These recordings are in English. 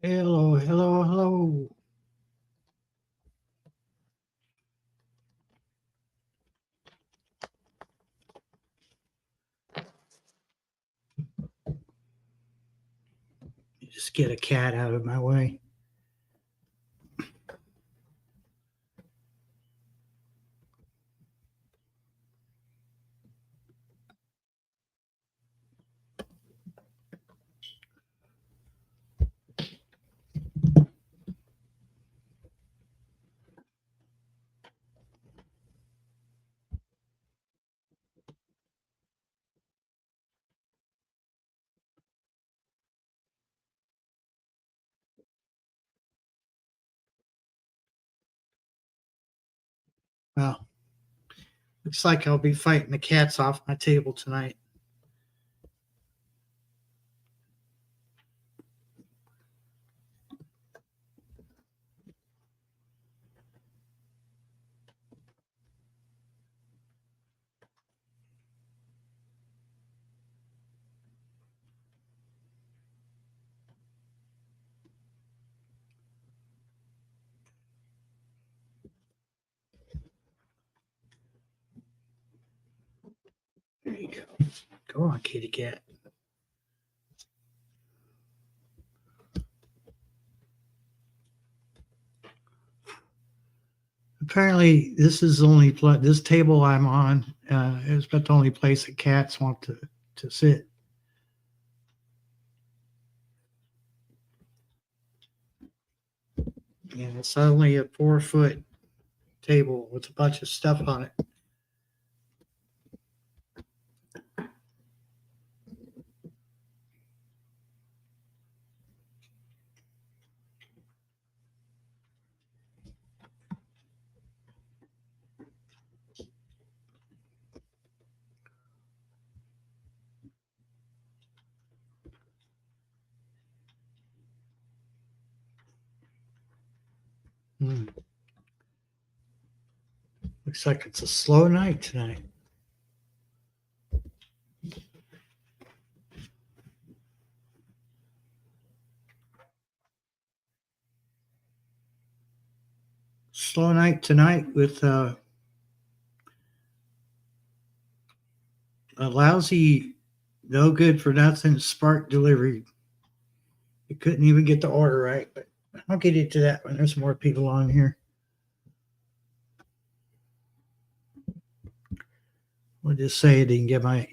Hello, hello, hello. Just get a cat out of my way. Well, looks like I'll be fighting the cats off my table tonight. There you go. Go on, kitty cat. Apparently, this is the only this table I'm on is about the only place that cats want to sit. And it's only a 4-foot table with a bunch of stuff on it. Hmm. Looks like it's a slow night tonight. Slow night tonight with a lousy, no good for nothing Spark delivery. You couldn't even get the order right, but I'll get into that when there's more people on here. We'll just say I didn't get my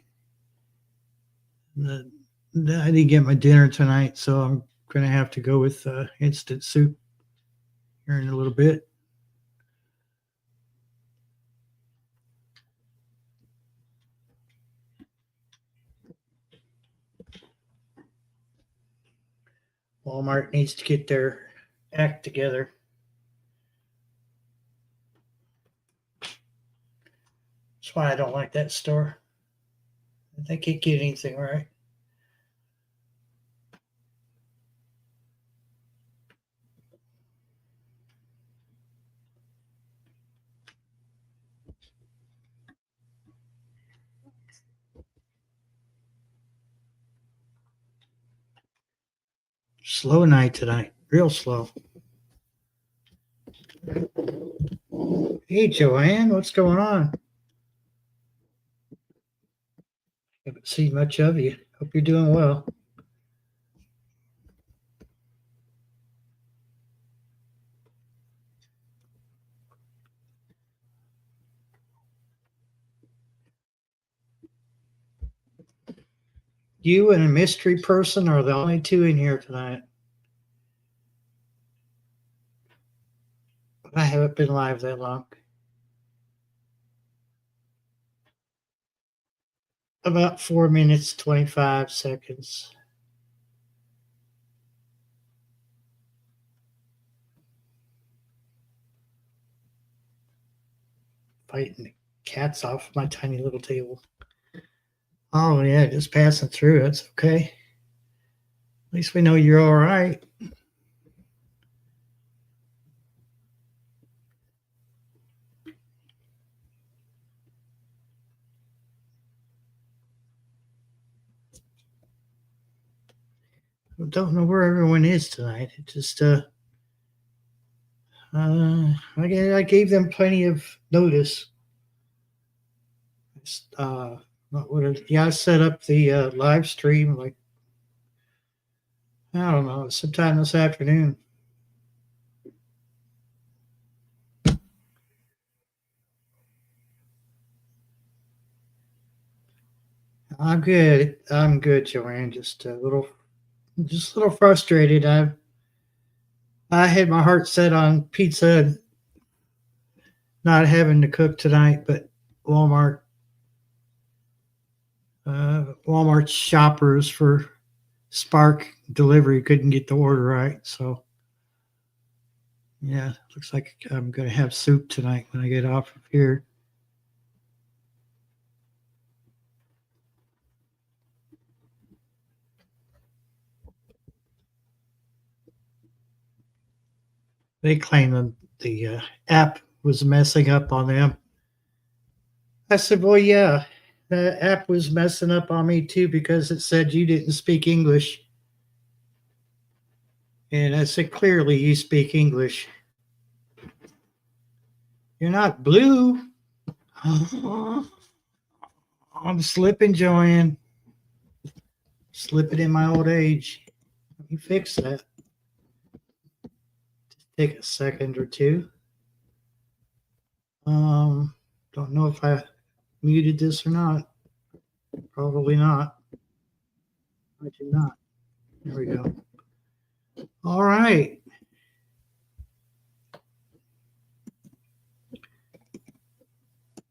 dinner tonight, so I'm gonna have to go with instant soup here in a little bit. Walmart needs to get their act together. That's why I don't like that store. They can't get anything right. Slow night tonight, real slow. Hey, Joanne, what's going on? Haven't seen much of you. Hope you're doing well. You and a mystery person are the only two in here tonight. I haven't been live that long. About 4 minutes, 25 seconds. Fighting the cats off my tiny little table. Oh, yeah, just passing through. That's okay. At least we know you're all right. don't know where everyone is tonight. It just I gave them plenty of notice. I set up the live stream like I don't know sometime this afternoon. I'm good. I'm good, Joanne. Just a little frustrated. I had my heart set on pizza, not having to cook tonight, but Walmart Walmart shoppers for Spark delivery couldn't get the order right. So yeah, looks like I'm gonna have soup tonight when I get off of here. They claim that the app was messing up on them. I said, well, yeah, the app was messing up on me too because it said you didn't speak English. And I said, clearly you speak English. You're not blue. I'm slipping, Joanne. Slipping in my old age. Let me fix that. Just take a second or two. Don't know if I muted this or not. Probably not. I did not. There we go. All right.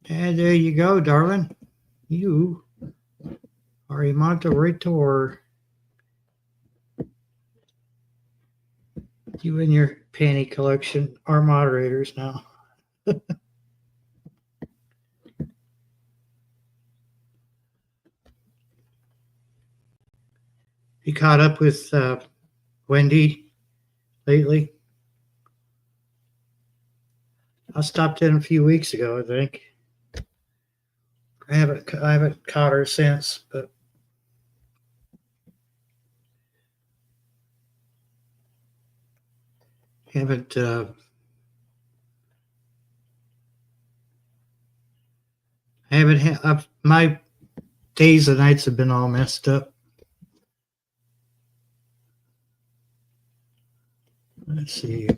And there you go, darling. You are a Monterey. You and your panty collection are moderators now. You caught up with Wendy lately? I stopped in a few weeks ago, I think. I haven't caught her since, but haven't my days and nights have been all messed up. Let's see.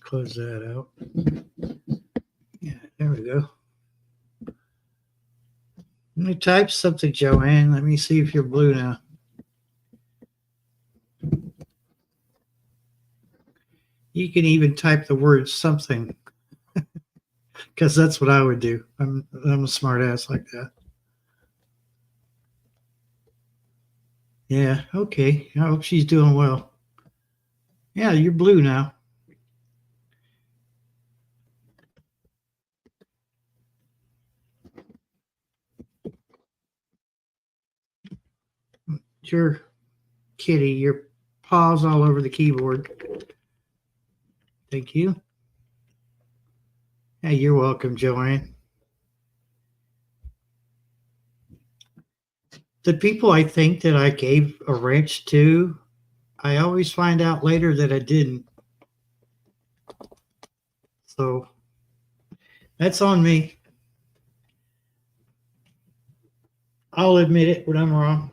Close that out. Yeah, there we go. Let me type something, Joanne. Let me see if you're blue now. You can even type the word something, because that's what I would do. I'm a smart ass like that. Yeah, okay. I hope she's doing well. Yeah, you're blue now. Your kitty, your paws all over the keyboard. Thank you. Yeah, you're welcome, Joanne. The people I think that I gave a wrench to, I always find out later that I didn't. So that's on me. I'll admit it when I'm wrong.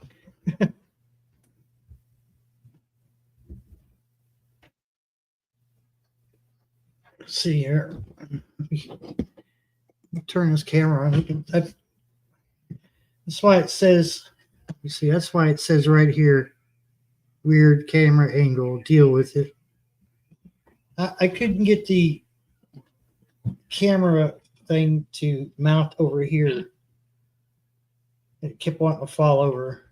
Let's see here. Let me turn this camera on. That's why it says, you see, that's why it says right here, weird camera angle, deal with it. I couldn't get the camera thing to mount over here. It kept wanting to fall over.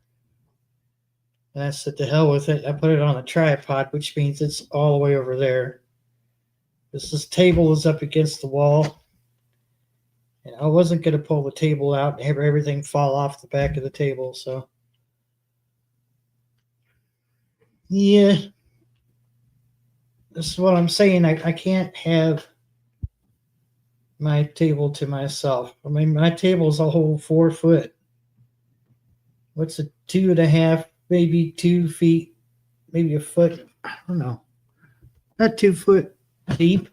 And I said, to hell with it. I put it on a tripod, which means it's all the way over there. This table is up against the wall. And I wasn't going to pull the table out and have everything fall off the back of the table. So, yeah. This is what I'm saying. I can't have my table to myself. I mean, my table is a whole 4 foot. what's a 2.5, maybe 2 feet, maybe a foot. I don't know. Not 2 foot deep.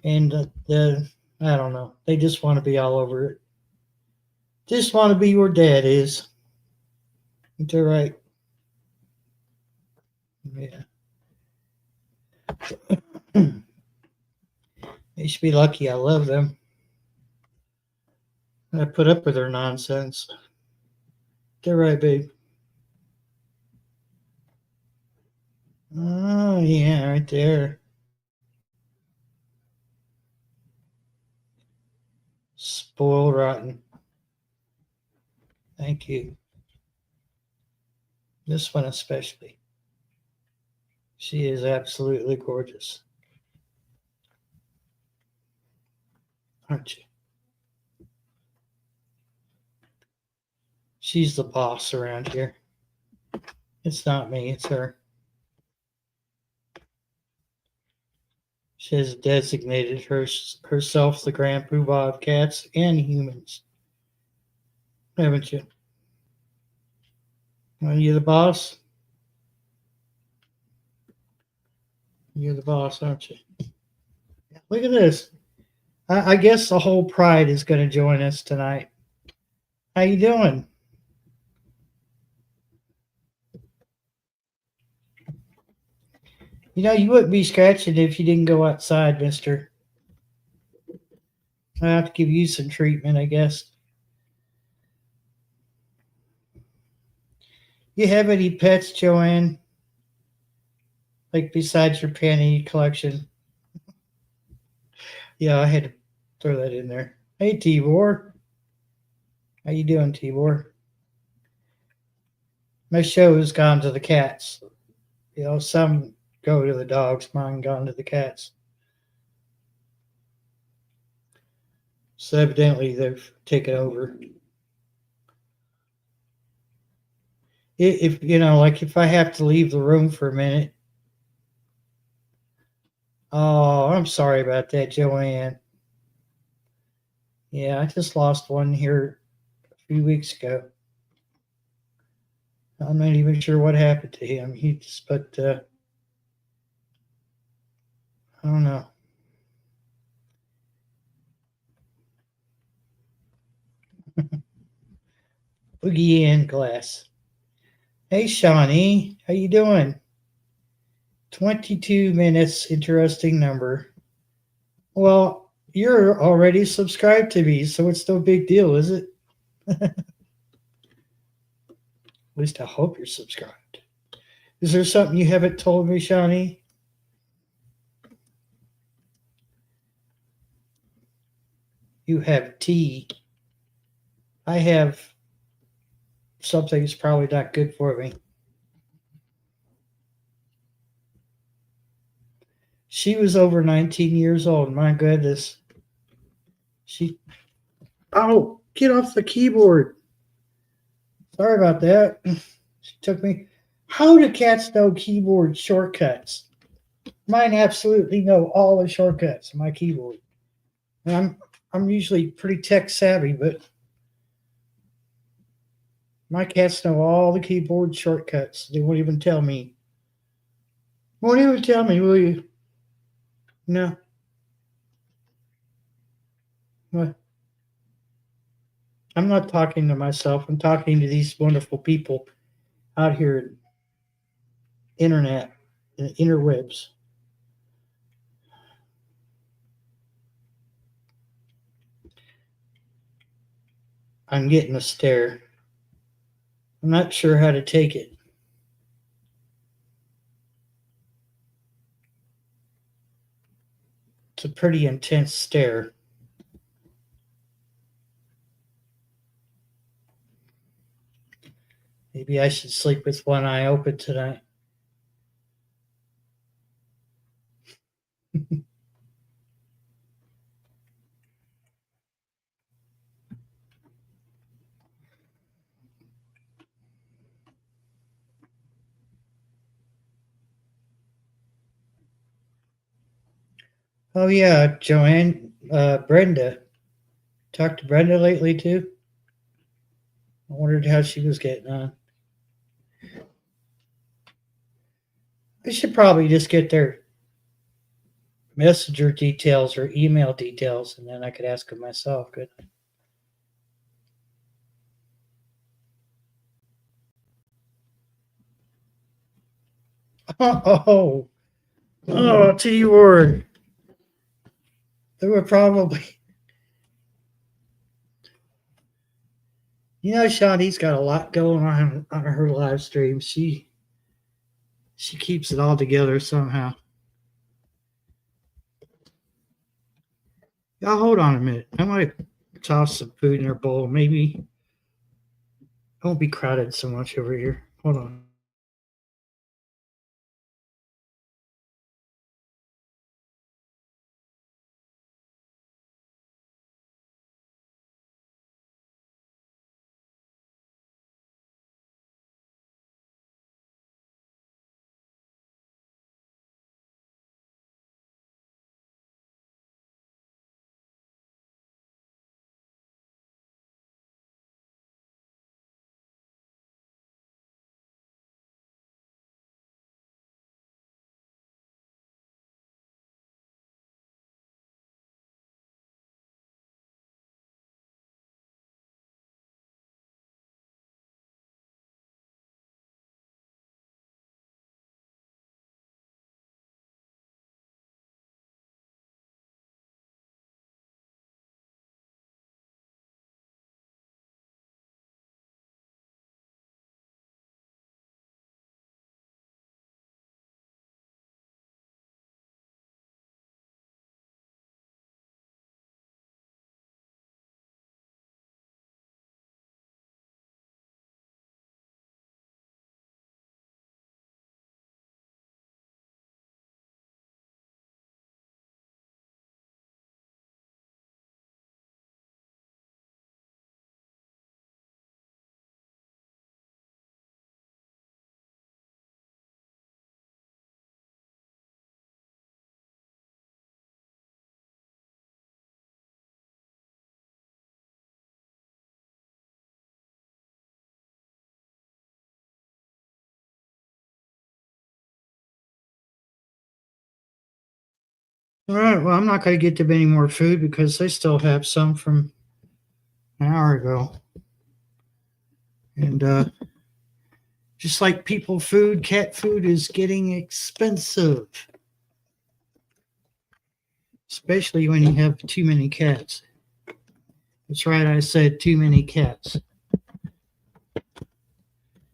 And I don't know. They just want to be all over it. Just want to be where Dad is. It's all right. Yeah. They should be lucky. I love them. I put up with their nonsense. They're right, babe. Oh, yeah, right there. Spoiled rotten. Thank you. This one especially. She is absolutely gorgeous. Aren't you? She's the boss around here. It's not me, it's her. She has designated herself the grand poobah of cats and humans. Haven't you? Are you the boss? You're the boss, aren't you? Look at this. I guess the whole pride is going to join us tonight. How you doing? You know, you wouldn't be scratching if you didn't go outside, mister. I have to give you some treatment, I guess. You have any pets, Joanne? Like besides your panty collection? Yeah, I had to throw that in there. Hey, Tibor. How you doing, Tibor? My show has gone to the cats. You know, some go to the dogs, mine gone to the cats. So evidently they've taken over. If you know, like if I have to leave the room for a minute. Oh, I'm sorry about that, Joanne. Yeah, I just lost one here a few weeks ago. I'm not even sure what happened to him. But I don't know. Boogie in glass. Hey, Shawnee, how you doing? 22 minutes, interesting number. Well, you're already subscribed to me, so it's no big deal, is it? At least I hope you're subscribed. Is there something you haven't told me, Shawnee? You have tea. I have something that's probably not good for me. She was over 19 years old. My goodness. She. Oh, get off the keyboard. Sorry about that. She took me. How do cats know keyboard shortcuts? Mine absolutely know all the shortcuts on my keyboard. And I'm usually pretty tech savvy, but my cats know all the keyboard shortcuts. They won't even tell me. Won't even tell me, will you? No. What? I'm not talking to myself. I'm talking to these wonderful people out here, internet, interwebs. I'm getting a stare. I'm not sure how to take it. It's a pretty intense stare. Maybe I should sleep with one eye open tonight. Oh yeah, Joanne, Brenda. Talked to Brenda lately too. I wondered how she was getting on. I should probably just get their messenger details or email details, and then I could ask them myself. Good. Oh, oh, T-word. They were probably, Shawnee's got a lot going on her live stream. She keeps it all together somehow. Y'all hold on a minute. I might toss some food in her bowl. Maybe it won't be crowded so much over here. Hold on. All right. Well, I'm not going to get them any more food because they still have some from an hour ago. And just like people food, cat food is getting expensive, especially when you have too many cats. That's right. I said too many cats.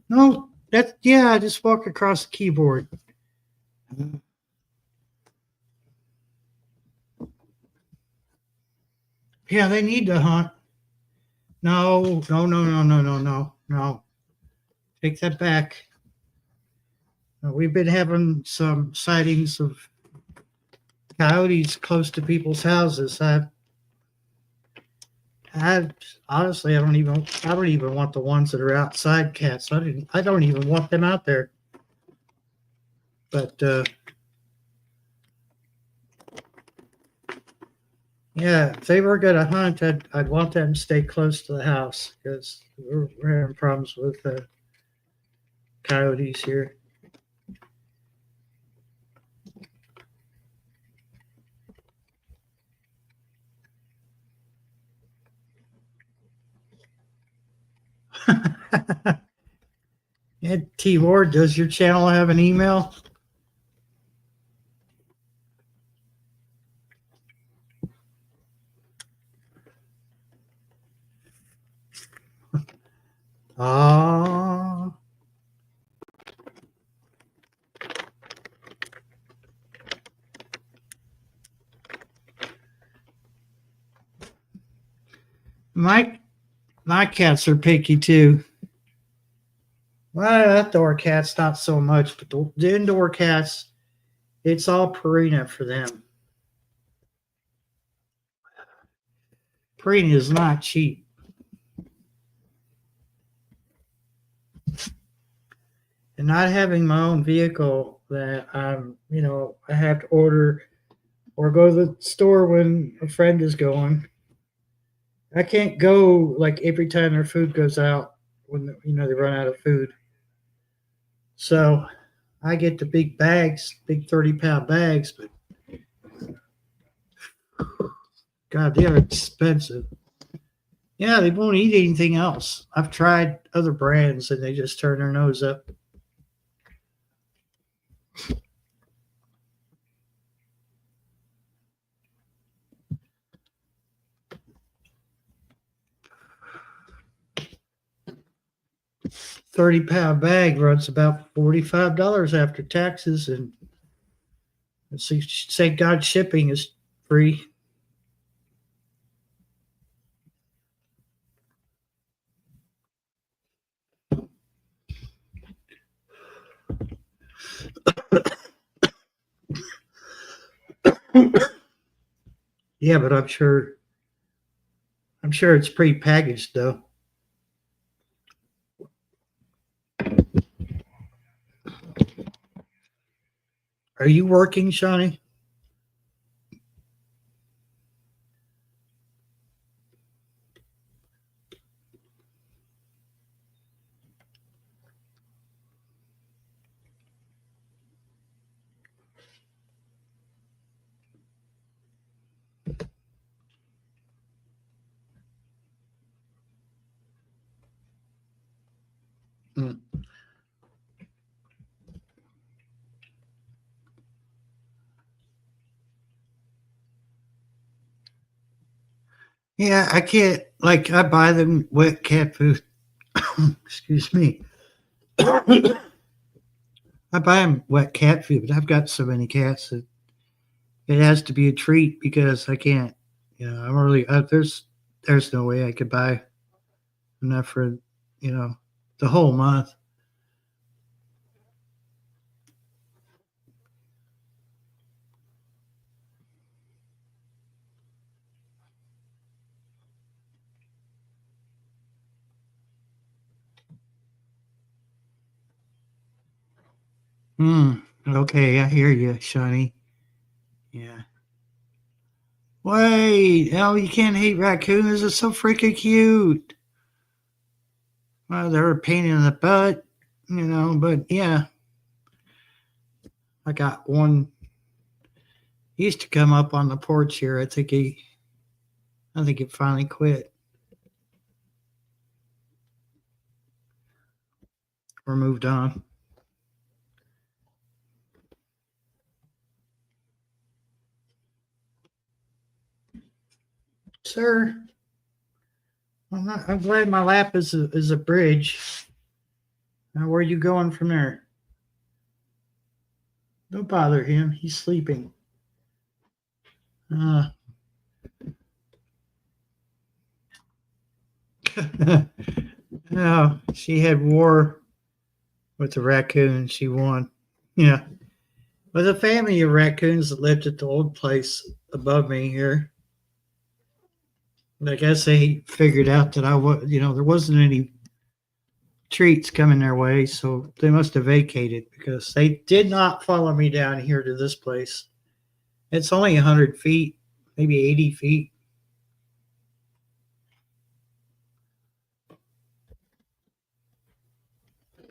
No, I just walked across the keyboard. Yeah, they need to hunt. No. Take that back. We've been having some sightings of coyotes close to people's houses. I honestly, I don't even want the ones that are outside cats. I don't even want them out there. But yeah, if they were going to hunt, I'd want them to stay close to the house because we're having problems with coyotes here. Ed T. Ward, does your channel have an email? My cats are picky too. Well, outdoor cats not so much, but the indoor cats, it's all Purina for them. Purina is not cheap. And not having my own vehicle that I have to order or go to the store when a friend is going. I can't go like every time their food goes out when they run out of food. So I get the big bags, big 30-pound bags, but God, they are expensive. Yeah, they won't eat anything else. I've tried other brands and they just turn their nose up. £30 bag runs about $45 after taxes, and thank God shipping is free. Yeah, but I'm sure it's pre-packaged though. Are you working, Shawnee? Mm. Yeah, I can't. Like, I buy them wet cat food. Excuse me. I buy them wet cat food, but I've got so many cats that it has to be a treat because I can't. I'm really there's no way I could buy enough for the whole month. Hmm. Okay, I hear you, Shawnee. Yeah. Wait, no, you can't hate raccoons. They're so freaking cute. Well, they're a pain in the butt, but yeah, I got one. He used to come up on the porch here. I think he finally quit or moved on. Sir, I'm glad my lap is a bridge. Now, where are you going from there? Don't bother him. He's sleeping. Uh, no, she had war with the raccoon. She won. Yeah. With a family of raccoons that lived at the old place above me here. I guess they figured out that there wasn't any treats coming their way, so they must have vacated because they did not follow me down here to this place. It's only 100 feet, maybe 80 feet.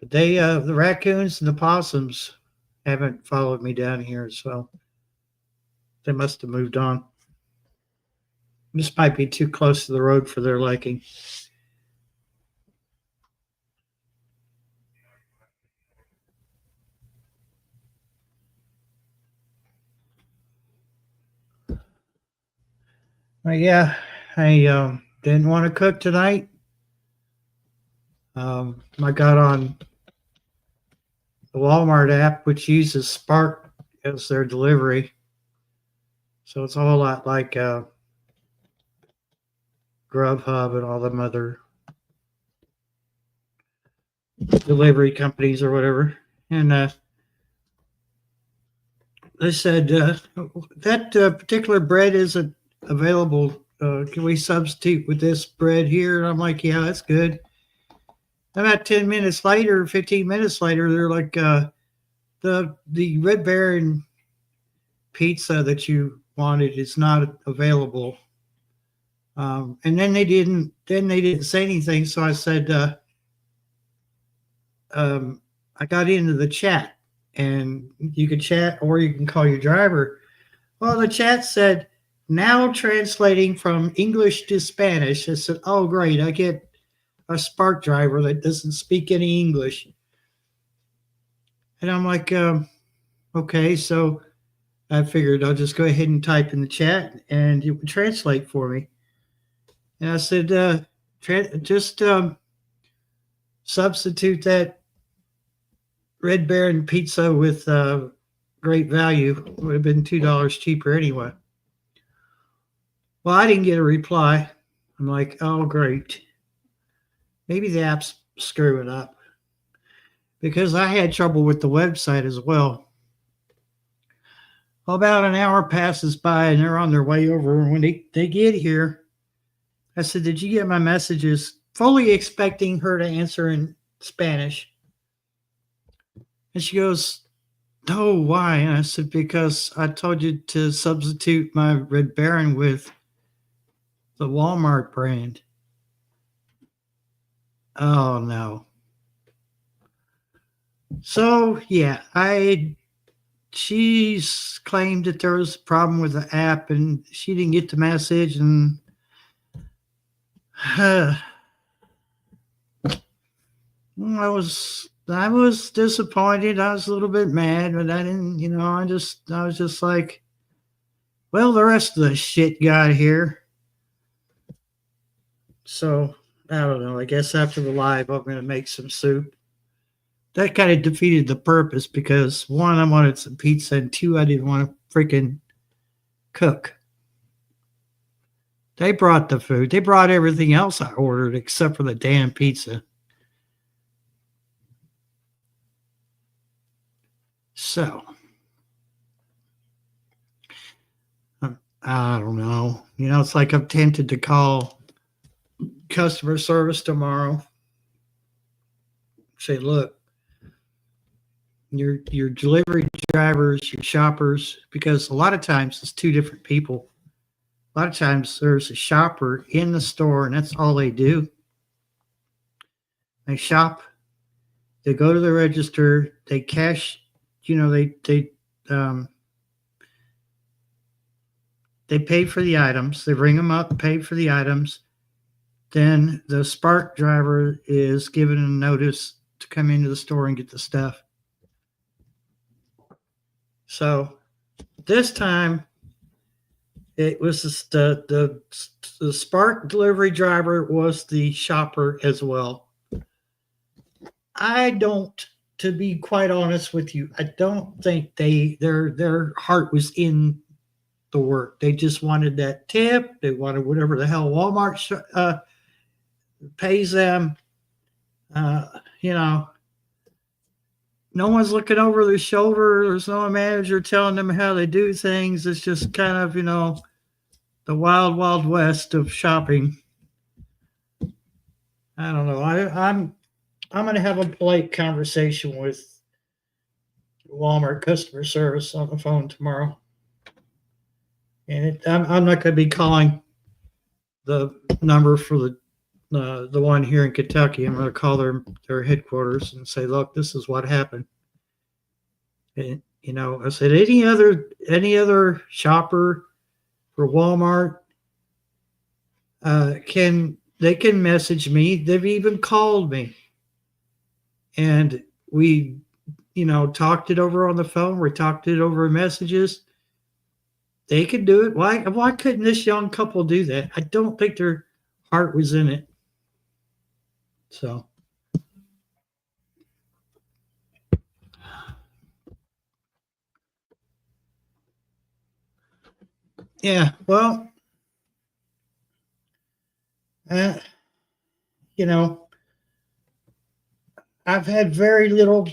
But the raccoons and the possums haven't followed me down here, so they must have moved on. This might be too close to the road for their liking. Yeah, I didn't want to cook tonight. I got on the Walmart app, which uses Spark as their delivery. So it's a whole lot like Grubhub and all them other delivery companies or whatever. And they said that particular bread isn't available. Can we substitute with this bread here? And I'm like, yeah, that's good. About 10 minutes later, 15 minutes later, they're like, the Red Baron pizza that you wanted is not available. And then they didn't say anything. So I said, I got into the chat, and you could chat or you can call your driver. Well, the chat said, now translating from English to Spanish. I said, oh, great. I get a Spark driver that doesn't speak any English. And I'm like, okay, so I figured I'll just go ahead and type in the chat and it would translate for me. And I said, just substitute that Red Baron pizza with great value. It would have been $2 cheaper anyway. Well, I didn't get a reply. I'm like, oh, great. Maybe the app's screwing up, because I had trouble with the website as well. Well, about an hour passes by and they're on their way over. And when they get here, I said, did you get my messages? Fully expecting her to answer in Spanish. And she goes, no, why? And I said, because I told you to substitute my Red Baron with the Walmart brand. Oh, no. So, yeah, she's claimed that there was a problem with the app and she didn't get the message. And I was disappointed. I was a little bit mad, but I didn't, I was just like, well, the rest of the shit got here. So I don't know. I guess after the live, I'm going to make some soup. That kind of defeated the purpose because, one, I wanted some pizza, and two, I didn't want to freaking cook. They brought the food. They brought everything else I ordered except for the damn pizza. So, I don't know. It's like I'm tempted to call customer service tomorrow. Say, look, your delivery drivers, your shoppers, because a lot of times it's two different people. A lot of times there's a shopper in the store and that's all they do. They shop, they go to the register, they cash, they pay for the items, they ring them up, pay for the items. Then the Spark driver is given a notice to come into the store and get the stuff. So this time it was the Spark delivery driver was the shopper as well. To be quite honest with you, I don't think their heart was in the work. They just wanted that tip. They wanted whatever the hell Walmart pays them. No one's looking over their shoulder. There's no manager telling them how they do things. It's just kind of, the wild, wild west of shopping. I don't know. I'm going to have a polite conversation with Walmart customer service on the phone tomorrow. And I'm not going to be calling the number for the one here in Kentucky. I'm going to call their headquarters and say, look, this is what happened. And, I said, any other shopper for Walmart can message me. They've even called me. And we, talked it over on the phone. We talked it over messages. They could do it. Why couldn't this young couple do that? I don't think their heart was in it. So, yeah, well, I've had very little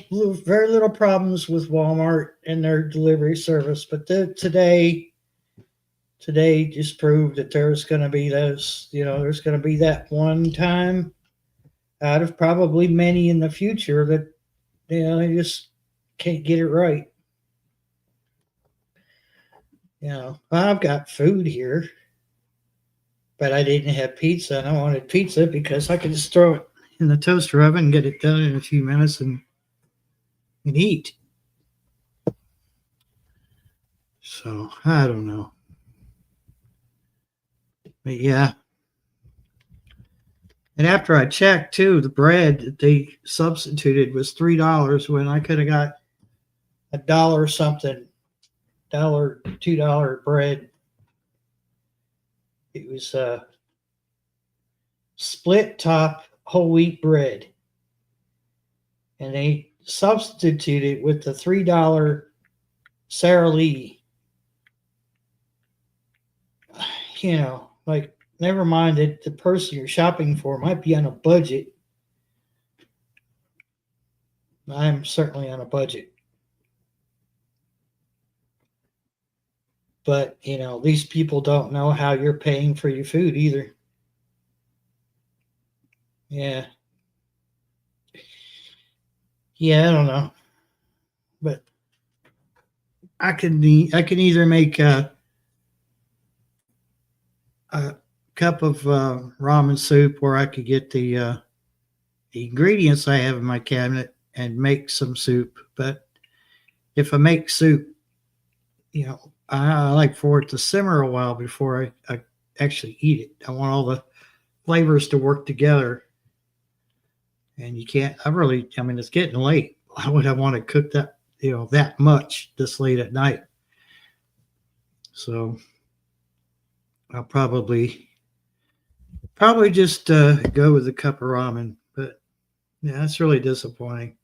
problems with Walmart and their delivery service, but today just proved that there's going to be there's going to be that one time out of probably many in the future that, they just can't get it right. I've got food here, but I didn't have pizza, and I wanted pizza because I could just throw it in the toaster oven, get it done in a few minutes, and eat. So I don't know. But yeah. And after I checked too, the bread that they substituted was $3 when I could have got $1 something, dollar, $2 bread. It was split top whole wheat bread. And they substituted with the $3 Sara Lee. You know, like, never mind that the person you're shopping for might be on a budget. I'm certainly on a budget. But, you know, these people don't know how you're paying for your food either. Yeah. Yeah, I don't know. But I can either make a cup of ramen soup, or I could get the ingredients I have in my cabinet and make some soup. But if I make soup, you know, I like for it to simmer a while before I actually eat it. I want all the flavors to work together. And you can't, I mean, it's getting late. Why would I want to cook that, you know, that much this late at night? So I'll probably just go with a cup of ramen. But yeah, that's really disappointing.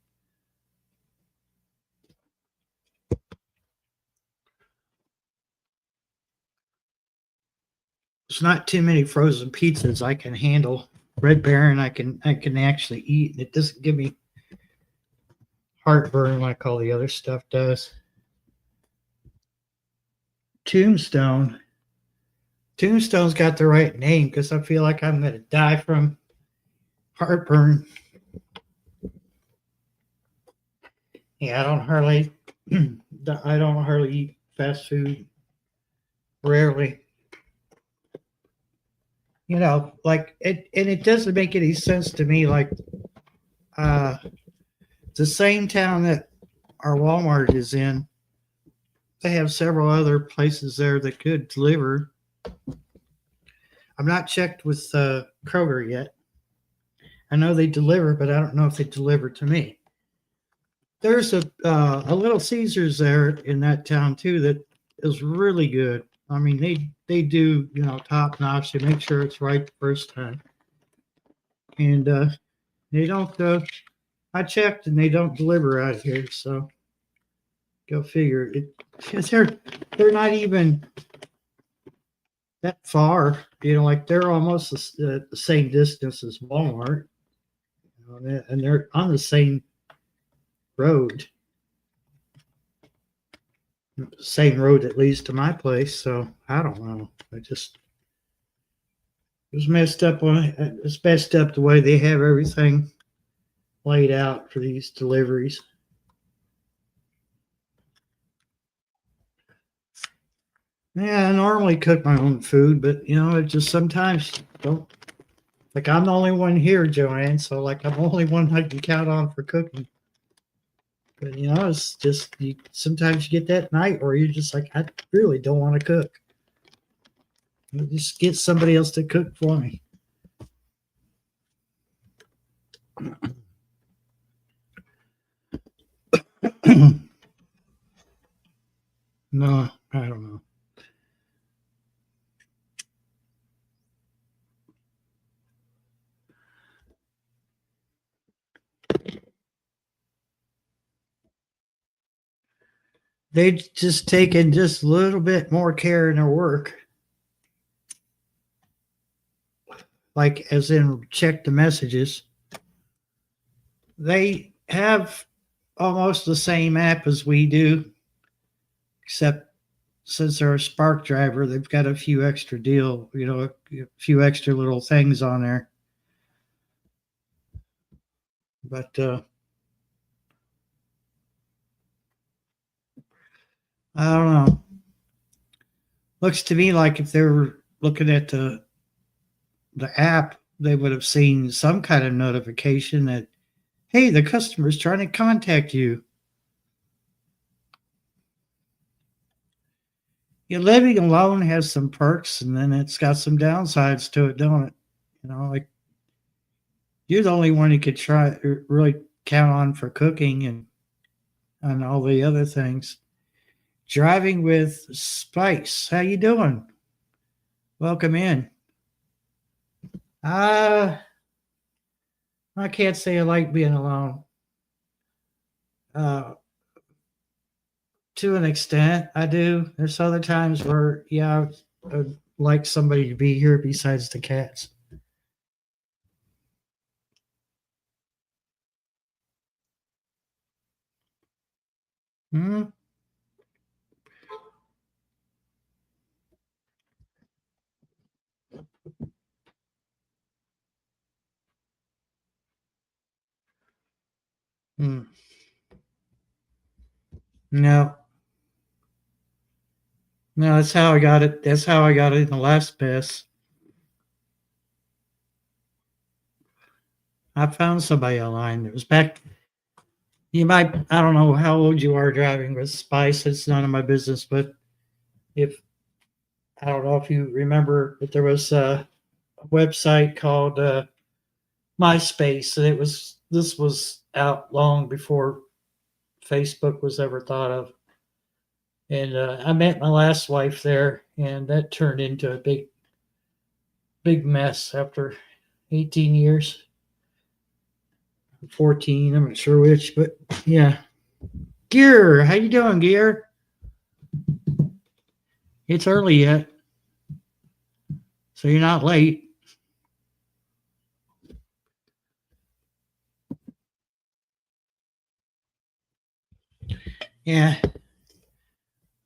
There's not too many frozen pizzas I can handle. Red Baron I can actually eat, and it doesn't give me heartburn like all the other stuff does. Tombstone's got the right name, because I feel like I'm going to die from heartburn. Yeah, I don't hardly eat fast food. Rarely. You know, like it, and it doesn't make any sense to me. Like, the same town that our Walmart is in, they have several other places there that could deliver. I'm not checked with Kroger yet. I know they deliver, but I don't know if they deliver to me. There's a Little Caesars there in that town too that is really good. I mean, they do, you know, top notch. They make sure it's right the first time, and they don't. I checked, and they don't deliver out here. So go figure. They're not even that far. You know, like they're almost the same distance as Walmart, you know, and they're on the same road. Same road that leads to my place. So I don't know. It was messed up. It's messed up the way they have everything laid out for these deliveries. Yeah, I normally cook my own food, but you know, it just sometimes don't. Like, I'm the only one here, Joanne. So like, I'm the only one I can count on for cooking. But you know, it's just sometimes you get that night where you're just like, I really don't want to cook. You just get somebody else to cook for me. No, I don't know. They've just taken just a little bit more care in their work. Like, as in, check the messages. They have almost the same app as we do, except since they're a Spark driver, they've got a few extra a few extra little things on there. But I don't know. Looks to me like if they were looking at the app, they would have seen some kind of notification that, hey, the customer's trying to contact you. Yeah, living alone has some perks, and then it's got some downsides to it, don't it? Like you're the only one you could try really count on for cooking and all the other things. Driving with Spice, how you doing? Welcome in. Uh I can't say I like being alone. Uh, to an extent, I do. There's other times where, yeah, I'd like somebody to be here besides the cats. Hmm. Hmm. No, no, that's how I got it. That's how I got it in the last mess. I found somebody online. It was back. You might. I don't know how old you are driving with Spice. It's none of my business. But if I don't know if you remember, but there was a website called MySpace, and this was out long before Facebook was ever thought of. And I met my last wife there, and that turned into a big mess after 18 years, 14. I'm not sure which, but yeah. Gear, how you doing, Gear? It's early yet, so you're not late. Yeah,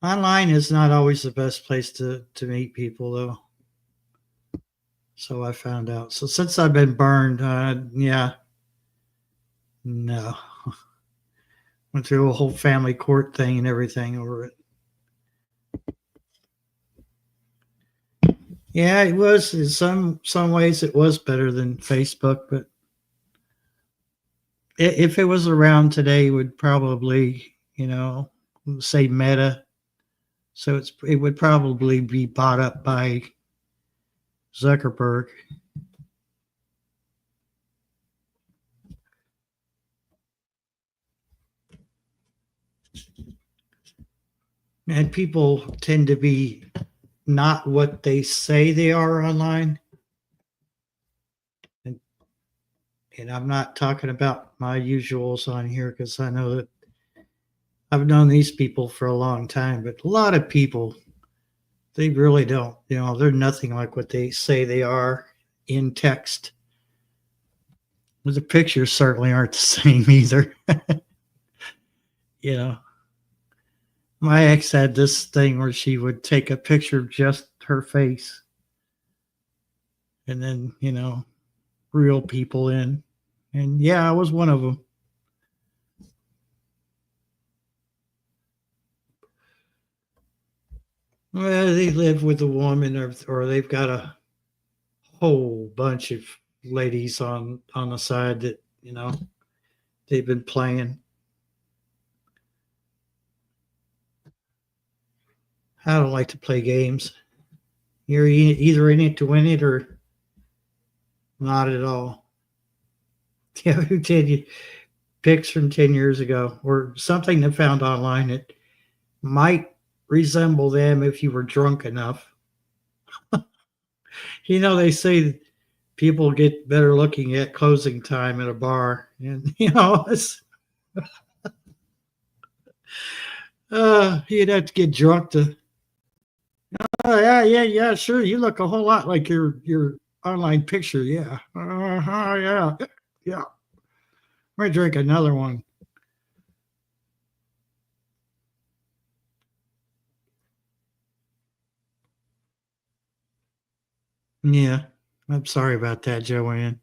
online is not always the best place to meet people, though. So I found out. So since I've been burned, yeah, no. Went through a whole family court thing and everything over it. Yeah, it was in some ways it was better than Facebook, but if it was around today, it would probably say Meta, so it would probably be bought up by Zuckerberg. And people tend to be not what they say they are online. And I'm not talking about my usuals on here because I know that I've known these people for a long time, but a lot of people, they really don't. They're nothing like what they say they are in text. Well, the pictures certainly aren't the same either. you know, my ex had this thing where she would take a picture of just her face and then, reel people in. And yeah, I was one of them. Well, they live with a woman or they've got a whole bunch of ladies on the side that, they've been playing. I don't like to play games. You're either in it to win it or not at all. Yeah, who did you pics from 10 years ago or something that found online that might resemble them if you were drunk enough? They say people get better looking at closing time at a bar, and you'd have to get drunk to. Oh yeah, yeah, yeah, sure. You look a whole lot like your online picture. Yeah, yeah, yeah. I'm gonna drink another one. Yeah, I'm sorry about that, Joanne.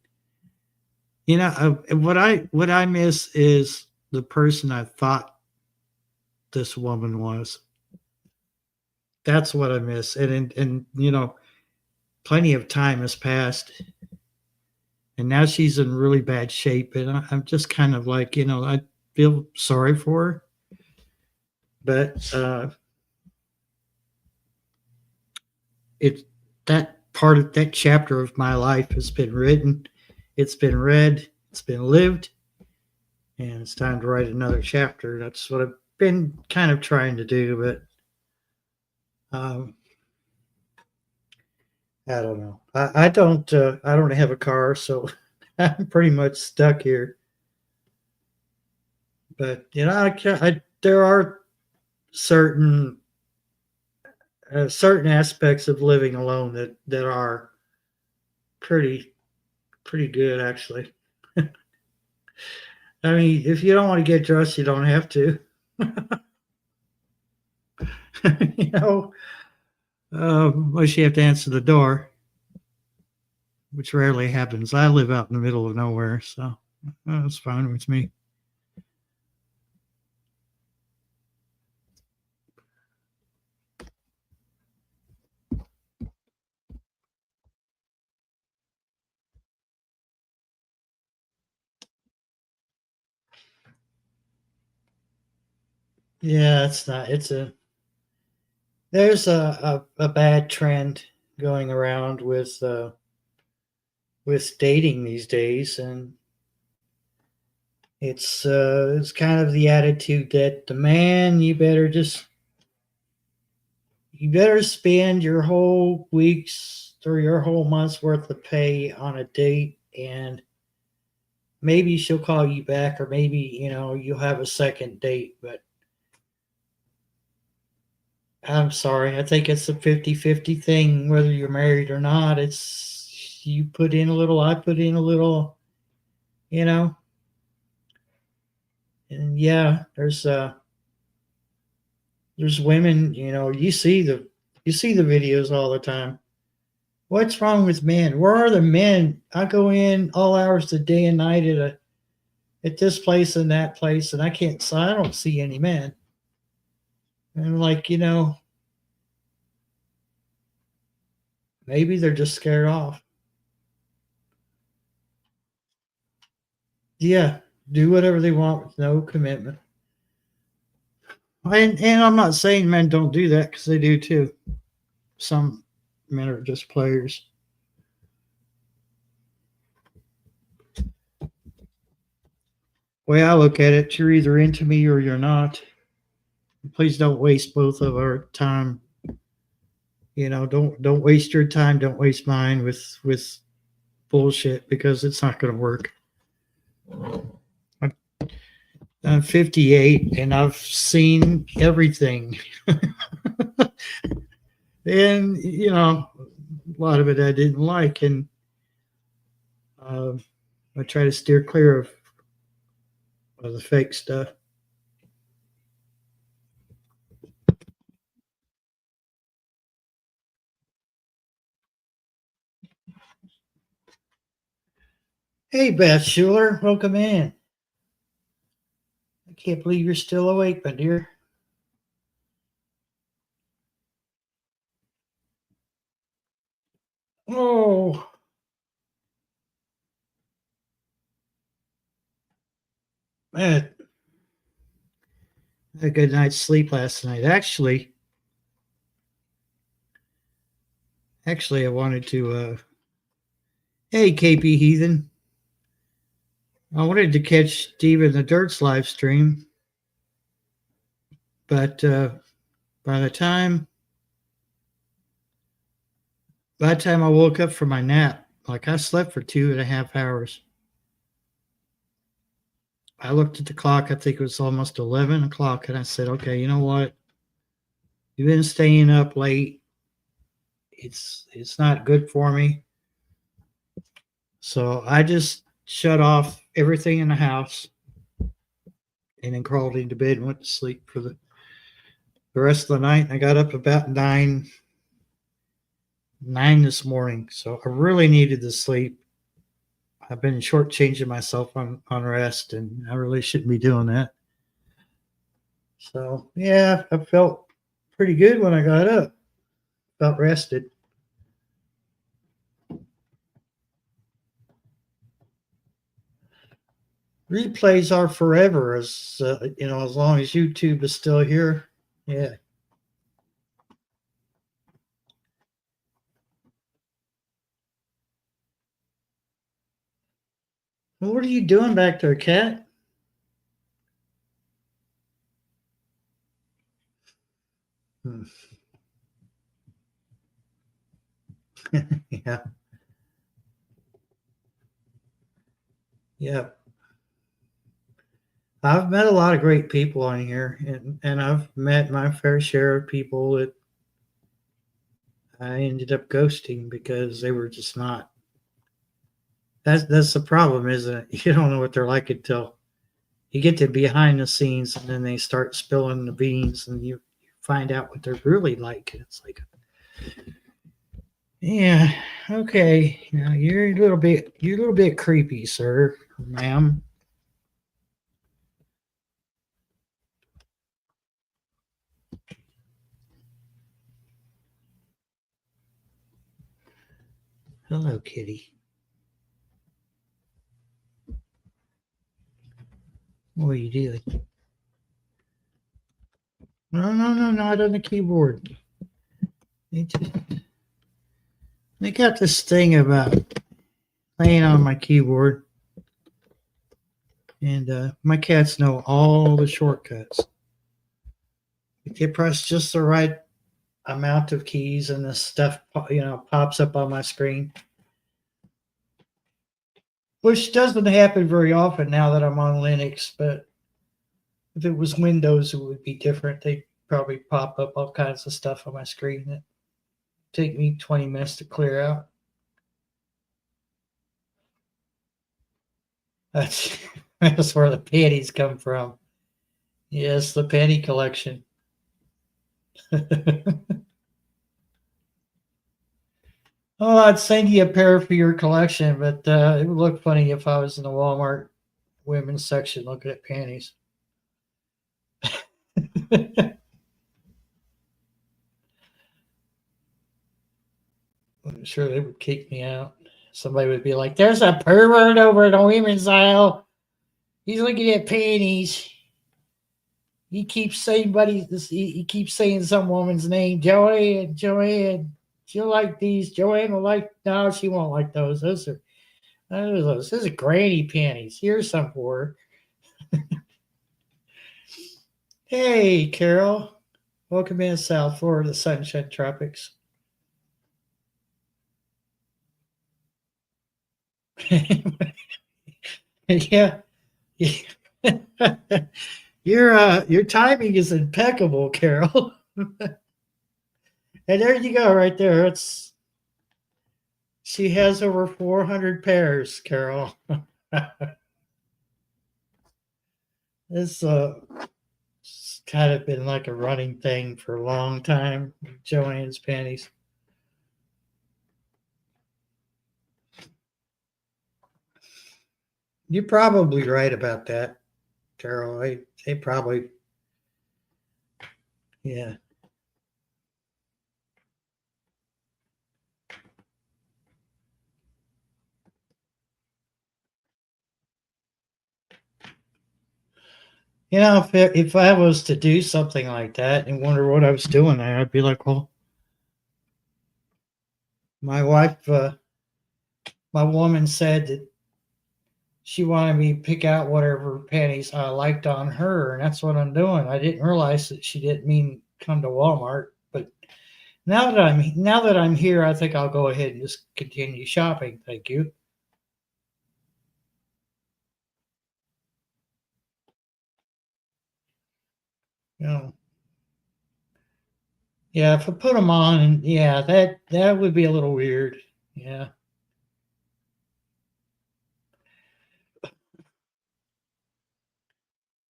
What I miss is the person I thought this woman was. That's what I miss, and plenty of time has passed. and now she's in really bad shape. And I'm just kind of like, I feel sorry for her, but it that part of that chapter of my life has been written, it's been read, it's been lived, and it's time to write another chapter. That's what I've been kind of trying to do, but I don't know. I don't have a car, so I'm pretty much stuck here. But there are certain certain aspects of living alone that are pretty good, actually. I mean, if you don't want to get dressed, you don't have to. you know, unless you have to answer the door, which rarely happens. I live out in the middle of nowhere, so that's fine with me. Yeah, it's not. There's a bad trend going around with dating these days, and it's kind of the attitude that the man, you better spend your whole week's or your whole month's worth of pay on a date, and maybe she'll call you back, or maybe you'll have a second date. But I'm sorry, I think it's a 50-50 thing, whether you're married or not. It's you put in a little, I put in a little, you know. And yeah, there's women, you see the videos all the time. What's wrong with men? Where are the men? I go in all hours of the day and night at this place and that place, and I don't see any men. And I'm like, maybe they're just scared off. Yeah, do whatever they want with no commitment. And I'm not saying men don't do that, because they do too. Some men are just players. Way I look at it, you're either into me or you're not. Please don't waste both of our time. Don't waste your time. Don't waste mine with bullshit, because it's not going to work. I'm 58 and I've seen everything. And, a lot of it I didn't like. And I try to steer clear of the fake stuff. Hey, Beth Schuler, welcome in. I can't believe you're still awake, my dear. Oh, man. I had a good night's sleep last night. Actually, I wanted to. Hey, KP Heathen. I wanted to catch Steve in the Dirt's live stream, but by the time I woke up from my nap, like, I slept for 2.5 hours. I looked at the clock. I think it was almost 11 o'clock, and I said, "Okay, you know what? You've been staying up late. It's not good for me." So I just shut off everything in the house and then crawled into bed and went to sleep for the rest of the night. And I got up about nine this morning. So I really needed the sleep. I've been shortchanging myself on rest, and I really shouldn't be doing that. So yeah, I felt pretty good when I got up. Felt rested. Replays are forever, as as long as YouTube is still here. Yeah. Well, what are you doing back there, cat? Hmm. Yeah. Yeah. I've met a lot of great people on here, and I've met my fair share of people that I ended up ghosting because they were just not. That's the problem, isn't it? You don't know what they're like until you get to behind the scenes, and then they start spilling the beans, and you find out what they're really like. It's like, yeah, okay, now you're a little bit creepy, sir, ma'am. Hello, kitty. What are you doing? No, no, no, not on the keyboard. They got this thing about playing on my keyboard, and my cats know all the shortcuts. If you press just the right amount of keys, and the stuff pops up on my screen, which doesn't happen very often now that I'm on Linux. But if it was Windows, it would be different. They probably pop up all kinds of stuff on my screen that take me 20 minutes to clear out. That's that's where the panties come from. Yes, the panty collection. Oh, I'd send you a pair for your collection, but it would look funny if I was in the Walmart women's section looking at panties. I'm sure they would kick me out. Somebody would be like, "There's a pervert over in the women's aisle. He's looking at panties. He keeps saying, he keeps saying some woman's name, Joanne, Joanne. She'll like these. Joanne will like. No, she won't like those. Those are granny panties. Here's some for her." Hey, Carol. Welcome in South Florida, Sunshine Tropics. Yeah. Your timing is impeccable, Carol. And there you go, right there. She has over 400 pairs, Carol. This it's kind of been like a running thing for a long time. Joanne's panties. You're probably right about that, Carol. They probably, yeah. If I was to do something like that and wonder what I was doing there, I'd be like, well, my wife, my woman said that she wanted me to pick out whatever panties I liked on her, and that's what I'm doing. I didn't realize that she didn't mean come to Walmart, but now that I'm here, I think I'll go ahead and just continue shopping. Thank you. You know, yeah, if I put them on, and yeah, that would be a little weird. Yeah,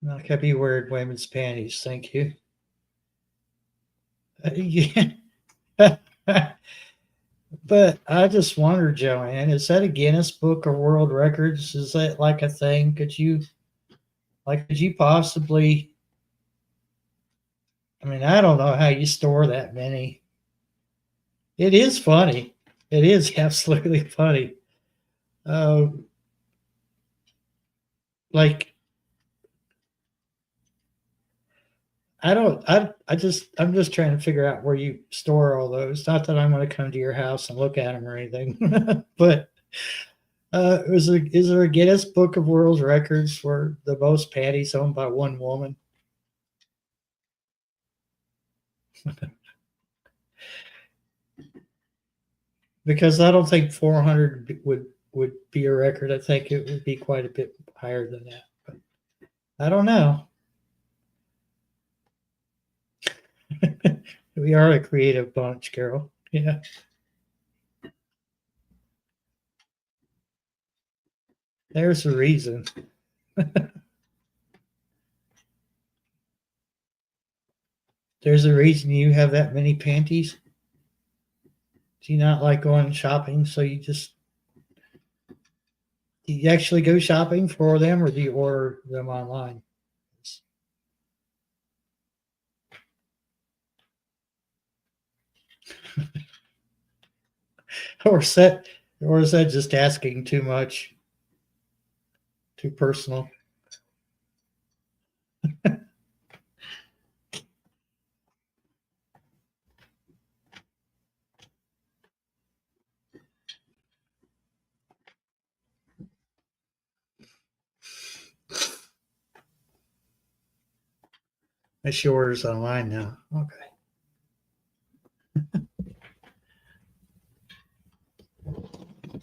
not gonna be wearing women's panties. Thank you. Yeah. But I just wonder, Joanne, is that a Guinness Book of World Records? Is that like a thing? Could you possibly? I mean, I don't know how you store that many. It is funny. It is absolutely funny. Uh, like I don't I'm just trying to figure out where you store all those. Not that I'm going to come to your house and look at them or anything, but is there a Guinness Book of World Records for the most panties owned by one woman? Because I don't think 400 would be a record. I think it would be quite a bit higher than that. But I don't know. We are a creative bunch, Carol. Yeah. There's a reason. There's a reason you have that many panties. Do you not like going shopping? So do you actually go shopping for them or do you order them online? or is that or is that just asking too much? Too personal? That's yours online now. Okay.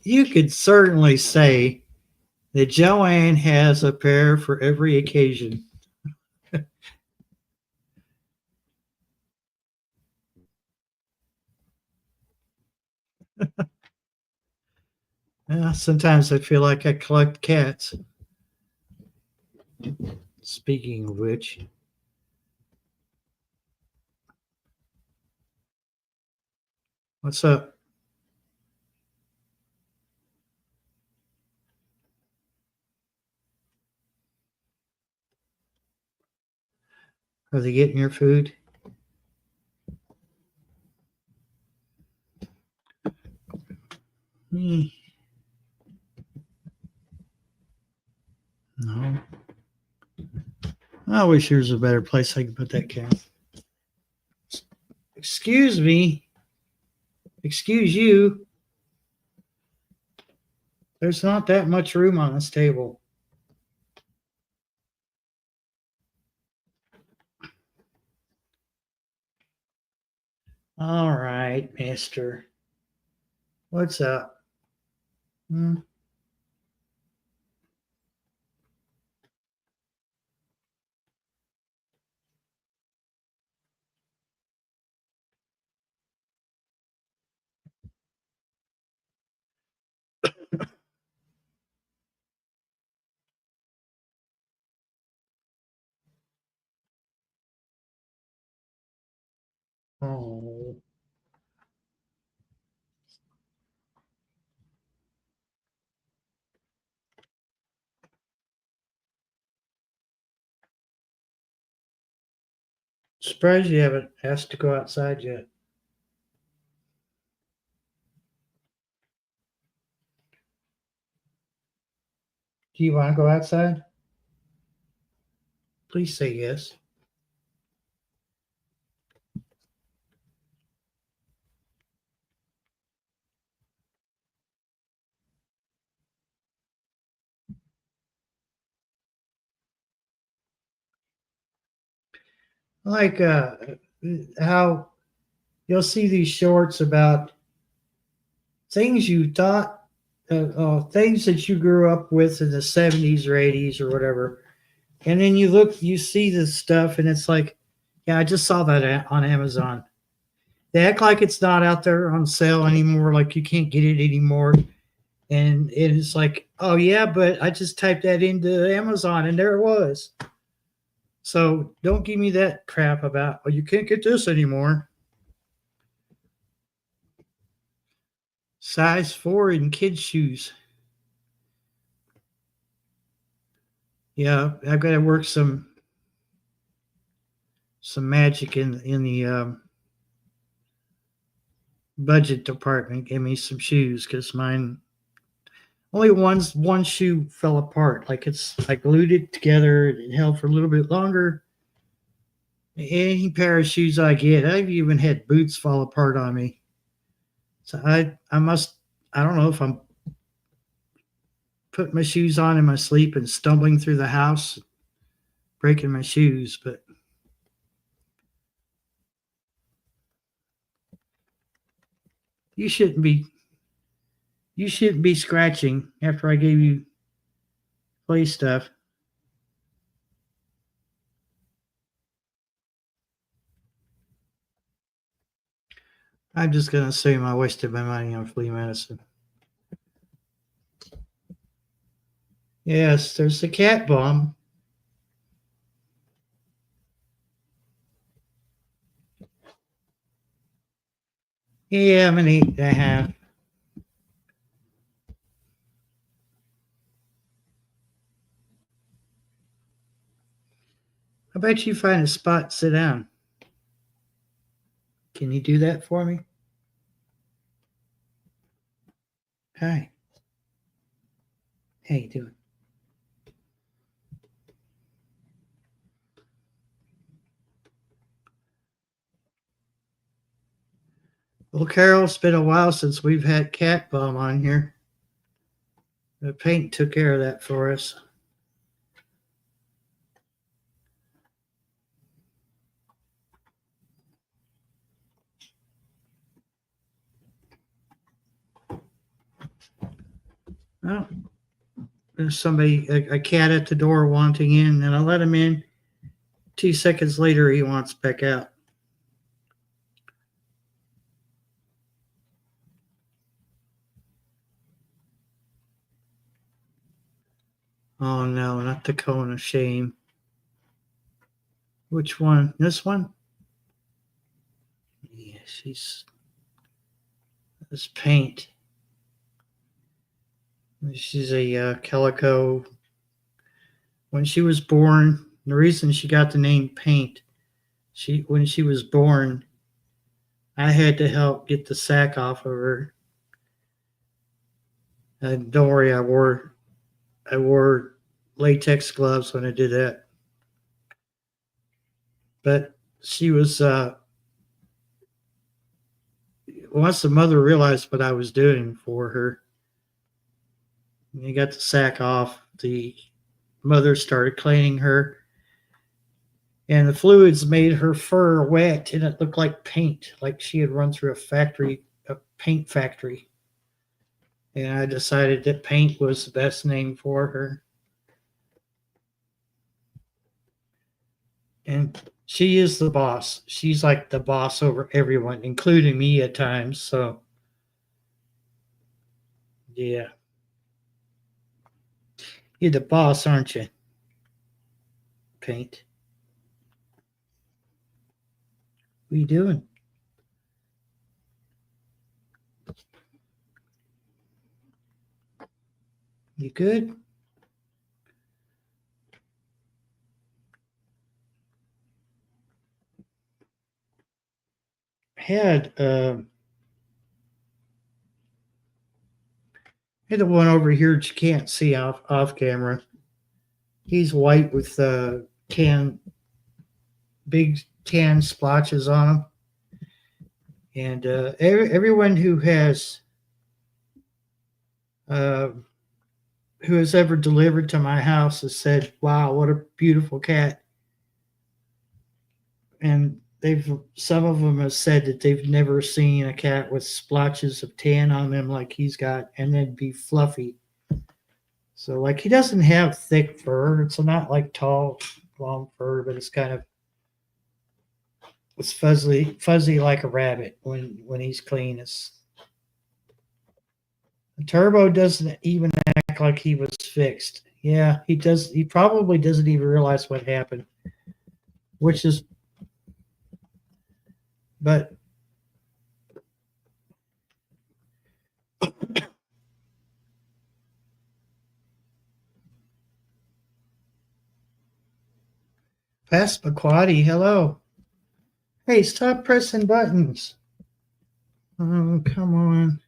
You could certainly say that Joanne has a pair for every occasion. Sometimes I feel like I collect cats. Speaking of which, what's up? Are they getting your food? Hmm. No. I wish there was a better place I could put that can. Excuse me. Excuse you. There's not that much room on this table. All right, mister. What's up? Hmm? Oh. Surprised you haven't asked to go outside yet. Do you want to go outside? Please say yes. Like how you'll see these shorts about things you thought, things that you grew up with in the 70s or 80s or whatever. And then you see this stuff, and it's like, yeah, I just saw that on Amazon. They act like it's not out there on sale anymore, like you can't get it anymore. And it's like, oh, yeah, but I just typed that into Amazon and there it was. So don't give me that crap about, oh, you can't get this anymore. Size 4 in kids' shoes. Yeah, I've got to work some magic in the budget department. Give me some shoes because Only one shoe fell apart. Like I glued it together. It held for a little bit longer. Any pair of shoes I get, I've even had boots fall apart on me. So I don't know if I'm putting my shoes on in my sleep and stumbling through the house, breaking my shoes, but you shouldn't be you shouldn't be scratching after I gave you play stuff. I'm just gonna assume I wasted my money on flea medicine. Yes, there's the cat bomb. Yeah, I'm an 8.5. How about you find a spot, sit down? Can you do that for me? Hi. How you doing? Well, Carol, it's been a while since we've had cat balm on here. The paint took care of that for us. Well, there's somebody, a cat at the door wanting in, and I let him in. 2 seconds later, he wants back out. Oh no, not the cone of shame. Which one? This one? Yeah, she's this paint. She's a calico. When she was born, the reason she got the name Paint, when she was born, I had to help get the sack off of her. And don't worry, I wore latex gloves when I did that. But she was once the mother realized what I was doing for her, and you got the sack off, the mother started cleaning her, and the fluids made her fur wet, and it looked like paint, like she had run through a paint factory. And I decided that Paint was the best name for her. And she is the boss. She's like the boss over everyone, including me at times. So, yeah. You're the boss, aren't you? Paint. What are you doing? You good? Had had the one over here that you can't see off camera. He's white with big tan splotches on him. And everyone uh, who has ever delivered to my house has said, "Wow, what a beautiful cat." And some of them have said that they've never seen a cat with splotches of tan on them like he's got, and then be fluffy. So like he doesn't have thick fur. It's not like tall, long fur, but it's fuzzy like a rabbit when he's clean. Turbo doesn't even act like he was fixed. Yeah, he does. He probably doesn't even realize what happened, which is, but Passamaquoddy, hello. Hey, stop pressing buttons. Oh, come on.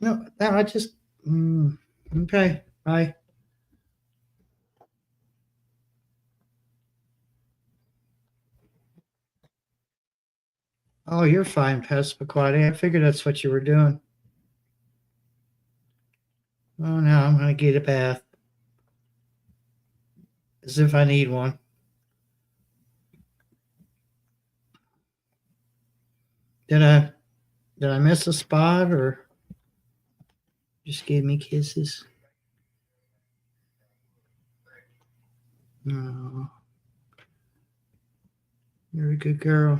No, I just Okay. Bye. Oh, you're fine, Passamaquoddy. I figured that's what you were doing. Oh, now I'm going to get a bath. As if I need one. Did I miss a spot or just gave me kisses? No. You're a good girl.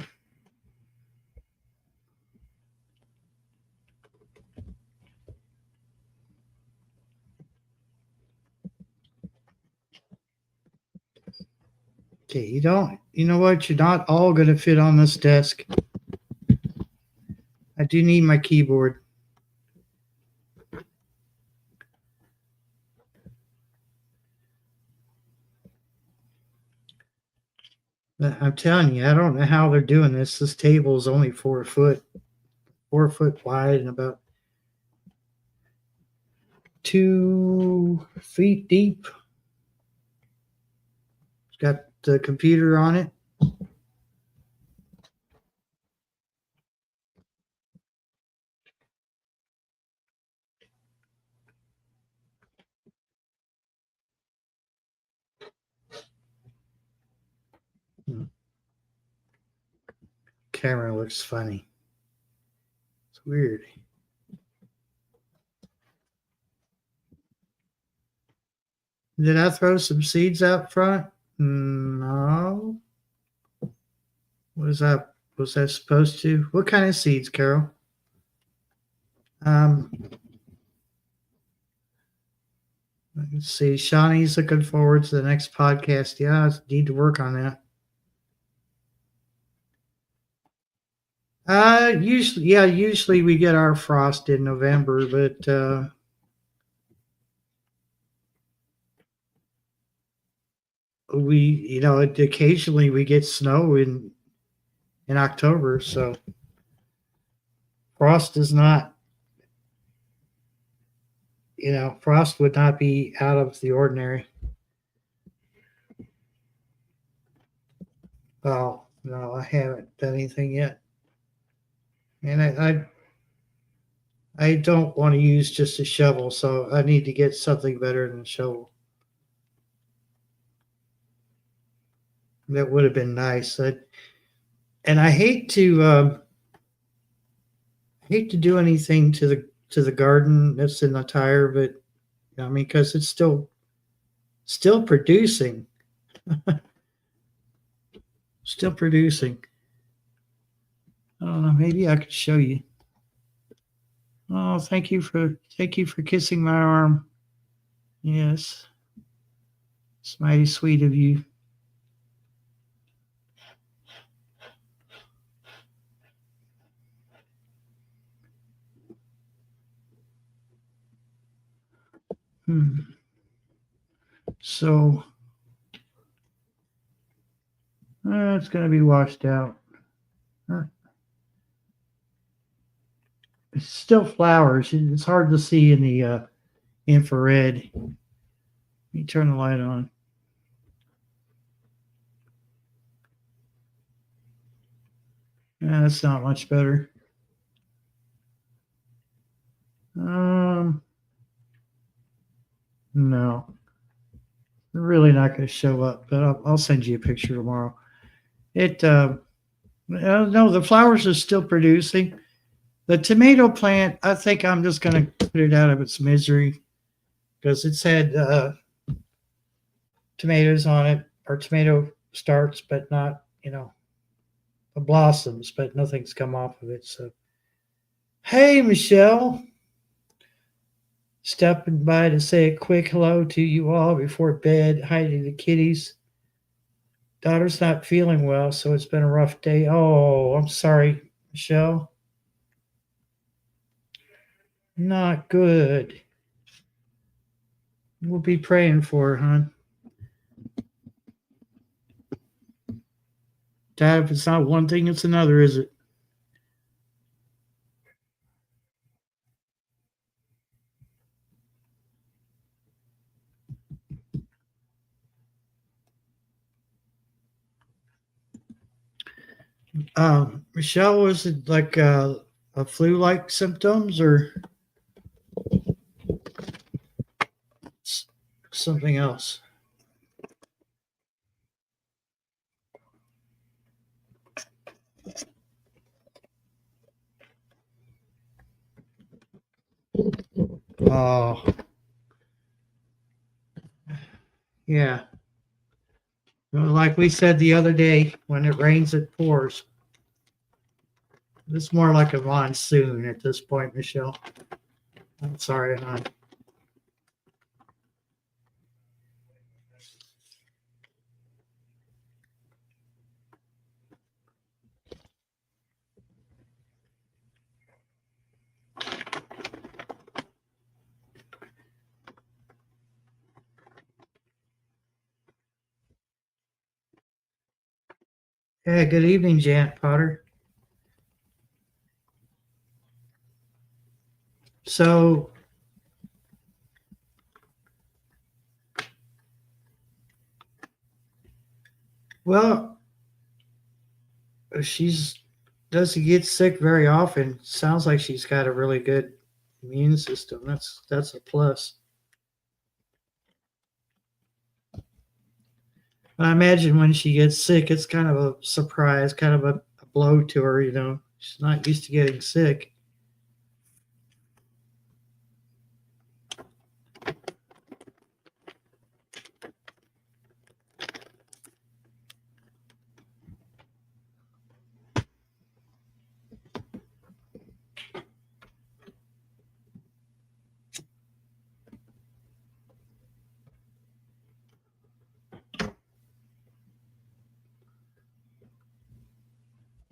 Okay, you know what? You're not all going to fit on this desk. I do need my keyboard. I'm telling you, I don't know how they're doing this. This table is only 4 foot wide and about 2 feet deep. It's got the computer on it. Camera looks funny. It's weird. Did I throw some seeds out front? No. Was that supposed to? What kind of seeds, Carol? Let's see. Shawnee's looking forward to the next podcast. Yeah, I need to work on that. Usually we get our frost in November, but occasionally we get snow in October, so frost is not, frost would not be out of the ordinary. Well, no, I haven't done anything yet, and I don't want to use just a shovel, so I need to get something better than a shovel. That would have been nice. And I hate to do anything to the garden that's in the tire, but I mean, because it's still producing, still producing. I don't know. Maybe I could show you. Oh, thank you for kissing my arm. Yes, it's mighty sweet of you. So it's going to be washed out. It's still flowers. It's hard to see in the infrared. Let me turn the light on. Yeah, that's not much better. No, they're really not going to show up, but I'll send you a picture tomorrow. No, the flowers are still producing. The tomato plant, I think I'm just going to put it out of its misery because it's had tomatoes on it, or tomato starts, but not, the blossoms, but nothing's come off of it. So, hey, Michelle. Stopping by to say a quick hello to you all before bed. Hi to the kitties. Daughter's not feeling well, so it's been a rough day. Oh, I'm sorry, Michelle. Not good. We'll be praying for her, hon. Dad, if it's not one thing, it's another, is it? Michelle, was it like a flu-like symptoms or something else? Oh, yeah. Well, like we said the other day, when it rains, it pours. It's more like a monsoon at this point, Michelle. I'm sorry, hon. Hey, good evening, Janet Potter. So, well, she's doesn't get sick very often. Sounds like she's got a really good immune system. That's a plus. I imagine when she gets sick, it's kind of a surprise, kind of a blow to her. She's not used to getting sick.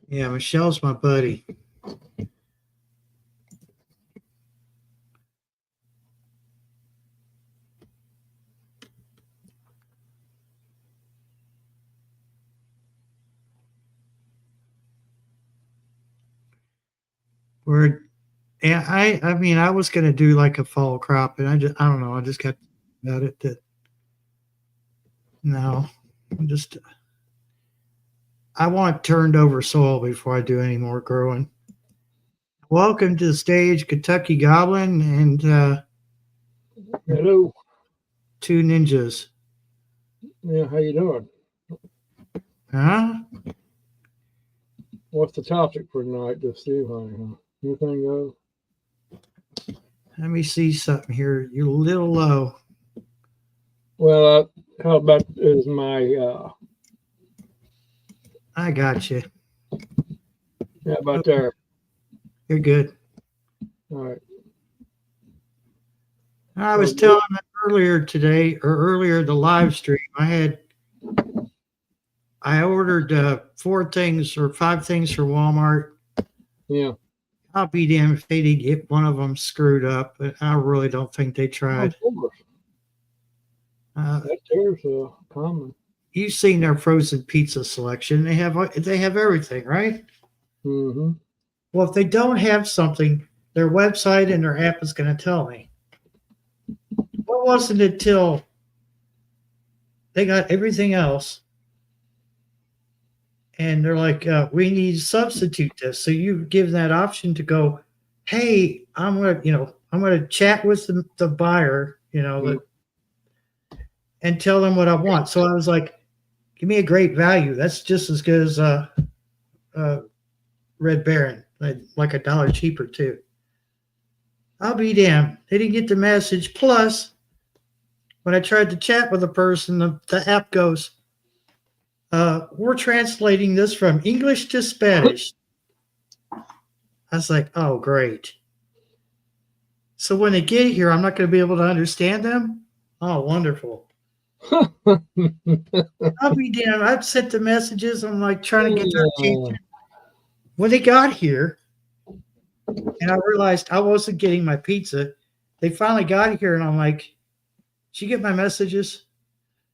Yeah, Michelle's my buddy. We're Yeah, I mean, I was gonna do like a fall crop, and I don't know, I just kept about it that no, I'm just I want turned over soil before I do any more growing. Welcome to the stage, Kentucky Goblin and Hello. two ninjas. Yeah, how you doing? Huh? What's the topic for tonight, to Steve? Honey? Anything go? Let me see something here. You're a little low. Well, how about is my I got you. how about there? You're good. All right. I was telling them earlier today, or earlier the live stream, I ordered 4 things or 5 things for Walmart. Yeah. I'll be damned if they didn't get one of them screwed up, but I really don't think they tried. Of course. That's common. You've seen their frozen pizza selection. They have everything, right? Mm-hmm. Well, if they don't have something, their website and their app is going to tell me. What wasn't it until they got everything else, and they're like, "We need to substitute this." So you give that option to go, "Hey, I'm gonna chat with the buyer, and tell them what I want." So I was like, "Give me a great value. That's just as good as Red Baron, like $1 cheaper too." I'll be damned. They didn't get the message. Plus, when I tried to chat with a person, the app goes, "We're translating this from English to Spanish." I was like, "Oh, great." So when they get here, I'm not going to be able to understand them? Oh, wonderful. I'll be damned. I've sent the messages. I'm like trying to get their attention. When they got here, and I realized I wasn't getting my pizza, they finally got here, and I'm like, "Did you get my messages?"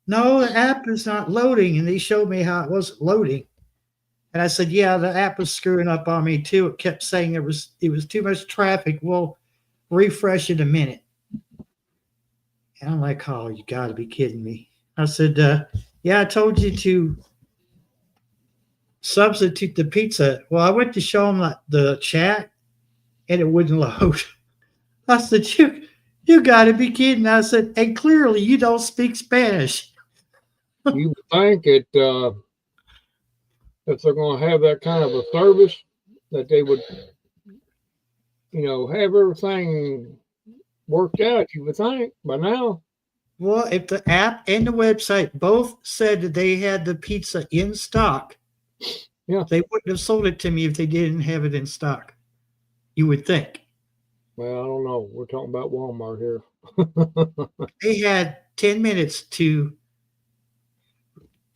"No, the app is not loading." And they showed me how it wasn't loading. And I said, "Yeah, the app was screwing up on me too. It kept saying it was too much traffic. We'll refresh in a minute." And I'm like, "Oh, you got to be kidding me." I said, "Yeah, I told you to substitute the pizza. Well, I went to show them the chat, and it wouldn't load. I said, you got to be kidding. I said, and clearly you don't speak Spanish. You would think it if they're going to have that kind of a service, that they would, have everything worked out. You would think by now. Well, if the app and the website both said that they had the pizza in stock, Yeah, they wouldn't have sold it to me if they didn't have it in stock. You would think. Well, I don't know. We're talking about Walmart here. They had 10 minutes to,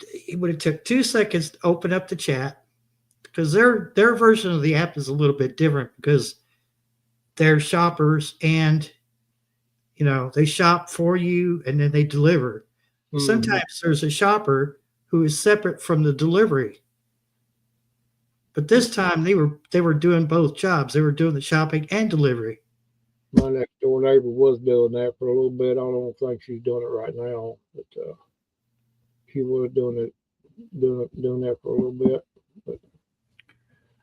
it would have took 2 seconds to open up the chat, because their version of the app is a little bit different, because they're shoppers, and they shop for you and then they deliver. Mhm. Sometimes there's a shopper who is separate from the delivery, but this time they were doing both jobs. They were doing the shopping and delivery. My next door neighbor was doing that for a little bit. I don't think she's doing it right now, but she was doing that for a little bit. But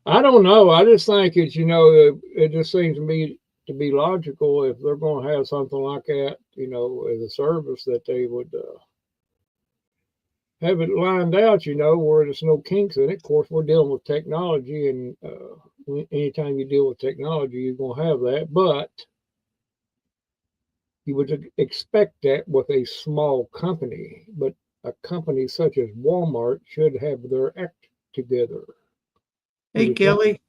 I don't know. I just think it's it just seems to be logical if they're going to have something like that, as a service, that they would have it lined out, where there's no kinks in it. Of course, we're dealing with technology, and anytime you deal with technology, you're going to have that. But you would expect that with a small company, but a company such as Walmart should have their act together. Hey, Kelly,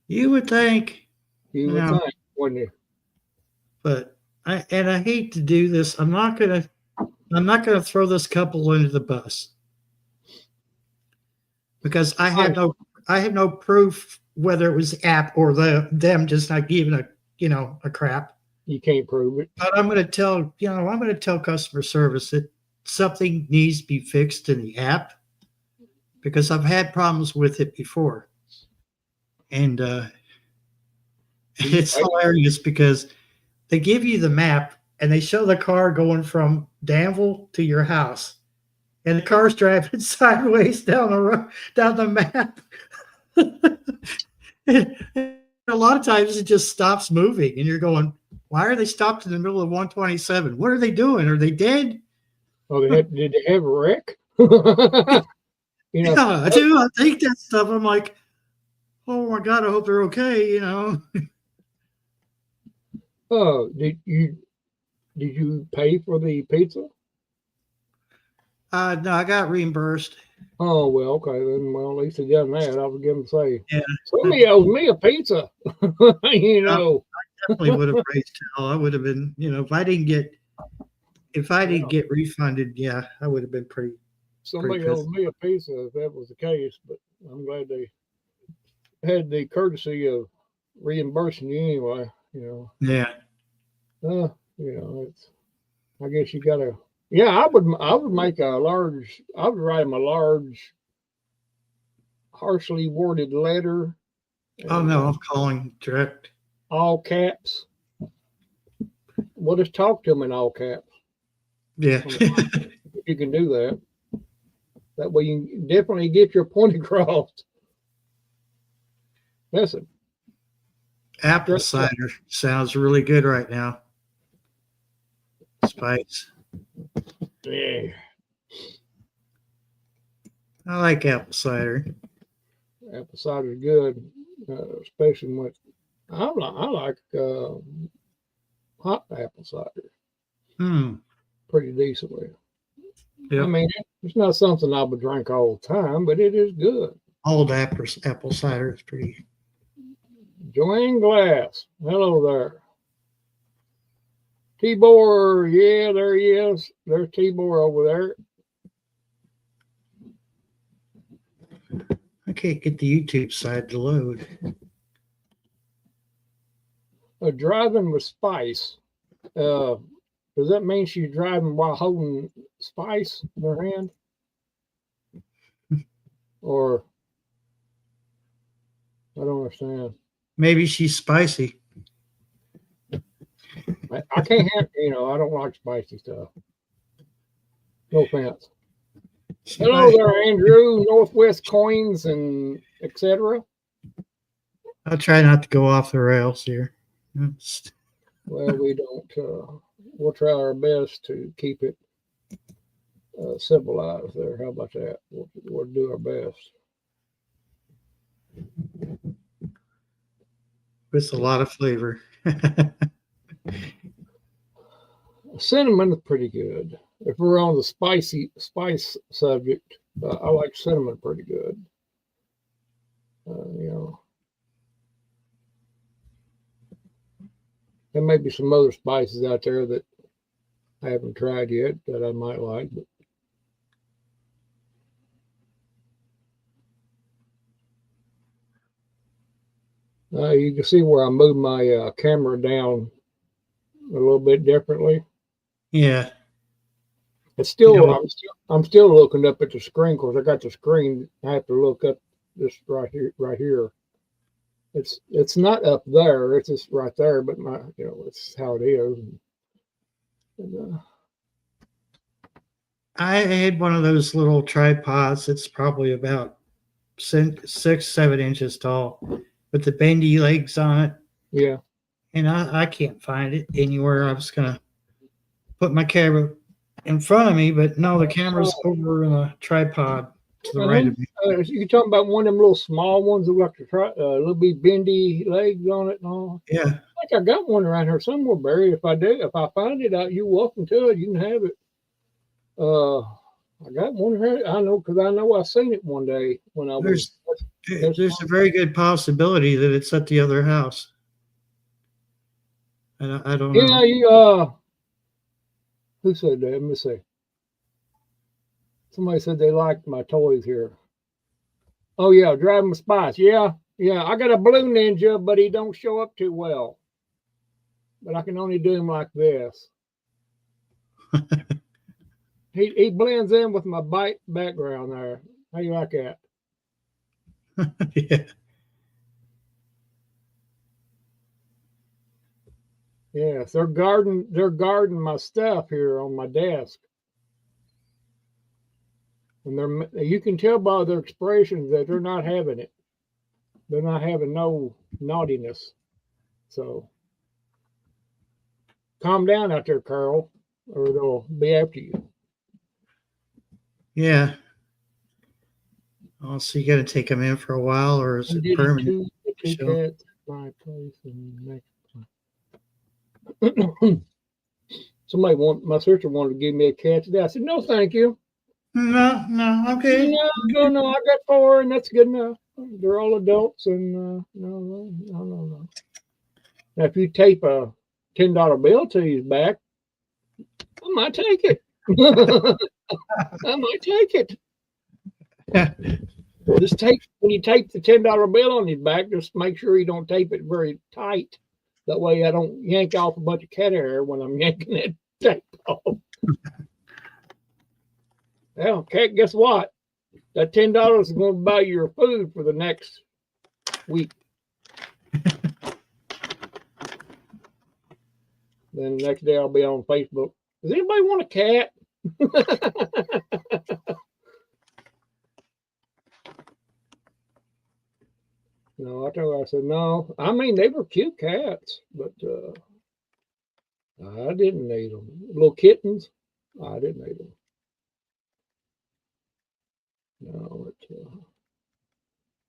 you would think. You would think, wouldn't you? But I hate to do this. I'm not gonna throw this couple under the bus, because I have no proof whether it was the app or them just not giving a crap. You can't prove it. But I'm going to tell customer service that something needs to be fixed in the app, because I've had problems with it before. And it's hilarious, because they give you the map and they show the car going from Danville to your house, and the car's driving sideways down the map. And a lot of times it just stops moving, and you're going, why are they stopped in the middle of 127? What are they doing? Are they dead? Oh, did they have a wreck? Yeah, I do. I think that stuff. I'm like, oh my God, I hope they're okay. Oh, did you pay for the pizza? No, I got reimbursed. Oh, well, okay then. Well, at least they done that. I was going to say, Yeah, somebody owes me a pizza. I definitely would have raised hell. I would have been, if I didn't get refunded, yeah, I would have been pretty. Somebody owes me a pizza if that was the case, but I'm glad they had the courtesy of reimbursing you anyway. Yeah. It's. I guess you gotta. Yeah, I would make a large. I would write them a large, harshly worded letter. Oh no, I'm calling direct. All caps. We'll just talk to them in all caps. Yeah. You can do that. That way you definitely get your point across. Listen. Apple cider sounds really good right now. Spice. Yeah. I like apple cider. Apple cider is good, especially when I like hot apple cider. Pretty decently. Yep. I mean, it's not something I would drink all the time, but it is good. Old apple cider is pretty. Joanne Glass, hello there. Tibor, yeah, there he is. There's Tibor over there. I can't get the YouTube side to load. Driving with spice. Does that mean she's driving while holding spice in her hand? Or I don't understand. Maybe she's spicy. I can't have, I don't like spicy stuff. No offense. Hello there, Andrew. Northwest Coins and etc. I'll try not to go off the rails here. Well, we don't. We'll try our best to keep it civilized there. How about that? We'll do our best. With a lot of flavor. Cinnamon is pretty good. If we're on the spice subject, I like cinnamon pretty good. You know, there may be some other spices out there that I haven't tried yet that I might like. But you can see where I moved my camera down a little bit differently. Yeah. It's still, I'm still looking up at the screen. Of course, I got the screen. I have to look up this right here. It's not up there. It's just right there. But it's how it is. I had one of those little tripods. It's probably about 6-7 inches tall, with the bendy legs on it. Yeah. And I can't find it anywhere. I was gonna put my camera in front of me, but no, the camera's over in a tripod to the right of me. You're talking about one of them little small ones that like a little bit bendy legs on it and all. Yeah. I think I got one around here somewhere, Barry. If I find it out, you're welcome to it. You can have it. I got one here. I know because I know I seen it one day when I was. There's a very good possibility that it's at the other house. I don't know. Yeah, who said that? Let me see. Somebody said they liked my toys here. Oh yeah, Driving Spice. Yeah. I got a blue ninja, but he don't show up too well. But I can only do him like this. He blends in with my background there. How you like that? Yeah. Yes, they're guarding my stuff here on my desk. And you can tell by their expressions that they're not having it. They're not having no naughtiness. So calm down out there, Carl, or they'll be after you. Yeah. Oh, so you got to take them in for a while, or is it permanent? Two cats, my place, and my sister wanted to give me a cat today. I said, no, thank you. No, okay. No, I got 4, and that's good enough. They're all adults, and no. Now, if you tape a $10 bill to his back, I might take it. I might take it. Just when you tape the $10 bill on his back, just make sure you don't tape it very tight. That way I don't yank off a bunch of cat hair when I'm yanking that tape off. Well, cat, guess what? That $10 is going to buy you your food for the next week. Then the next day I'll be on Facebook. Does anybody want a cat? No, I told her, I said, no. I mean, they were cute cats, but I didn't need them. Little kittens, I didn't need them. No,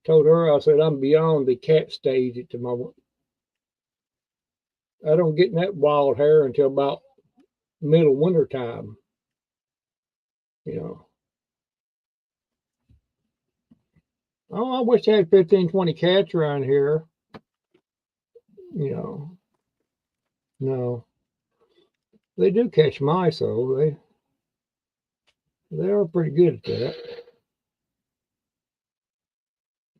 told her, I said, I'm beyond the cat stage at the moment. I don't get in that wild hair until about middle winter time. Oh, I wish I had 15, 20 cats around here. No. They do catch mice, though. They are pretty good at that.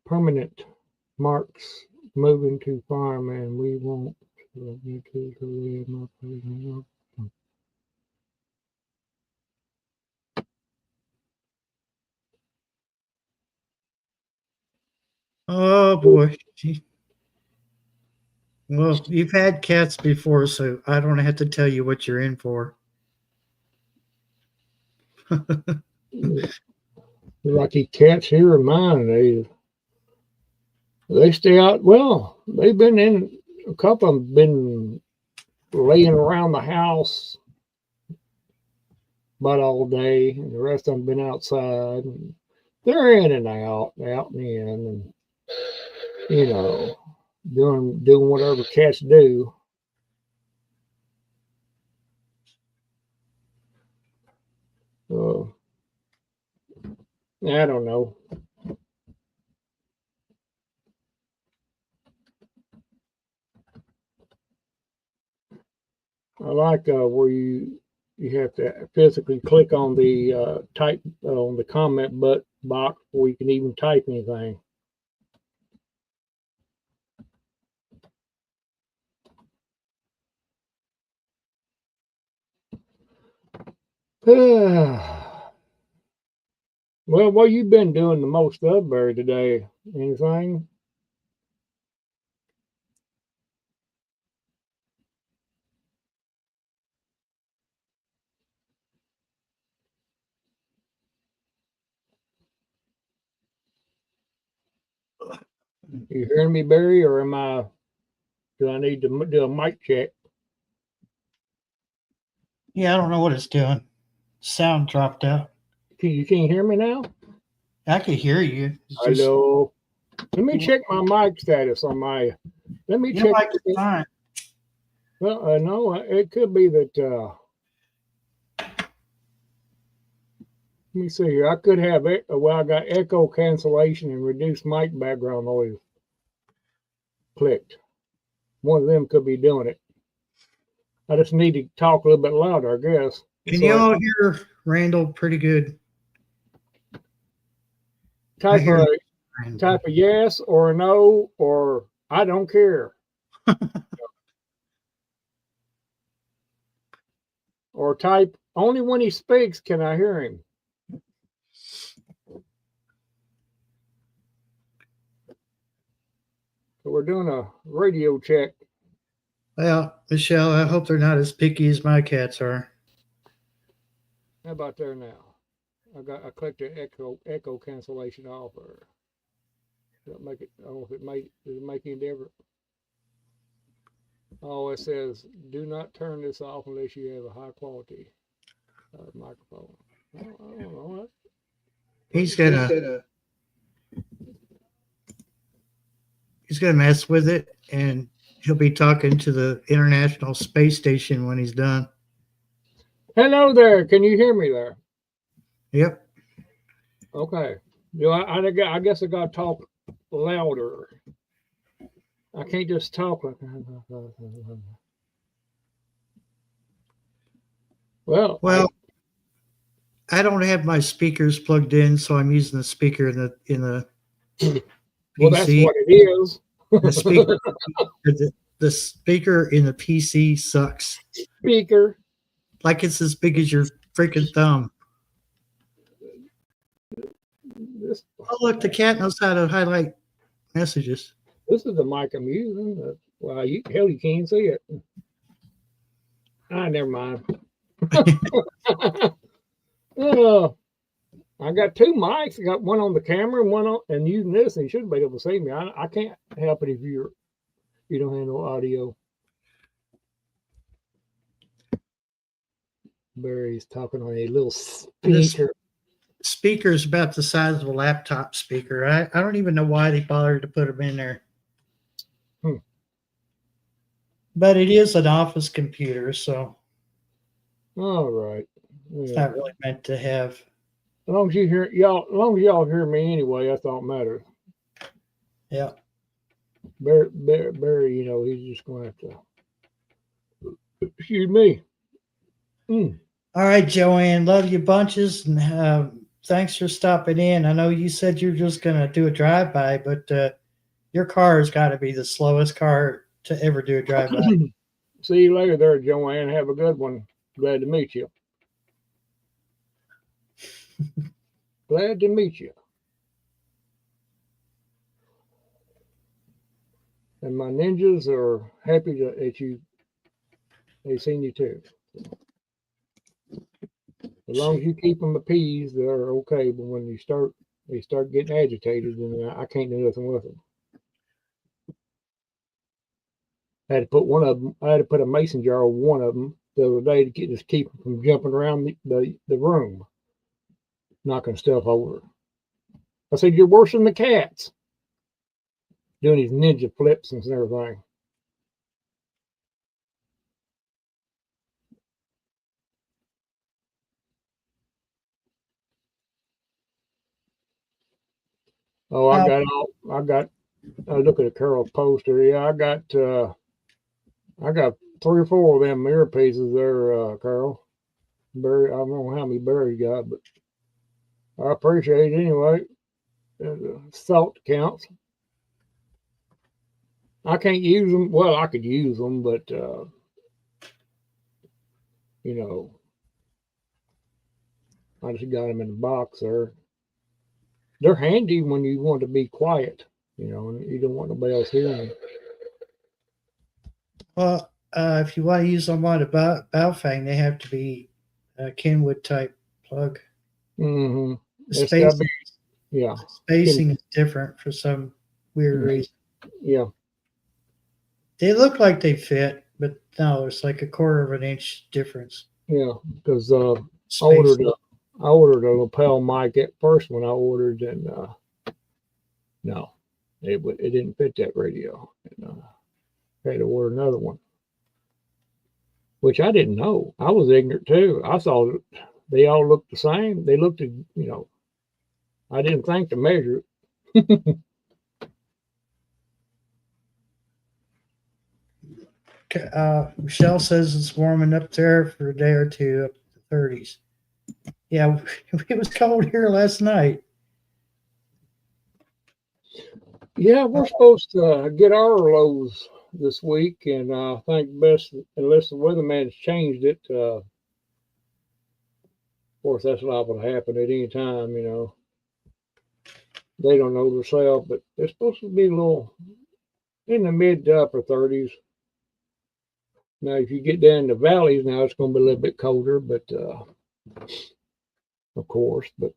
Permanent marks moving to farm, and we won't love you to live my place. Oh boy. Well, you've had cats before, so I don't have to tell you what you're in for. Like these cats here in mine, they stay out. Well, they've been in, a couple of them been laying around the house about all day, and the rest of them been outside. And they're in and out and in, and you know, doing whatever cats do. So I don't know. I like where you have to physically click on the type on the comment box where you can even type anything. Well, what you been doing the most of, Barry, today? Anything? You hearing me, Barry, or do I need to do a mic check? Yeah, I don't know what it's doing. Sound dropped out. You can't hear me now? I could hear you. It's just, Hello. Let me check my mic status on my. Let me your check. mic is fine. Well, no, it could be that. Let me see here. I could have it. Well, I got echo cancellation and reduced mic background noise clicked. One of them could be doing it. I just need to talk a little bit louder, I guess. Can you all hear Randall pretty good? Type a yes or a no or I don't care. Or type only when he speaks can I hear him. So we're doing a radio check. Well, Michelle, I hope they're not as picky as my cats are. How about there now? I clicked the echo cancellation off, or does that make it? I don't know if does it make any difference? Oh, it says do not turn this off unless you have a high quality microphone. I don't know. He's gonna mess with it, and he'll be talking to the International Space Station when he's done. Hello there. Can you hear me there? Yep. Okay. I guess I got to talk louder. I can't just talk like. Well, I don't have my speakers plugged in, so I'm using the speaker in the well, PC. that's what it is. The speaker in the PC sucks. Speaker. Like it's as big as your freaking thumb. Oh, look, the cat knows how to highlight messages. This is the mic I'm using. Well, you can't see it. Never mind. I got two mics. I got one on the camera and one on, and using this, and you should be able to see me. I can't help it if you don't have no audio. Barry's talking on a little speaker. Speaker is about the size of a laptop speaker. I don't even know why they bothered to put them in there. But it is an office computer, so. All right. It's not really meant to have. As long as you hear y'all hear me anyway, that's all that matters. Yeah. Barry, he's just gonna have to. Excuse me. All right, Joanne, love you bunches, and thanks for stopping in. I know you said you're just gonna do a drive-by, but your car has got to be the slowest car to ever do a drive-by. See you later there, Joanne. Have a good one. Glad to meet you. Glad to meet you. And my ninjas are happy that they've seen you too. As long as you keep them appeased, they're okay. But when they start getting agitated, then I can't do nothing with them. I had to put one of them. I had to put a mason jar on one of them the other day to just keep them from jumping around the room, knocking stuff over. I said, "You're worse than the cats." Doing these ninja flips and everything. Oh, I got I look at a Carol poster. Yeah, I got 3 or 4 of them mirror pieces there, Carol. Barry, I don't know how many Barry got, but I appreciate it anyway. Thought counts. I can't use them. Well, I could use them, but you know, I just got them in a box there. They're handy when you want to be quiet, you know, and you don't want nobody else hearing you. Well, if you want to use them on a Baofeng, they have to be a Kenwood type plug. Mm-hmm. The spacing, yeah. Spacing is different for some weird reason. Yeah. They look like they fit, but no, it's like a quarter of an inch difference. Yeah, because I ordered a lapel mic at first when I ordered, and no, it didn't fit that radio, and I had to order another one, which I didn't know. I was ignorant too. I thought they all looked the same. They looked, you know, I didn't think to measure it. Michelle says it's warming up there for a day or two, up to the 30s. Yeah, it was cold here last night. Yeah, we're supposed to get our lows this week, and I think best, unless the weatherman's changed it. Of course, that's liable to happen at any time, you know. They don't know themselves, but it's supposed to be a little in the mid to upper 30s. Now, if you get down in the valleys, now it's going to be a little bit colder, but of course, but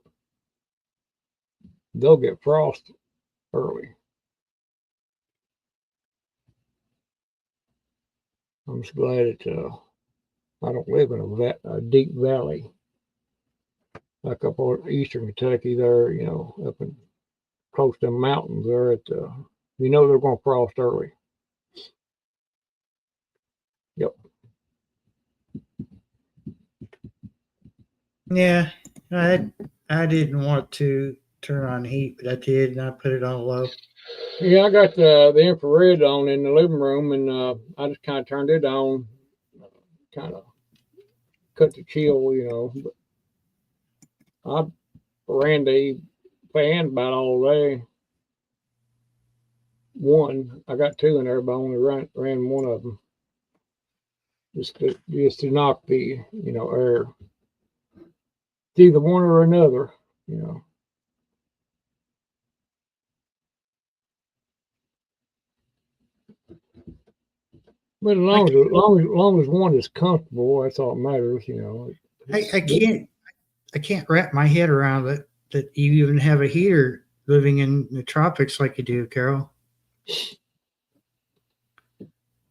they'll get frost early. I'm just glad that I don't live in a deep valley like up on eastern Kentucky there, you know, up in close to the mountains there. You know they're going to frost early. Yep. Yeah, I didn't want to turn on heat, but I did, and I put it on low. Yeah, I got the infrared on in the living room, and I just kind of turned it on, kind of cut the chill, you know. But I ran the fan about all day. I got 2 in there, but I only ran one of them. Just to knock the, you know, air. It's either one or another, you know. But as long as one is comfortable, that's all that matters, you know. I can't wrap my head around it that you even have a heater living in the tropics like you do, Carol.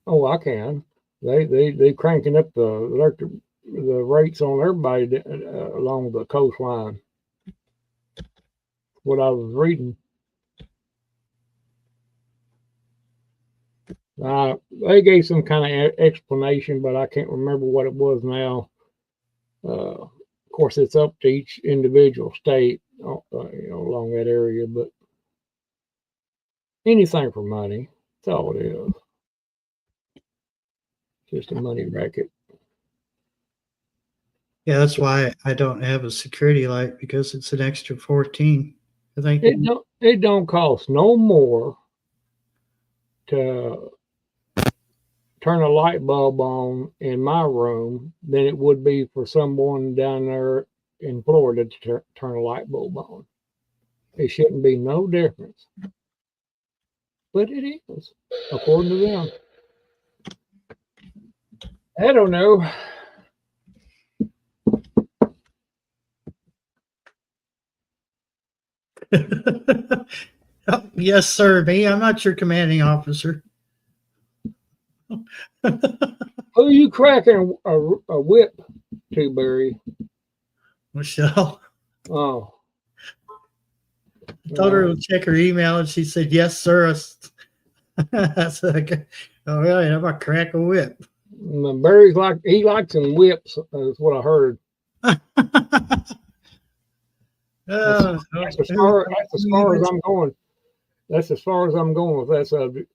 Oh, I can. They cranking up the rates on everybody along the coastline. What I was reading. They gave some kind of explanation, but I can't remember what it was now. Of course, it's up to each individual state, you know, along that area. But anything for money, that's all it is. Just a money racket. Yeah, that's why I don't have a security light, because it's an extra 14. I think it don't cost no more to turn a light bulb on in my room than it would be for someone down there in Florida to turn a light bulb on. It shouldn't be no difference. But it is, according to them. I don't know. Oh, yes, sir. Me, I'm not your commanding officer. Who you cracking a whip to, Barry? Michelle. Oh, I told her to check her email, and she said, "Yes, sir." I said, "Okay. All right, I'm gonna crack a whip." Barry's he likes them whips. Is what I heard. That's as far as I'm going. That's as far as I'm going with that subject.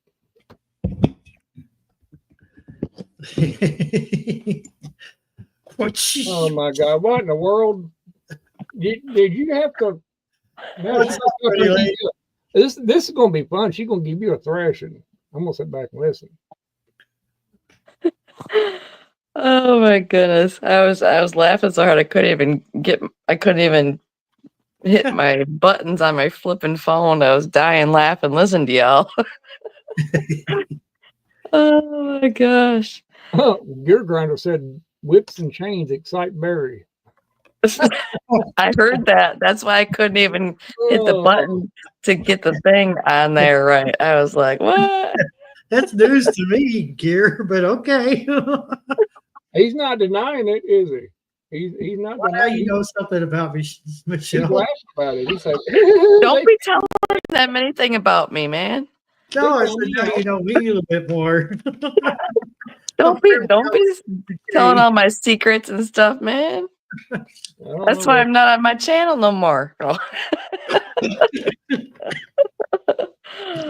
Oh my God! What in the world? Did you have to? This is going to be fun. She's going to give you a thrashing. I'm going to sit back and listen. Oh my goodness. I was laughing so hard I couldn't even hit my buttons on my flipping phone. I was dying laughing listening to y'all. Oh my gosh. Gear Grinder said whips and chains excite Barry. I heard that. That's why I couldn't even hit the button to get the thing on there right. I was like, what? That's news to me, Gear, but okay. He's not denying it, is he? He's not denying. You know something about me, Michelle. He laughs about it. He said, "Don't be telling them anything about me, man." No, I said, no, you know me a little bit more. Don't be telling all my secrets and stuff, man. That's why I'm not on my channel no more.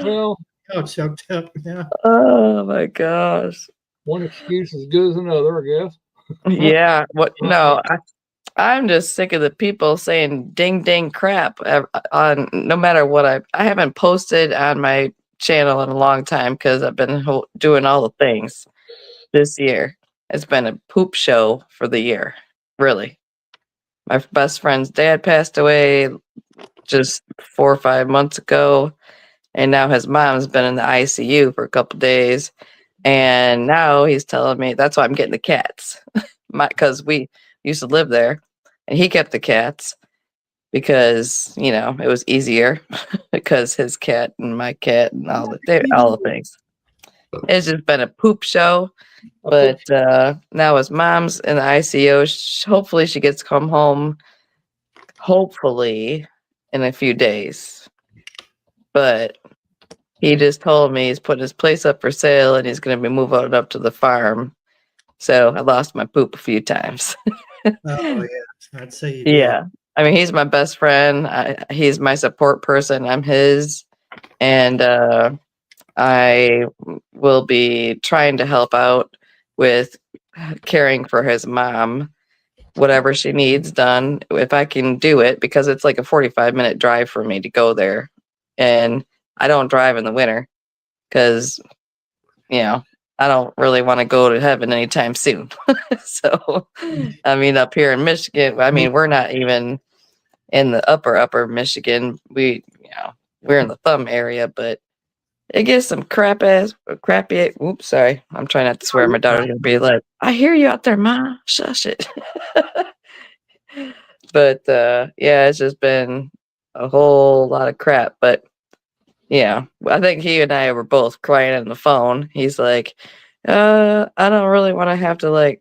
Well, choked up. Yeah. Oh my gosh. One excuse is good as another, I guess. Yeah. What? No, I'm just sick of the people saying ding ding crap on no matter what. I haven't posted on my channel in a long time because I've been doing all the things this year. It's been a poop show for the year, really. My best friend's dad passed away just 4 or 5 months ago, and now his mom's been in the ICU for a couple days, and now he's telling me that's why I'm getting the cats, because we used to live there, and he kept the cats because it was easier because his cat and my cat and all the things. It's just been a poop show. But now his mom's in the ICU. Hopefully she gets come home. Hopefully in a few days. But he just told me he's putting his place up for sale and he's going to be moving up to the farm. So I lost my poop a few times. Oh yeah, I'd say you did. Yeah. I mean, he's my best friend. He's my support person. I'm his. And I will be trying to help out with caring for his mom, whatever she needs done, if I can do it, because it's like a 45-minute drive for me to go there. And I don't drive in the winter because, I don't really want to go to heaven anytime soon. So, I mean, up here in Michigan, we're not even in the upper Michigan. We're in the thumb area, but it gets some crappy. Oops, sorry. I'm trying not to swear. My daughter's gonna be like, "I hear you out there, Ma. Shush it." But yeah, it's just been a whole lot of crap. But yeah, I think he and I were both crying on the phone. He's like, I don't really want to have to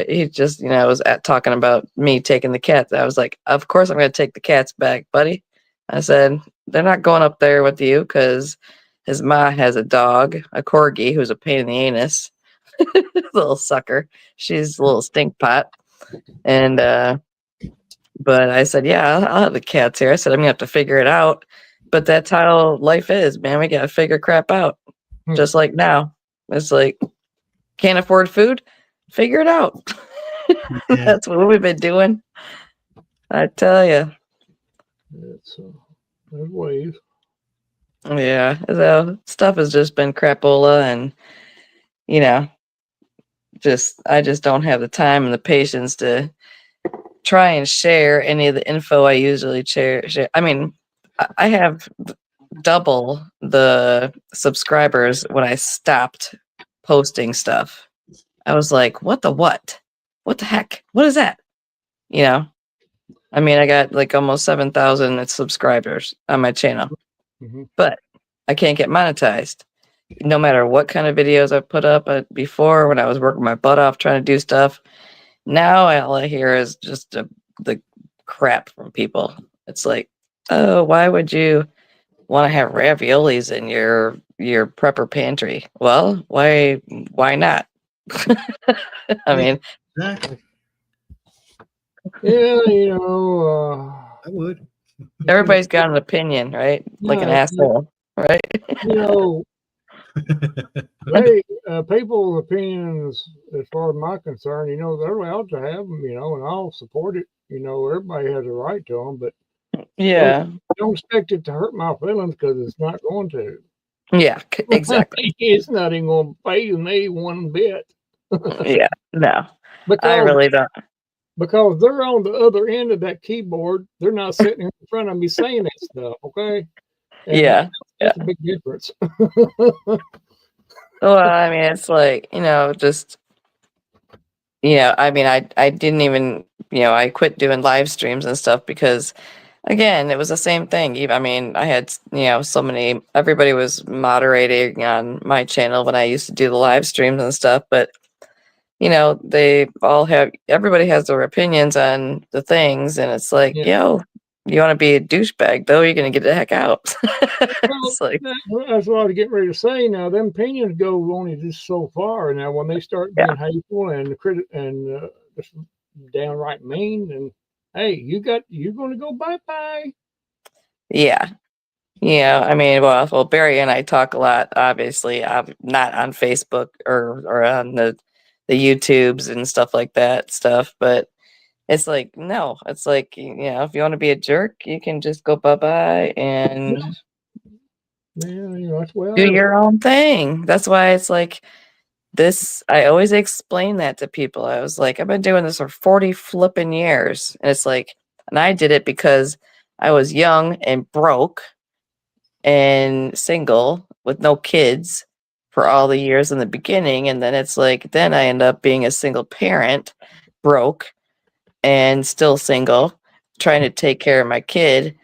he just was talking about me taking the cats. I was like, of course I'm gonna take the cats back, buddy. I said they're not going up there with you because his ma has a dog, a corgi, who's a pain in the anus. Little sucker. She's a little stink pot. And but I said, yeah, I'll have the cats here. I said, I'm gonna have to figure it out. But that's how life is, man. We gotta figure crap out. Just like now. It's like, can't afford food? Figure it out. Yeah. That's what we've been doing. I tell you. There's ways. Yeah, so stuff has just been crapola, and I just don't have the time and the patience to try and share any of the info I usually share. I mean, I have double the subscribers when I stopped posting stuff. I was like, what the heck? What is that? I mean, I got like almost 7,000 subscribers on my channel, Mhm. but I can't get monetized. No matter what kind of videos I put up before when I was working my butt off trying to do stuff. Now all I hear is just the crap from people. It's like, oh, why would you want to have raviolis in your prepper pantry? Well, why not? I mean, Exactly. Yeah, you know, I would. everybody's got an opinion, right? Like an yeah, asshole, right? you know, they people's opinions, as far as my concern, you know, they're allowed to have them, you know, and I'll support it. You know, everybody has a right to them, but Yeah. don't expect it to hurt my feelings because it's not going to. Yeah, exactly. It's not even going to phase me one bit. Yeah, no, I because really don't. because they're on the other end of that keyboard. They're not sitting in front of me saying that stuff. Okay, and Yeah, yeah. that's a big difference. Well, I mean, it's like, just, I mean, I didn't even, I quit doing live streams and stuff because, again, it was the same thing. I mean, I had, so many, everybody was moderating on my channel when I used to do the live streams and stuff, but, they all have, everybody has their opinions on the things, and it's like, Yeah. you want to be a douchebag, though, you're going to get the heck out. Well, It's like, that's what I was getting ready to say. Now, them opinions go only just so far. Now, when they start yeah, being hateful and just downright mean, and hey, you're going to go bye bye. yeah. Yeah, I mean, well, Barry and I talk a lot. Obviously, I'm not on Facebook or on the YouTubes and stuff like that stuff. But it's like, no, it's like, if you want to be a jerk, you can just go bye bye and Yeah, you know that's the way I do look. your own thing. That's why it's like this. I always explain that to people. I was like, I've been doing this for 40 flipping years, and it's like, and I did it because I was young and broke and single with no kids for all the years in the beginning. And then it's like, then I end up being a single parent, broke and still single, trying to take care of my kid.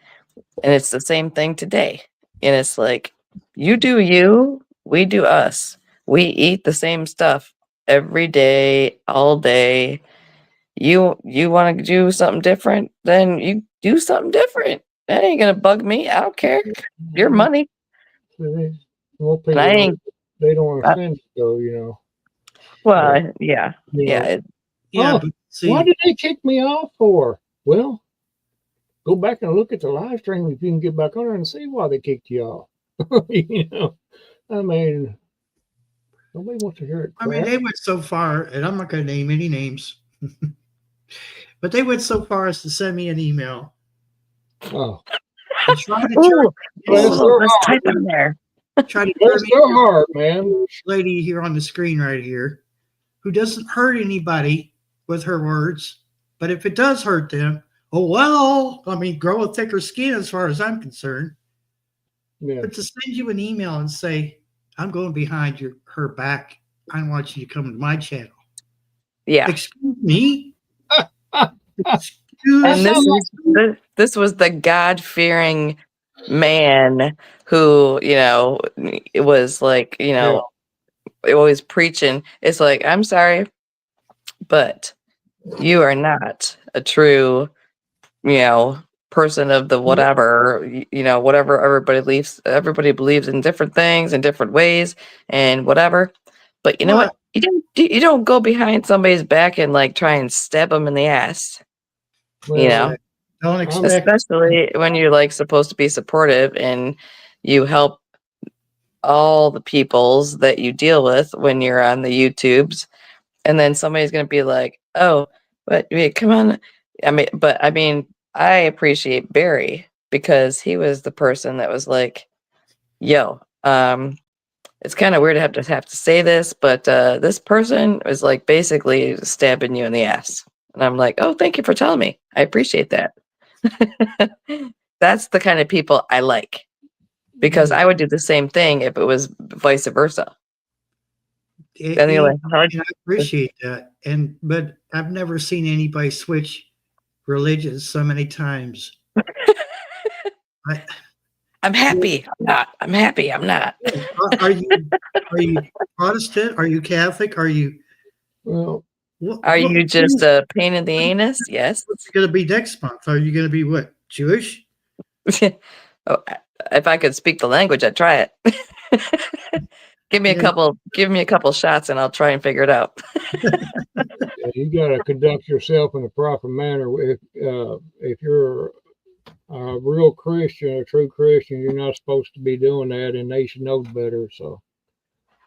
And it's the same thing today. And it's like, you do you, we do us. We eat the same stuff every day, all day. You want to do something different, then you do something different. That ain't gonna bug me. I don't care. Your money. More And I people ain't they don't understand it, though. You know. well, yeah. You Yeah. know. Yeah, Oh, but why see, did they kick me off for? Well, go back and look at the live stream if you can get back on there and see why they kicked you off. You know, I mean, nobody wants to hear it I mean, crap. they went so far, and I'm not going to name any names, but they went so far as to send me an email Oh, and try to Ooh, bless yes, their let's heart. type in there. try to turn Bless me their into heart, man. this lady here on the screen right here, who doesn't hurt anybody with her words, but if it does hurt them, oh well. I mean, grow a thicker skin as far as I'm concerned. Yeah. But to send you an email and say, I'm going behind her back, I want you to come to my channel. Yeah. Excuse me? That's And Excuse not this was the God-fearing man who, it was like, yeah. always preaching. It's like, I'm sorry, but you are not a true, person of the whatever, whatever everybody believes in different things in different ways and whatever. But you know what? what? You don't go behind somebody's back and like try and stab them in the ass, Well, Don't I'm expect especially when you're like supposed to be supportive and you help all the peoples that you deal with when you're on the YouTubes, and then somebody's going to be like, oh, but wait, come on. I mean, I appreciate Barry because he was the person that was like, yo, it's kind of weird to have to say this, but this person was like basically stabbing you in the ass. And I'm like, oh, thank you for telling me. I appreciate that. That's the kind of people I like because I would do the same thing if it was vice versa. Then you're like, hard. and I appreciate that. But I've never seen anybody switch religious so many times. I, I'm happy. I'm not. I'm happy. I'm not. are you Protestant? Are you Catholic? Are you Well, Are you just a pain in the anus? Yes. what's going to be next month? Are you going to be what, Jewish? Oh, if I could speak the language, I'd try it. Give me a couple shots and I'll try and figure it out. you got to conduct yourself in a proper manner. If you're a real Christian, a true Christian, you're not supposed to be doing that, and they should know better. So,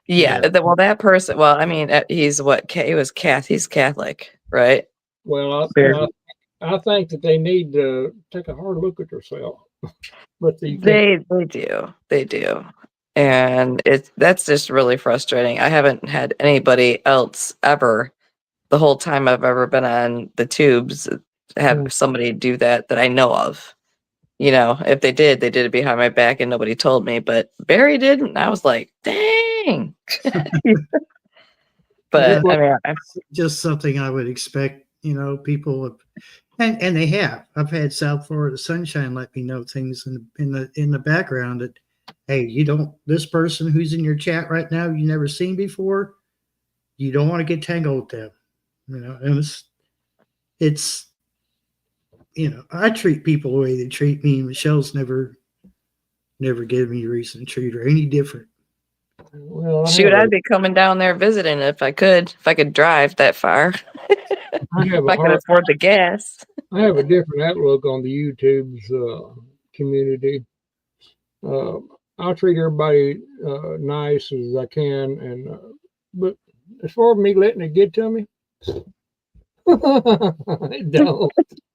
Yeah. Well, that person. Well, I mean, he's what? He was He's Catholic, right? well, I think that they need to take a hard look at themselves. But They do, and that's just really frustrating. I haven't had anybody else ever, the whole time I've ever been on the tubes, have somebody do that I know of. You know, if they did it behind my back and nobody told me. But Barry didn't. I was like, dang. But I mean, just something I would expect. You know, people have, and they have. I've had South Florida Sunshine let me know things in the background that, hey, you don't, this person who's in your chat right now you never seen before, you don't want to get tangled with them. You know, and it's you know, I treat people the way they treat me. Michelle's never gave me a reason to treat her any different. Well, shoot, I'd be coming down there visiting if I could drive that far. If I could afford the gas. I have a different outlook on the YouTube's community. I'll treat everybody nice as I can, and but as far as me letting it get to me, it don't.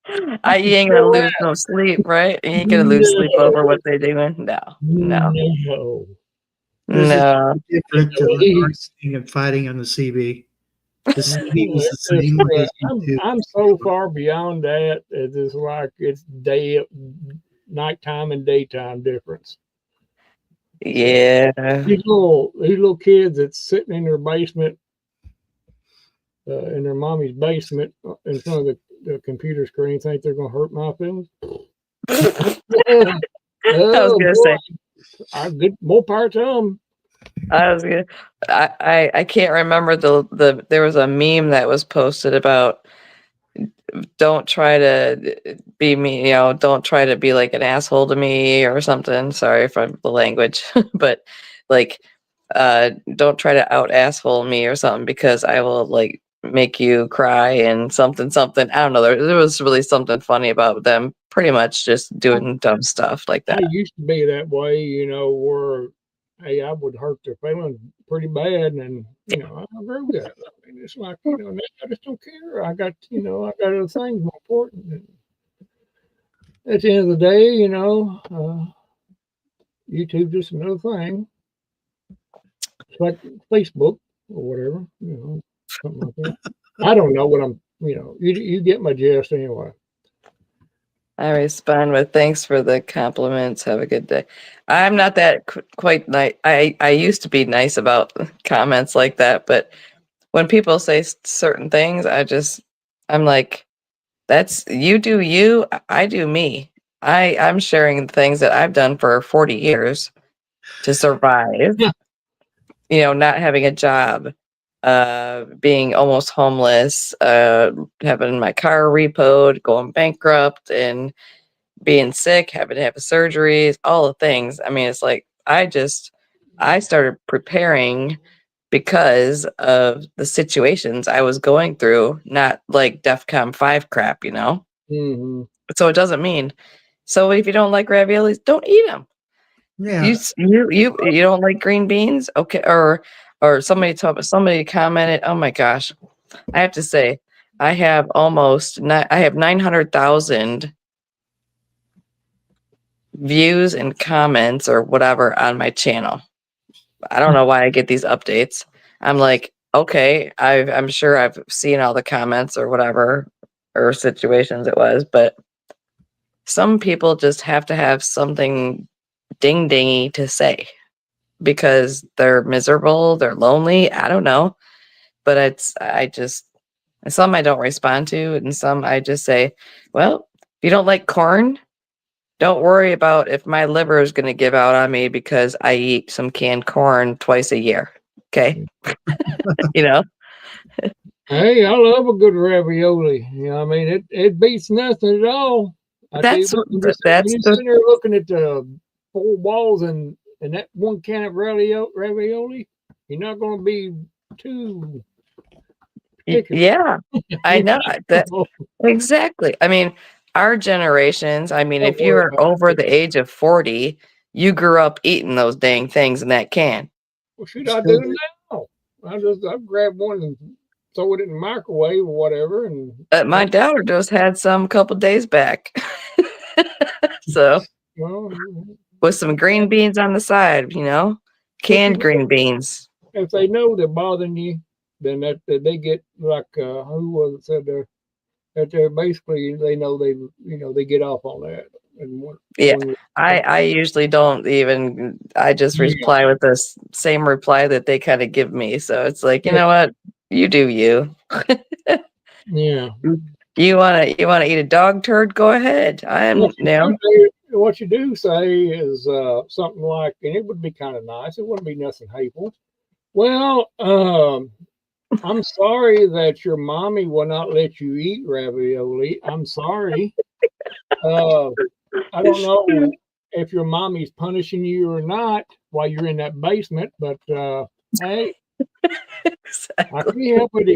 You ain't gonna lose no sleep, right? You ain't gonna lose sleep over what they doing. No. Different to the thing of fighting on the CB. The CB was the same way as YouTube. I'm so far beyond that. It's just like it's nighttime and daytime difference. Yeah. These little kids that's sitting in their basement, in their mommy's basement, in front of the computer screen, think they're gonna hurt my feelings. I was gonna say, I get more power to them. I can't remember there was a meme that was posted about don't try to be me, don't try to be like an asshole to me or something. Sorry for the language, but like, don't try to out asshole me or something because I will like make you cry and something. I don't know. There was really something funny about them pretty much just doing dumb stuff like that. I used to be that way, where, hey, I would hurt their feelings pretty bad. And, I agree with that. I mean, it's like, I just don't care. I got other things more important. And at the end of the day, YouTube just another thing. It's like Facebook or whatever, something like that. I don't know what I'm, you get my gist anyway. I respond with thanks for the compliments. Have a good day. I'm not that quite nice. I used to be nice about comments like that, but when people say certain things, I'm like, that's you do you, I do me. I'm sharing things that I've done for 40 years to survive. Not having a job, being almost homeless, having my car repoed, going bankrupt, and being sick, having to have surgeries, all the things. I mean, it's like I started preparing because of the situations I was going through, not like DEFCON 5 crap, Mm-hmm. So it doesn't mean. So if you don't like raviolis, don't eat them. Yeah. You don't like green beans? Okay. Or somebody commented, oh my gosh, I have to say, I have 900,000 views and comments or whatever on my channel. I don't know why I get these updates. I'm like, okay, I'm sure I've seen all the comments or whatever, or situations it was, but some people just have to have something ding dingy to say because they're miserable, they're lonely. I don't know, but And some I don't respond to, and some I just say, well, if you don't like corn, don't worry about if my liver is going to give out on me because I eat some canned corn twice a year. Okay. You know? Hey, I love a good ravioli. You know, I mean, it beats nothing at all. I tell you That's what, when that's you're the sitting there looking at the 4 walls and that one can of ravioli, you're not going to be too particular. yeah, I know that exactly. I mean, our generations, I mean, Don't if you worry are about over it. the age of 40, you grew up eating those dang things in that can. What should You I still do now? I grab one and throw it in the microwave or whatever, and My daughter just had some a couple days back. So, well, with some green beans on the side, what you canned green beans. if they know they're bothering you, then that they get like who was it said that they're basically they know they get off on that. And Yeah, when I usually don't even. I just yeah, reply with this same reply that they kind of give me. So it's like, you yeah, know what? You do you. yeah. You wanna eat a dog turd? Go ahead. What I'm you you know. do say, what you do say is something like, and it would be kind of nice. It wouldn't be nothing hateful. Well, I'm sorry that your mommy will not let you eat ravioli. I'm sorry. Uh, I don't know if your mommy's punishing you or not while you're in that basement, but hey, I Exactly. can't help it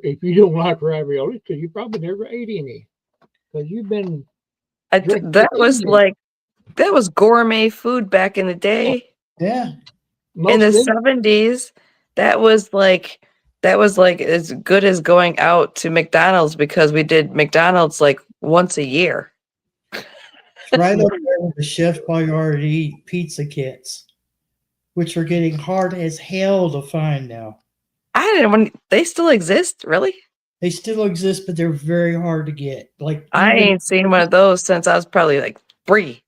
if you don't like ravioli because you probably never ate any because you've been drinking That was tequila. like that was gourmet food back in the Yeah, day. yeah. In most the things. 70s, that was like as good as going out to McDonald's because we did McDonald's like once a year. It's right up there with the Chef Boyardee pizza kits, which are getting hard as hell to find now. I didn't when they still exist, really? They still exist, but they're very hard to get. Like I even ain't seen one of those since I was probably like 3.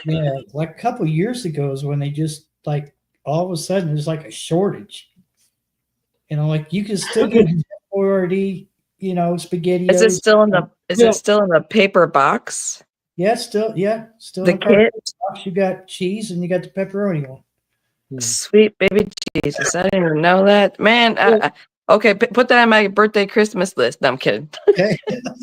yeah, like a couple years ago is when they just like all of a sudden there's like a shortage. Like you can still get Chef Boyardee, Is it SpaghettiOs. still in the is Yeah, it still in the paper box? Still The in a cardboard kit? box. You got cheese and you got the pepperoni one. Sweet baby Jesus. I didn't even know that. Man, yeah, okay, put that on my birthday Christmas list. No, I'm kidding. Okay.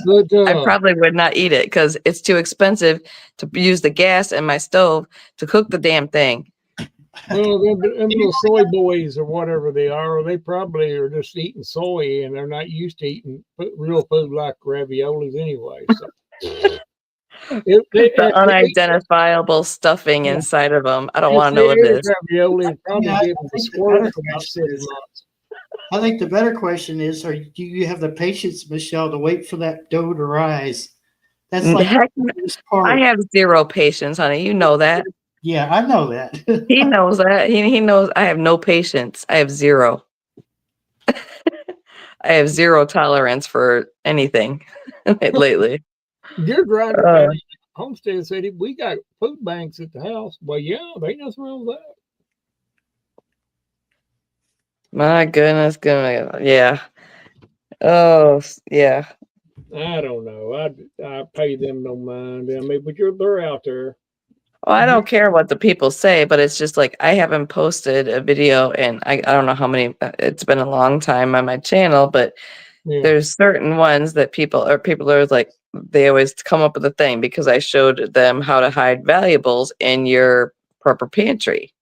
but I probably would not eat it because it's too expensive to use the gas in my stove to cook the damn thing. well, them little soy boys or whatever they probably are just eating soy and they're not used to eating real food like raviolis anyway. So The if they unidentifiable stuffing yeah, inside of them. I don't if want to they know what it ate is. ravioli, it'd probably Yeah, I give them the think the better squirts for about question 6 is months. I think the better question is do you have the patience, Michelle, to wait for that dough to rise? That's like Heck, the hardest I part. have zero patience, honey. You know that. Yeah, I know that. He knows that. He knows I have no patience. I have zero. I have zero tolerance for anything lately. Your grinder Uh, family homestead said we got food banks at the house. Well, yeah, there ain't nothing wrong with that. my goodness, yeah. Oh, yeah. I don't know. I pay them no mind. I mean, but they're out there. Well, I don't care what the people say, but it's just like I haven't posted a video and I don't know how many, it's been a long time on my channel, but Yeah. there's certain ones that people are like, they always come up with a thing because I showed them how to hide valuables in your proper pantry.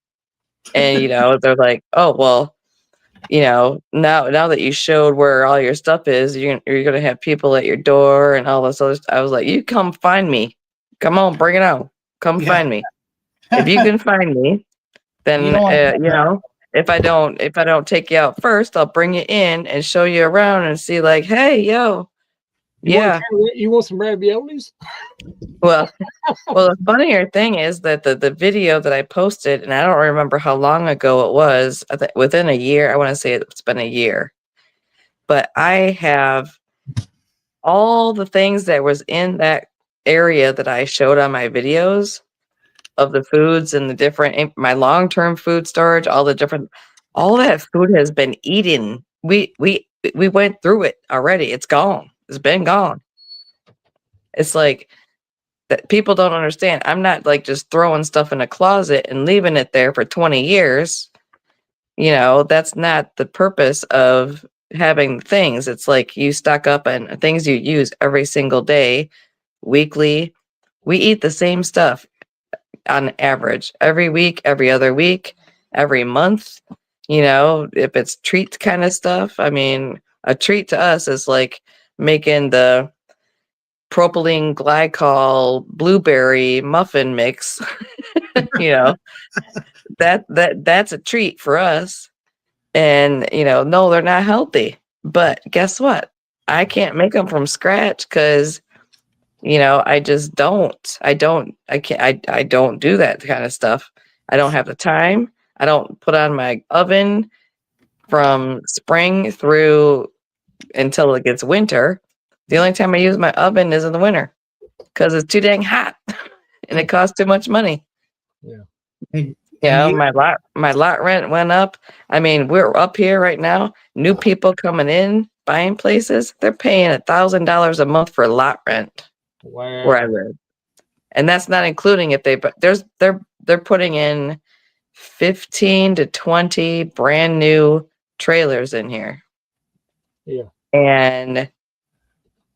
And, they're like, oh, well, now that you showed where all your stuff is, you're going to have people at your door and all this other stuff. I was like, you come find me. Come on, bring it on. Come Yeah. find me. If you can find me, You then don't want if I don't take you out first, I'll bring you in and show you around and see like, hey, yo, yeah. You want some raviolis? Well, the funnier thing is that the video that I posted, and I don't remember how long ago it was. I think within a year. I want to say it's been a year, but I have all the things that was in that area that I showed on my videos of the foods and the different my long-term food storage, all that food has been eaten. We we went through it already. It's gone. It's been gone. It's like that people don't understand. I'm not like just throwing stuff in a closet and leaving it there for 20 years. You know, that's not the purpose of having things. It's like you stock up on things you use every single day, weekly. We eat the same stuff on average every week, every other week, every month. You know, if it's treat kind of stuff, I mean, a treat to us is like making the propylene glycol blueberry muffin mix. You know, that's a treat for us. And you know, no, they're not healthy. But guess what? I can't make them from scratch because you know, I just don't. I can't I don't do that kind of stuff. I don't have the time. I don't put on my oven from spring through until it gets winter. The only time I use my oven is in the winter because it's too dang hot and it costs too much money. Yeah. And You know, you, my lot rent went up. I mean, we're up here right now. New people coming in, buying places, they're paying $1,000 a month for lot rent where I Wow. live. And that's not including if but they're putting in 15 to 20 brand new trailers in here. Yeah. And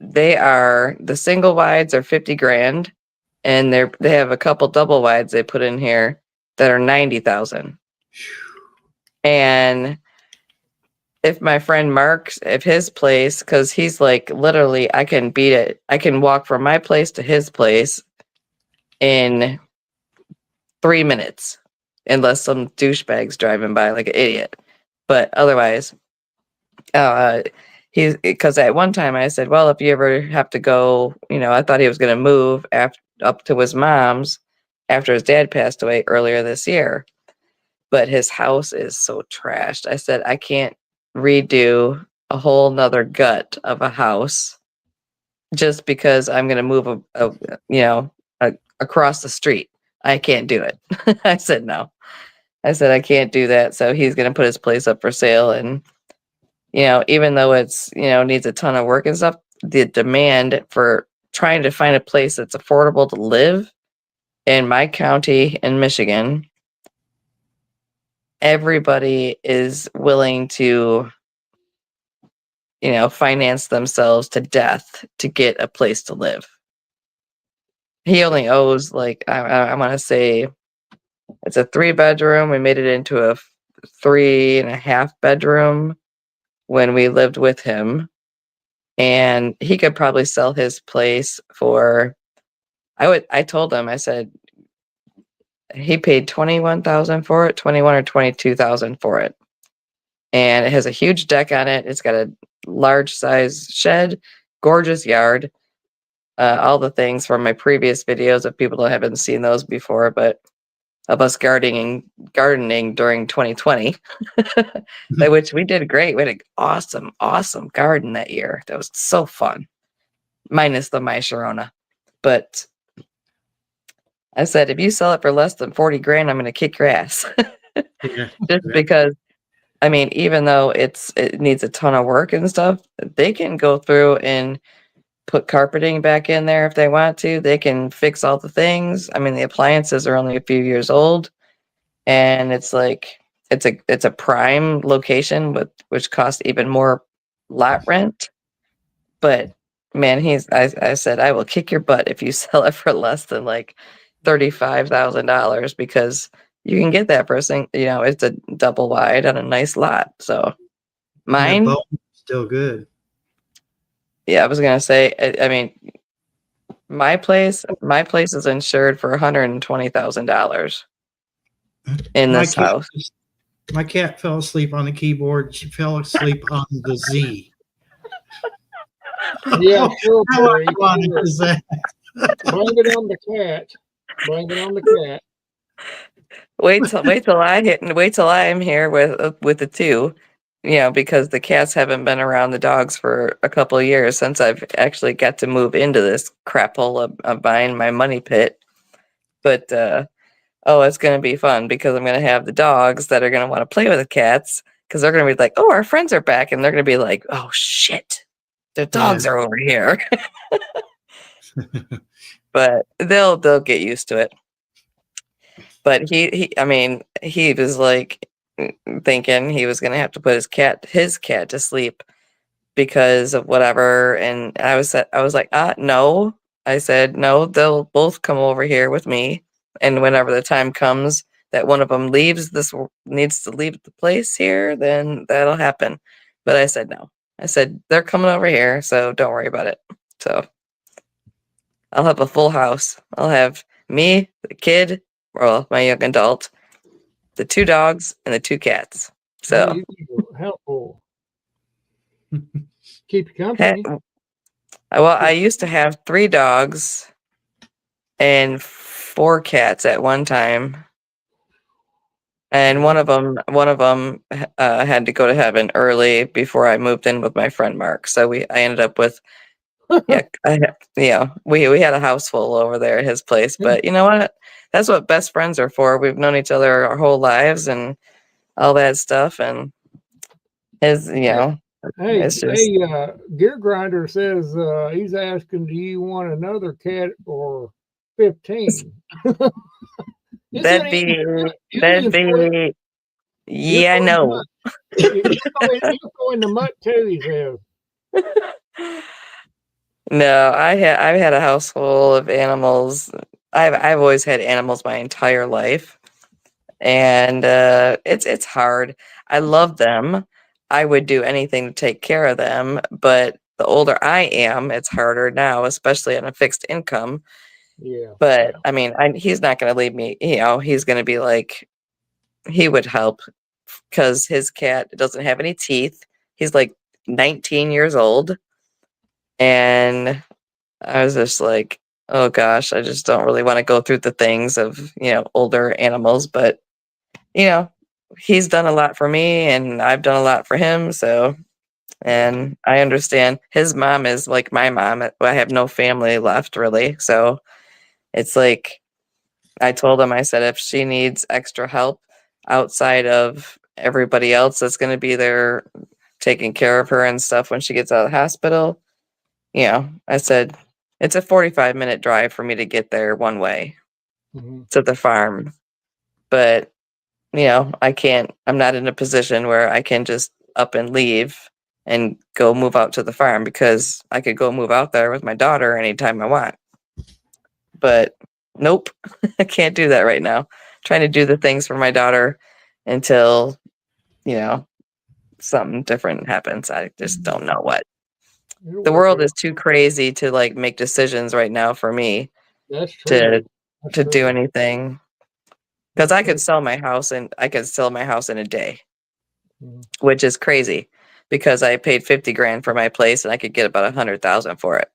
the single wides are 50 grand and they have a couple double wides they put in here that are 90,000. And if my friend Mark's, if his place, because he's like literally, I can beat it. I can walk from my place to his place in 3 minutes, unless some douchebag's driving by like an idiot. But otherwise, he's because at one time I said, well, if you ever have to go, you know, I thought he was going to move up to his mom's after his dad passed away earlier this year. But his house is so trashed. I said, I can't redo a whole nother gut of a house just because I'm going to move across the street. I can't do it. I said, no. I said, I can't do that. So he's going to put his place up for sale. And, you know, even though it's, you know, needs a ton of work and stuff, the demand for trying to find a place that's affordable to live in my county in Michigan, everybody is willing to, you know, finance themselves to death to get a place to live. He only owes like, I want to say it's a 3-bedroom. We made it into a 3.5 bedroom when we lived with him. And he could probably sell his place for, I told him, I said, he paid 21,000 for it, 21 or 22,000 for it. And it has a huge deck on it. It's got a large size shed, gorgeous yard, all the things from my previous videos if people haven't seen those before, but of us gardening during 2020, which we did great. We had an awesome garden that year. That was so fun, minus the My Sharona. But I said, if you sell it for less than 40 grand, I'm going to kick your ass. yeah, Just because, I mean, even though it needs a ton of work and stuff, they can go through and put carpeting back in there if they want to. They can fix all the things. I mean, the appliances are only a few years old, and it's like it's a prime location which costs even more lot rent. But man, I said I will kick your butt if you sell it for less than like $35,000 because you can get that for a you know, it's a double wide on a nice lot. So and the mine, bone is still good. yeah, I was gonna say, I mean, my place is insured for $120,000 in My this cat, house. my cat fell asleep on the keyboard. She fell asleep on the Z. Yeah, sure, How Barry. ironic Sure. is that? Blame it on the cat. Blame it on the cat. Wait till I'm here with the two, you know, because the cats haven't been around the dogs for a couple of years since I've actually got to move into this crap hole of buying my money pit. But oh, it's gonna be fun because I'm gonna have the dogs that are gonna want to play with the cats because they're gonna be like, "Oh, our friends are back," and they're gonna be like, "Oh shit, the dogs are over here." But they'll get used to it. But I mean, he was like thinking he was gonna have to put his cat to sleep because of whatever. And I was like, no. I said, no, they'll both come over here with me. And whenever the time comes that one of them needs to leave the place here, then that'll happen. But I said, no. I said, they're coming over here, so don't worry about it. So I'll have a full house. I'll have me, the kid, well, my young adult, the 2 dogs, and the 2 cats. So helpful. Keep you Hey, company. well, I used to have 3 dogs and 4 cats at one time, and one of them had to go to heaven early before I moved in with my friend Mark. So I ended up with we had a house full over there at his place. But you know what? That's what best friends are for. We've known each other our whole lives and all that stuff. And it's just Gear Grinder says he's asking, do you want another cat or 15? that'd be yeah, no. You go in the mutt too, he says. No, I've had a house full of animals. I've always had animals my entire life, and it's hard. I love them. I would do anything to take care of them, but the older I am, it's harder now, especially on a fixed income. Yeah. But I mean, he's not going to leave me. He's going to be like, he would help because his cat doesn't have any teeth. He's like 19 years old, and I was just like, oh gosh, I just don't really want to go through the things of, older animals, but he's done a lot for me and I've done a lot for him. So, and I understand his mom is like my mom. I have no family left really. So it's like, I told him, I said, if she needs extra help outside of everybody else that's going to be there taking care of her and stuff when she gets out of the hospital, I said, it's a 45-minute drive for me to get there one way to the farm. But, I'm not in a position where I can just up and leave and go move out to the farm because I could go move out there with my daughter anytime I want. But nope, I can't do that right now. Trying to do the things for my daughter until, something different happens. I just don't know what. The world is too crazy to like make decisions right now for me to do anything. Because I could sell my house in a day, which is crazy because I paid 50 grand for my place and I could get about 100,000 for it.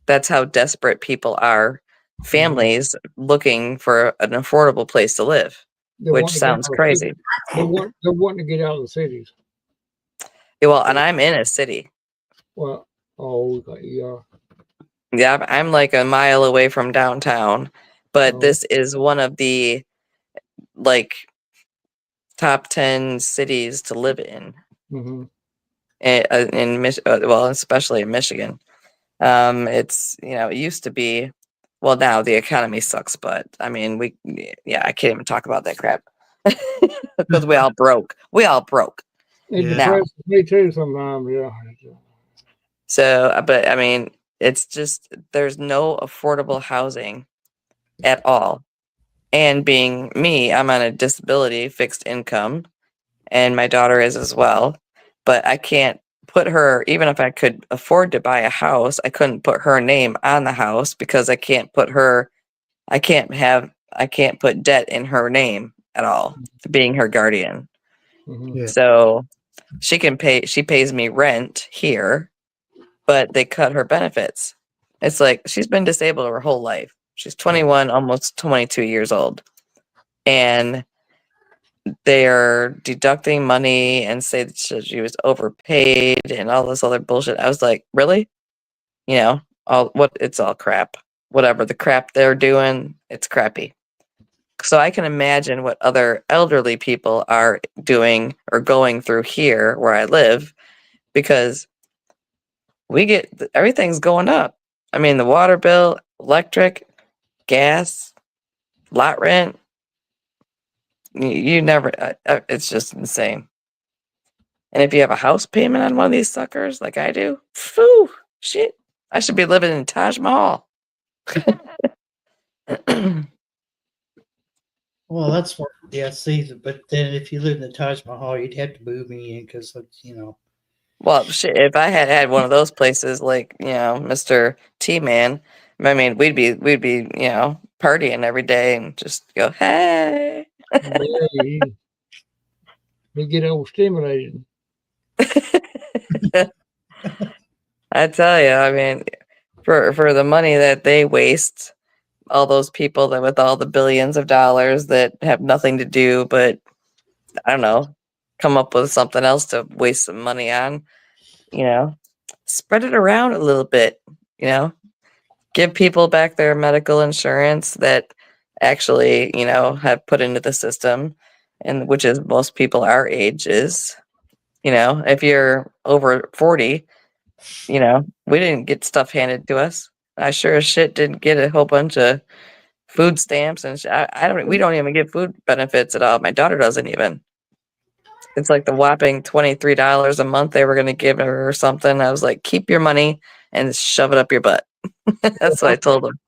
That's how desperate people are. Families looking for an affordable place to live, which sounds crazy. They're wanting to get out of the cities. Well, and I'm in a city. Well, yeah. Yeah, I'm like a mile away from downtown, but this is one of the like top 10 cities to live in. Especially in Michigan. It's, it used to be, well, now the economy sucks, but I mean, I can't even talk about that crap because we all broke. Now. Me too sometimes, yeah. So, but I mean, it's just, there's no affordable housing at all. And being me, I'm on a disability fixed income, and my daughter is as well. But I can't put her, even if I could afford to buy a house, I couldn't put her name on the house because I can't put debt in her name at all, being her guardian. So she pays me rent here, but they cut her benefits. It's like she's been disabled her whole life. She's 21, almost 22 years old. And they're deducting money and say that she was overpaid and all this other bullshit. I was like, really? It's all crap. Whatever the crap they're doing, it's crappy. So I can imagine what other elderly people are doing or going through here where I live, because everything's going up. I mean, the water bill, electric, gas, lot rent, you never, it's just insane. And if you have a house payment on one of these suckers like I do, phew, shit, I should be living in Taj Mahal. Well, that's where, yeah, see, but then if you live in the Taj Mahal, you'd have to move me in because, Well, shit, if I had one of those places like, Mr. T-Man, I mean, we'd be, partying every day and just go, hey. Man, he get overstimulated. I tell you, I mean, for the money that they waste, all those people that with all the billions of dollars that have nothing to do but, I don't know, come up with something else to waste some money on, spread it around a little bit, give people back their medical insurance that actually, have put into the system, and which is most people our age is, if you're over 40, we didn't get stuff handed to us. I sure as shit didn't get a whole bunch of food stamps and we don't even get food benefits at all. My daughter doesn't even. It's like the whopping $23 a month they were going to give her or something. I was like, keep your money and shove it up your butt. That's what I told them.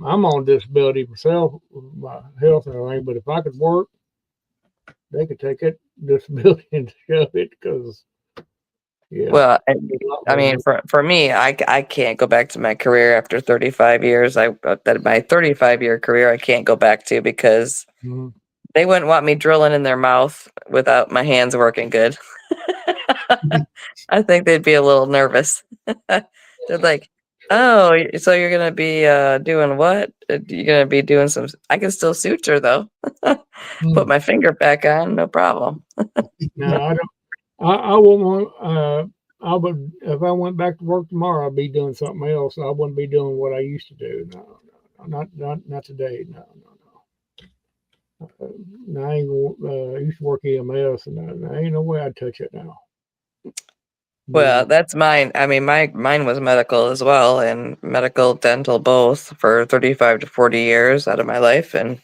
I'm on disability myself, my health and everything, but if I could work, they could take it disability and shove it because, yeah. Well, I mean, for me, I can't go back to my career after 35 years. My 35-year career, I can't go back to because they wouldn't want me drilling in their mouth without my hands working good. I think they'd be a little nervous. They're like, oh, so you're going to be doing what? You're going to be doing I can still suture though. Put my finger back on, no problem. No, I don't. I wouldn't want. I would if I went back to work tomorrow. I'd be doing something else. I wouldn't be doing what I used to do. No, not today. No. I used to work EMS, and there ain't no way I'd touch it now. Well, that's mine. I mean, mine was medical as well, and medical, dental, both for 35 to 40 years out of my life, and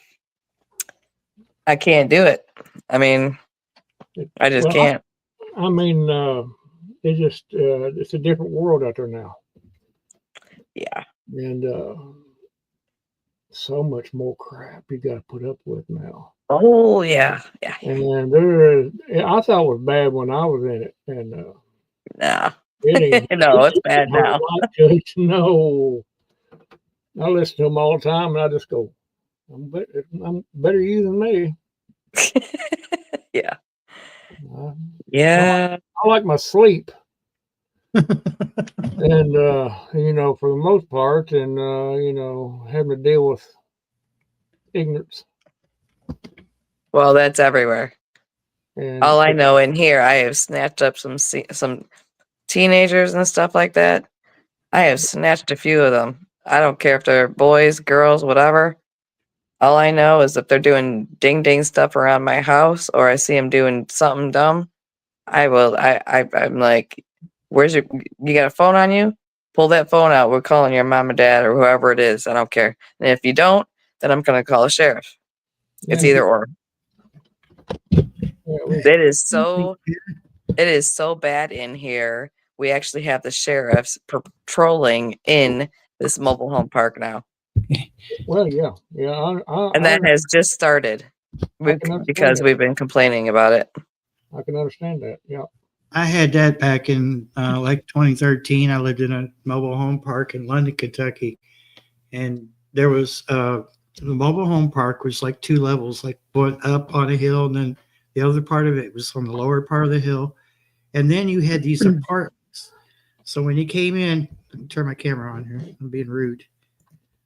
I can't do it. I mean, I just can't. I mean, it's a different world out there now. Yeah. And so much more crap you got to put up with now. Oh yeah. And I thought it was bad when I was in it, and nah, it ain't. no, it's bad now. No, I listen to them all the time, and I just go, I'm better you than me. Yeah. I like my sleep. And for the most part, and having to deal with ignorance. Well, that's everywhere. And all I know in here, I have snatched up some teenagers and stuff like that. I have snatched a few of them. I don't care if they're boys, girls, whatever. All I know is if they're doing ding ding stuff around my house, or I see them doing something dumb, I'm like, you got a phone on you? Pull that phone out. We're calling your mom and dad or whoever it is. I don't care. And if you don't, then I'm going to call a sheriff. It's either or. It is so bad in here. We actually have the sheriffs patrolling in this mobile home park now. Well, yeah. And that has just started because we've been complaining about it. I can understand that. Yeah. I had that back in like 2013. I lived in a mobile home park in London, Kentucky, and there was the mobile home park was like two levels, like one up on a hill, and then the other part of it was on the lower part of the hill, and then you had these apartments. So when you came in, let me turn my camera on here. I'm being rude.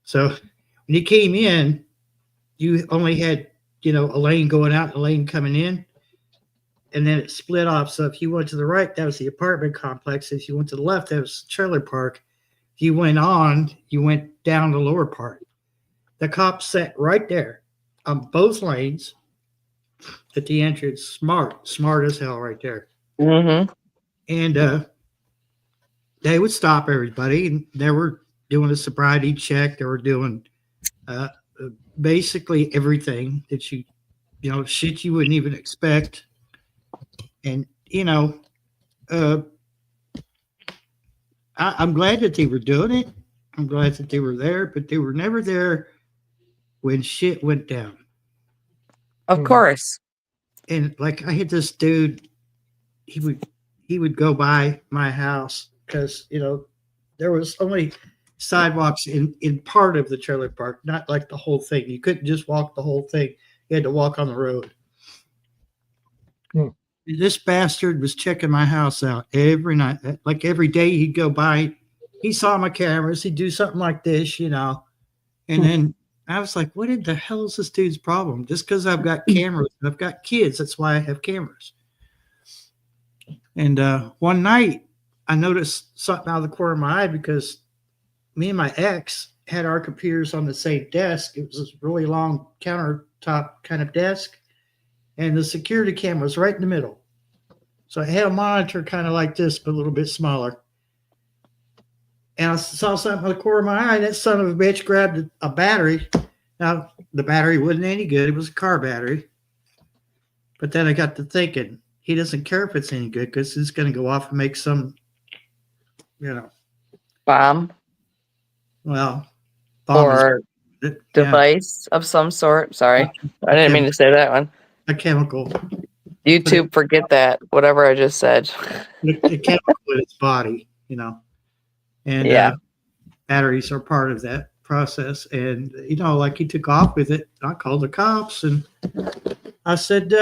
So when you came in, you only had a lane going out and a lane coming in. And then it split off. So if you went to the right, that was the apartment complex. If you went to the left, that was the trailer park. If you went on, you went down the lower part. The cops sat right there on both lanes at the entrance. Smart as hell right there. Mm-hmm. And they would stop everybody, and they were doing a sobriety check. They were doing uh, basically everything that shit you wouldn't even expect. And uh, I'm glad that they were doing it. I'm glad that they were there, but they were never there when shit went down. Of course. And like I had this dude, he would go by my house because there was only sidewalks in part of the trailer park, not like the whole thing. You couldn't just walk the whole thing. You had to walk on the road. Hmm. This bastard was checking my house out every night. Like every day he'd go by, he saw my cameras, he'd do something like this, and then I was like, what in the hell is this dude's problem? Just because I've got cameras and I've got kids, that's why I have cameras. And one night I noticed something out of the corner of my eye because me and my ex had our computers on the same desk. It was this really long countertop kind of desk, and the security camera was right in the middle. So I had a monitor kind of like this, but a little bit smaller. And I saw something in the corner of my eye, and that son of a bitch grabbed a battery. Now, the battery wasn't any good. It was a car battery. But then I got to thinking, he doesn't care if it's any good because it's going to go off and make some, Bomb bomb or is, device of some sort. Sorry. I didn't mean to say that one. a chemical. YouTube, forget that. Whatever I just said. A chemical in its body, And Yeah. Batteries are part of that process. And, like he took off with it. I called the cops and I said,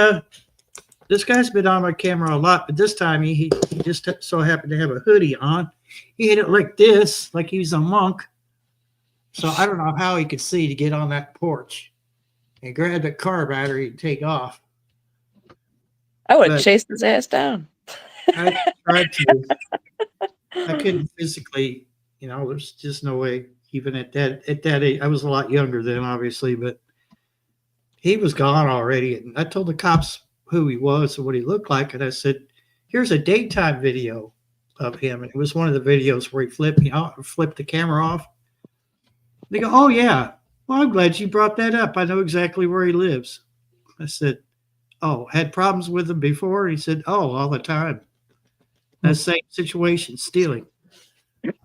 this guy's been on my camera a lot, but this time he just so happened to have a hoodie on. He had it like this, like he was a monk. So I don't know how he could see to get on that porch and grab the car battery and take off. I would have chased his ass down. I tried to. I couldn't physically, there's just no way. Even at that age, I was a lot younger then, obviously, but he was gone already. And I told the cops who he was and what he looked like, and I said, "Here's a daytime video of him." And it was one of the videos where he flipped the camera off. They go, "Oh yeah, well I'm glad you brought that up. I know exactly where he lives." I said, "Oh, had problems with him before?" He said, "Oh, all the time." That same situation, stealing.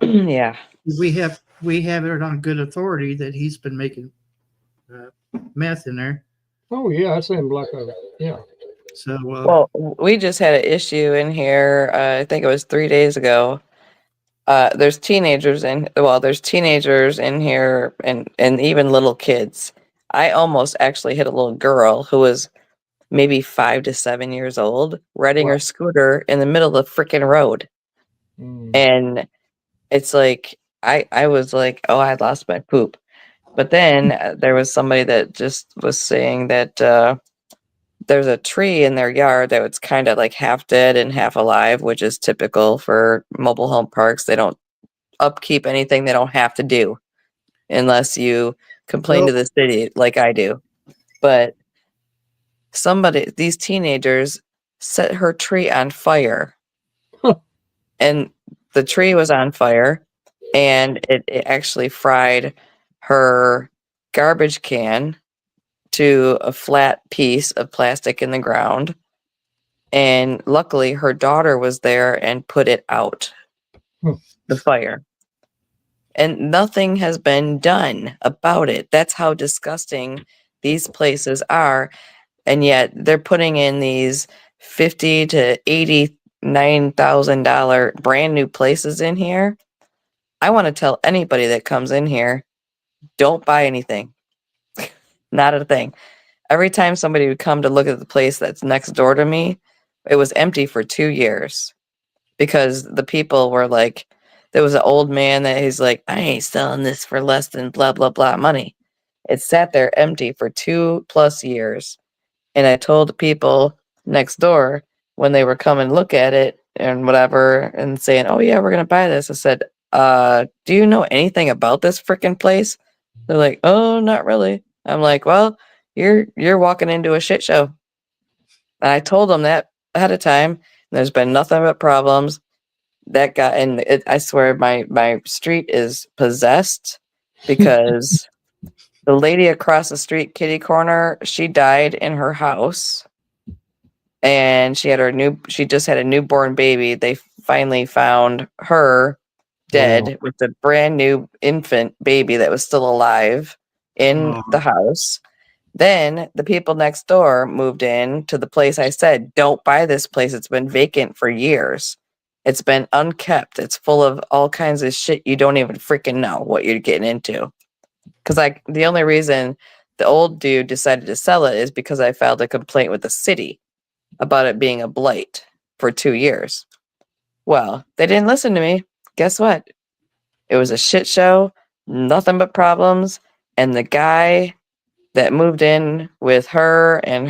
Yeah. We have it on good authority that he's been making meth in there. Oh yeah, I seen black out. Yeah. So well, we just had an issue in here. I think it was 3 days ago. There's teenagers in here and even little kids. I almost actually hit a little girl who was maybe 5 to 7 years old riding her scooter in the middle of the freaking road. And it's like, I was like, oh, I lost my poop. But then there was somebody that just was saying that there's a tree in their yard that was kind of like half dead and half alive, which is typical for mobile home parks. They don't upkeep anything they don't have to do unless you complain to the city like I do. But these teenagers set her tree on fire. And the tree was on fire, and it actually fried her garbage can to a flat piece of plastic in the ground. And luckily her daughter was there and put it out, the fire. And nothing has been done about it. That's how disgusting these places are. And yet they're putting in these $50,000 to $89,000 brand new places in here. I want to tell anybody that comes in here, don't buy anything. Not a thing. Every time somebody would come to look at the place that's next door to me, it was empty for 2 years because the people were like, there was an old man that he's like, I ain't selling this for less than blah, blah, blah money. It sat there empty for 2+ years. And I told the people next door when they were coming look at it and whatever and saying, oh yeah, we're going to buy this. I said, do you know anything about this freaking place? They're like, oh, not really. I'm like, well, you're walking into a shit show. And I told him that ahead of time. There's been nothing but problems. That guy, and I swear my street is possessed because the lady across the street, kitty corner, she died in her house, and she just had a newborn baby. They finally found her dead with a brand new infant baby that was still alive in the house. Then the people next door moved in to the place. I said, don't buy this place. It's been vacant for years. It's been unkept. It's full of all kinds of shit you don't even freaking know what you're getting into. Because the only reason the old dude decided to sell it is because I filed a complaint with the city about it being a blight for 2 years. Well, they didn't listen to me. Guess what? It was a shit show, nothing but problems, and the guy that moved in with her and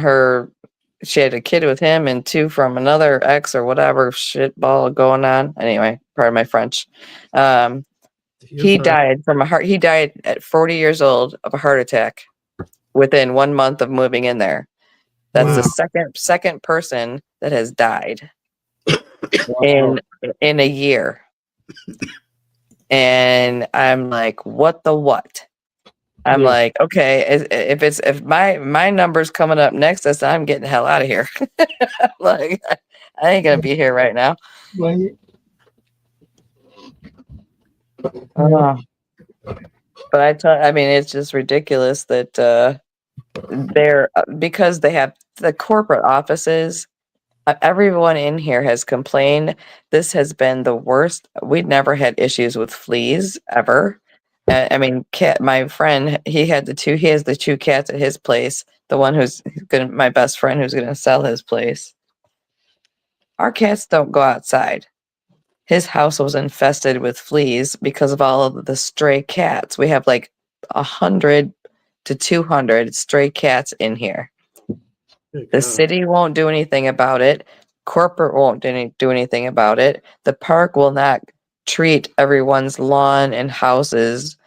she had a kid with him and 2 from another ex or whatever shit ball going on. Anyway, pardon my French. He died at 40 years old of a heart attack within 1 month of moving in there. That's the second person that has died in a year. And I'm like, what the what? I'm like, okay, if my number's coming up next, I'm getting the hell out of here. Like, I ain't gonna be here right now. But I mean, it's just ridiculous that they're because they have the corporate offices. Everyone in here has complained. This has been the worst. We'd never had issues with fleas ever. I mean, my friend, he has the 2 cats at his place. The one my best friend who's gonna sell his place. Our cats don't go outside. His house was infested with fleas because of all of the stray cats. We have like 100 to 200 stray cats in here. The city won't do anything about it. Corporate won't do anything about it. The park will not treat everyone's lawn and houses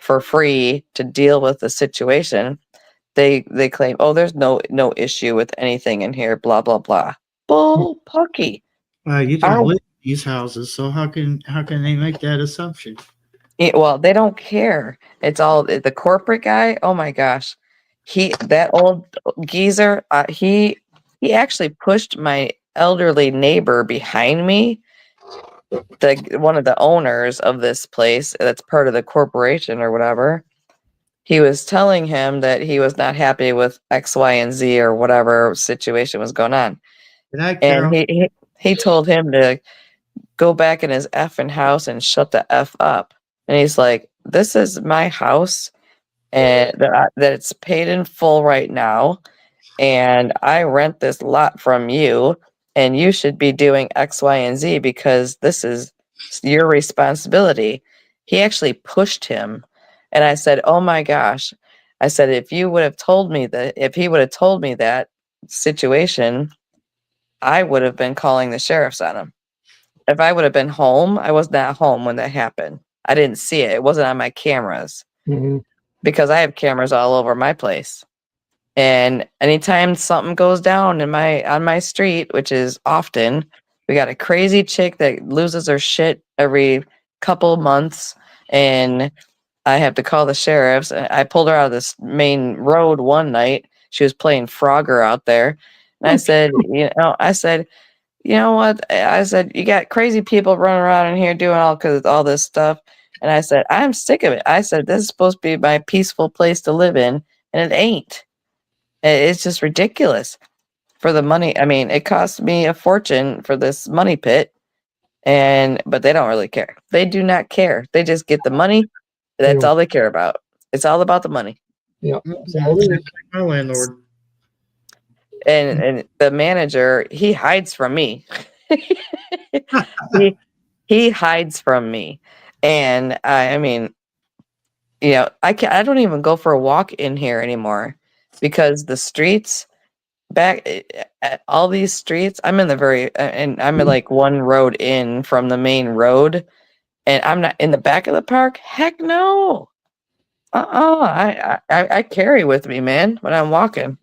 for free to deal with the situation. They claim, oh, there's no issue with anything in here, blah, blah, blah. Bull pucky. You don't live in these houses, so how can they make that assumption? Well, they don't care. It's all the corporate guy. Oh my gosh. That old geezer, he actually pushed my elderly neighbor behind me, one of the owners of this place that's part of the corporation or whatever. He was telling him that he was not happy with X, Y, and Z or whatever situation was going on. And he told him to go back in his effing house and shut the F up. And he's like, this is my house, and that it's paid in full right now, and I rent this lot from you, and you should be doing X, Y, and Z because this is your responsibility. He actually pushed him, and I said, oh my gosh. I said, if he would have told me that situation, I would have been calling the sheriffs on him. If I would have been home, I was not home when that happened. I didn't see it. It wasn't on my cameras. Because I have cameras all over my place. And anytime something goes down on my street, which is often, we got a crazy chick that loses her shit every couple months, and I have to call the sheriffs. I pulled her out of this main road one night. She was playing Frogger out there. And I said, you know what? I said, you got crazy people running around in here doing all this stuff. And I said, I'm sick of it. I said, this is supposed to be my peaceful place to live in, and it ain't. It's just ridiculous for the money. I mean, it cost me a fortune for this money pit, but they don't really care. They do not care. They just get the money. That's all they care about. It's all about the money. Yeah. My landlord. And the manager, he hides from me. he hides from me. And I mean, I don't even go for a walk in here anymore because the streets all these streets, I'm in like one road in from the main road, and I'm not in the back of the park. Heck no. I carry with me, man, when I'm walking.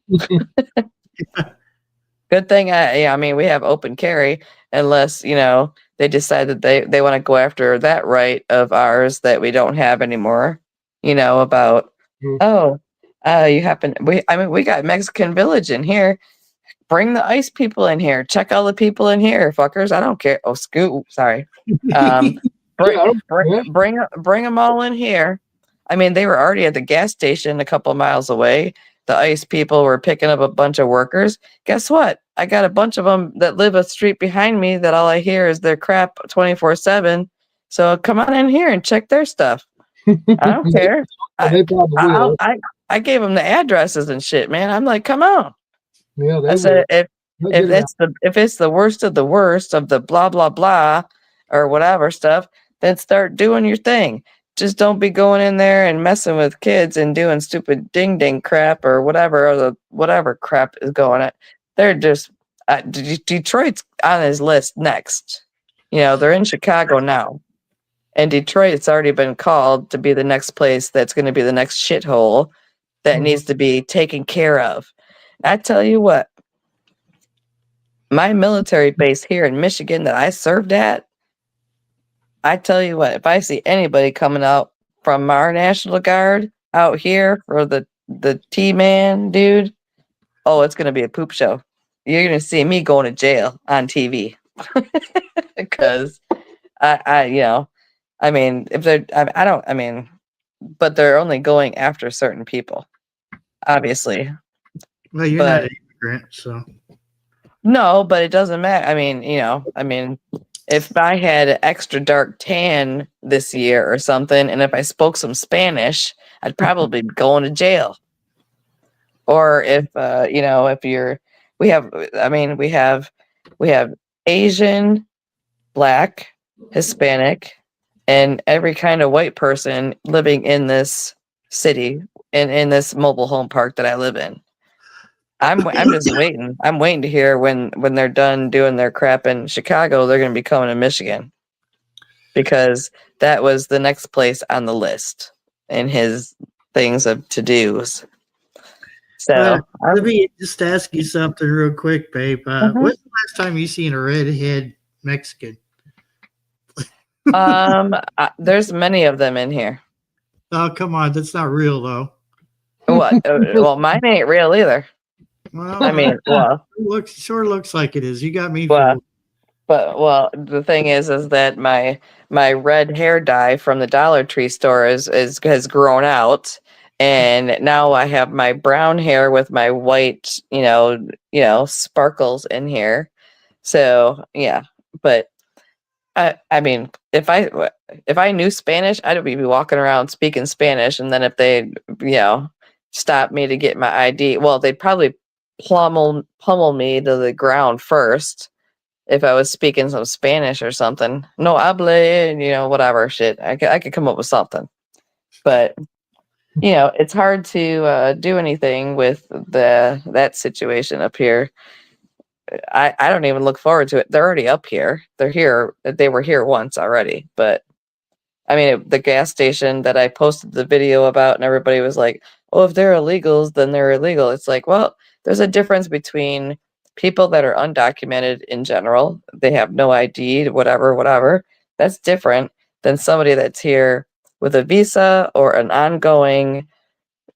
Good thing I mean, we have open carry unless, they decide that they want to go after that right of ours that we don't have anymore, about, Mhm. oh, we got Mexican Village in here. Bring the ICE people in here. Check all the people in here, fuckers. I don't care. Oh, Scoot, sorry. Bring, Yeah, I don't, yeah. bring them all in here. I mean, they were already at the gas station a couple miles away. The ICE people were picking up a bunch of workers. Guess what? I got a bunch of them that live a street behind me that all I hear is their crap 24/7. So come on in here and check their stuff. I don't care. They probably will. I gave them the addresses and shit, man. I'm like, come on. Yeah, they I will. said, They'll if get it out. it's the worst of the blah blah blah or whatever stuff, then start doing your thing. Just don't be going in there and messing with kids and doing stupid ding ding crap or whatever crap is going on. They're just Detroit's on his list next. They're in Chicago now, and Detroit's already been called to be the next place that's going to be the next shithole that Mhm. needs to be taken care of. I tell you what, my military base here in Michigan that I served at, I tell you what, if I see anybody coming out from our National Guard out here for the T-man, dude, oh, it's gonna be a poop show. You're gonna see me going to jail on TV because I mean, if they're, I don't, I mean, but they're only going after certain people, obviously. Well, you're not an immigrant, so. No, but it doesn't matter. I mean, if I had an extra dark tan this year or something, and if I spoke some Spanish, I'd probably be going to jail. Or if we have, I mean, we have Asian, Black, Hispanic, and every kind of white person living in this city and in this mobile home park that I live in. I'm just waiting. I'm waiting to hear when they're done doing their crap in Chicago, they're going to be coming to Michigan, because that was the next place on the list in his things of to-dos. So let me just ask you something real quick, babe. When's the last time you seen a redhead Mexican? there's many of them in here. Oh, come on, that's not real though. What? Well, mine ain't real either. Well, I mean, well, sure looks like it is. You got me well, fooled. but the thing is that my red hair dye from the Dollar Tree store has grown out, and now I have my brown hair with my white, sparkles in here. So yeah, but I mean, if I knew Spanish, I'd be walking around speaking Spanish, and then if they, stop me to get my ID, well, they'd probably pummel me to the ground first if I was speaking some Spanish or something. No hable, whatever shit. I could come up with something, but it's hard to do anything with that situation up here. I don't even look forward to it. They're already up here. They're here. They were here once already, but I mean, the gas station that I posted the video about, and everybody was like, "Oh, if they're illegals, then they're illegal." It's like, well, there's a difference between people that are undocumented in general. They have no ID, whatever. That's different than somebody that's here with a visa or an ongoing,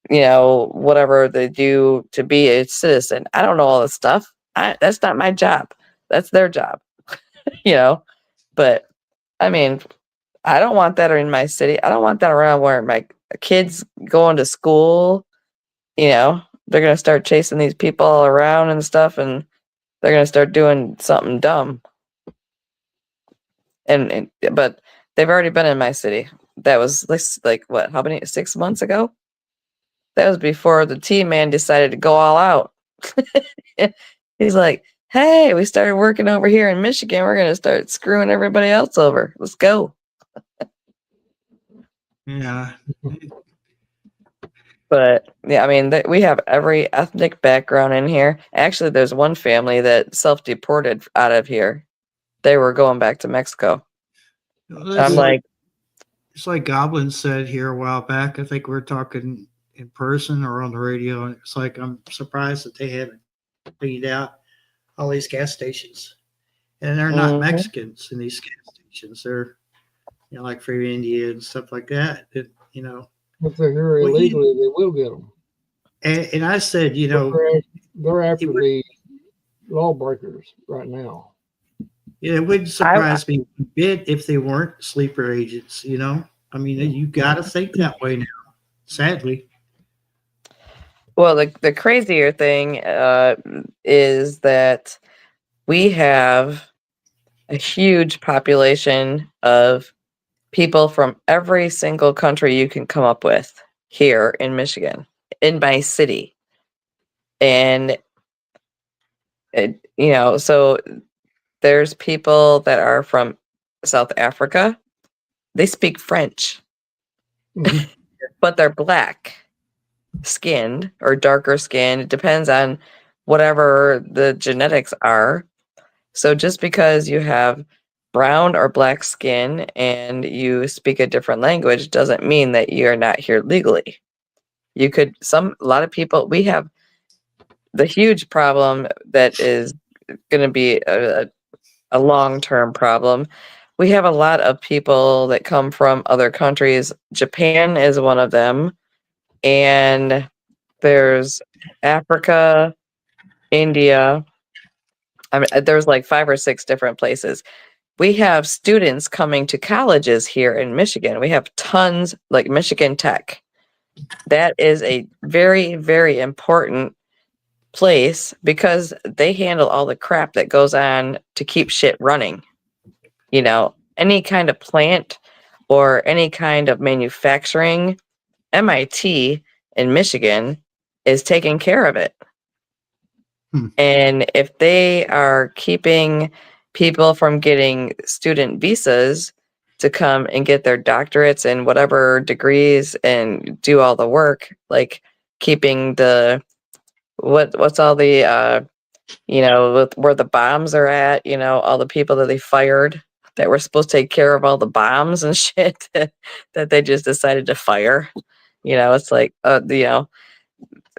whatever they do to be a citizen. I don't know all this stuff. That's not my job. That's their job, But I mean, I don't want that in my city. I don't want that around where my kids going to school. They're gonna start chasing these people all around and stuff, and they're gonna start doing something dumb. But they've already been in my city. That was like what? How many? 6 months ago? That was before the T-man decided to go all out. He's like, "Hey, we started working over here in Michigan. We're gonna start screwing everybody else over. Let's go." Yeah. But yeah, I mean, we have every ethnic background in here. Actually, there's one family that self-deported out of here. They were going back to Mexico. I'm like, it's like Goblin said here a while back. I think we are talking in person or on the radio, and it's like I'm surprised that they haven't cleaned out all these gas stations. And they're not Mhm. Mexicans in these gas stations. They're like from India and stuff like that. If they're here Well, illegally, they will get them. and I said, They're it after would, the lawbreakers right now. it wouldn't I surprise me a bit if they weren't sleeper agents. I mean, you got to think that way now. Sadly, well, the crazier thing is that we have a huge population of people from every single country you can come up with here in Michigan, in my city. And so there's people that are from South Africa. They speak French, Mhm. but they're black skinned or darker skinned. It depends on whatever the genetics are. So just because you have brown or black skin and you speak a different language doesn't mean that you're not here legally. A lot of people, we have the huge problem that is going to be a long-term problem. We have a lot of people that come from other countries. Japan is one of them. And there's Africa, India. I mean, there's like 5 or 6 different places. We have students coming to colleges here in Michigan. We have tons, like Michigan Tech. That is a very, very important place because they handle all the crap that goes on to keep shit running. Any kind of plant or any kind of manufacturing, MIT in Michigan is taking care of it. Hmm. And if they are keeping people from getting student visas to come and get their doctorates and whatever degrees and do all the work, like keeping what's all the with where the bombs are at, all the people that they fired that were supposed to take care of all the bombs and shit that they just decided to fire. It's like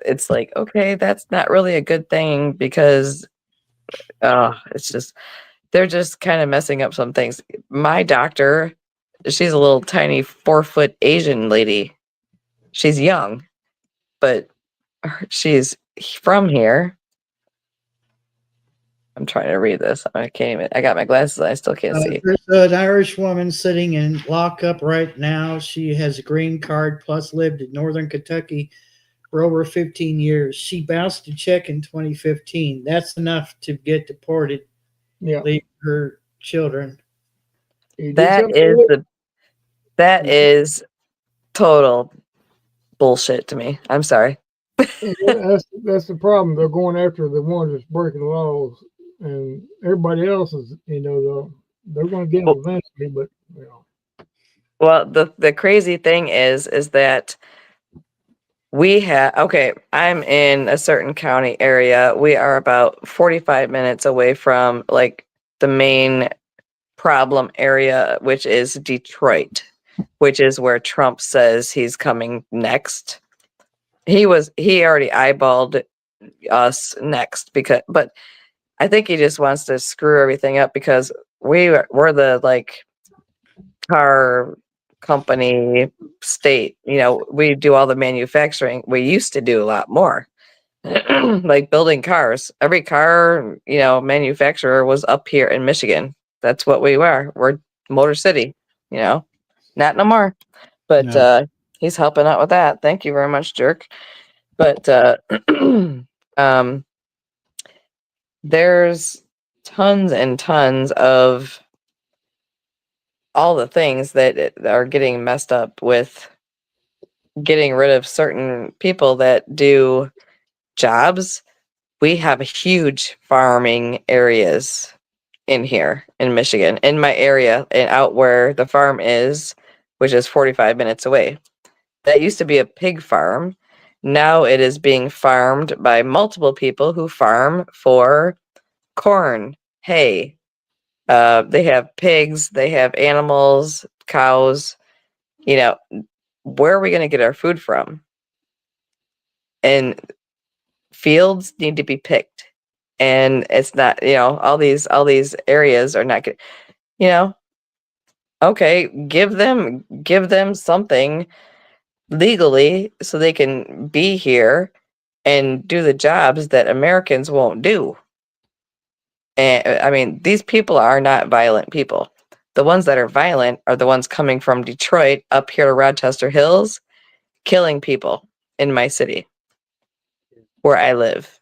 it's like, okay, that's not really a good thing because it's just they're just kind of messing up some things. My doctor, she's a little tiny 4-foot Asian lady. She's young, but she's from here. I'm trying to read this. I can't even. I got my glasses. I still can't see. there's an Irish woman sitting in lockup right now. She has a green card plus lived in northern Kentucky for over 15 years. She bounced a check in 2015. That's enough to get deported, Yeah. leave her children. You did That something is with it. that is total bullshit to me. I'm sorry. That's the problem. They're going after the ones that's breaking laws, and everybody else is, they're going to get them eventually. But Well, the crazy thing is that we have, okay, I'm in a certain county area. We are about 45 minutes away from like the main problem area, which is Detroit, which is where Trump says he's coming next. He already eyeballed us next but I think he just wants to screw everything up because we're the like car company state. We do all the manufacturing. We used to do a lot more. Like building cars. Every car, manufacturer was up here in Michigan. That's what we were. We're Motor City, not no more. But No. he's helping out with that. Thank you very much, jerk. But um there's tons and tons of all the things that are getting messed up with getting rid of certain people that do jobs. We have huge farming areas in here in Michigan, in my area and out where the farm is, which is 45 minutes away. That used to be a pig farm. Now it is being farmed by multiple people who farm for corn, hay. They have pigs, they have animals, cows, you know, where are we going to get our food from? And fields need to be picked. And it's not, all these areas are not good. Okay, give them something legally so they can be here and do the jobs that Americans won't do. And I mean, these people are not violent people. The ones that are violent are the ones coming from Detroit up here to Rochester Hills, killing people in my city where I live.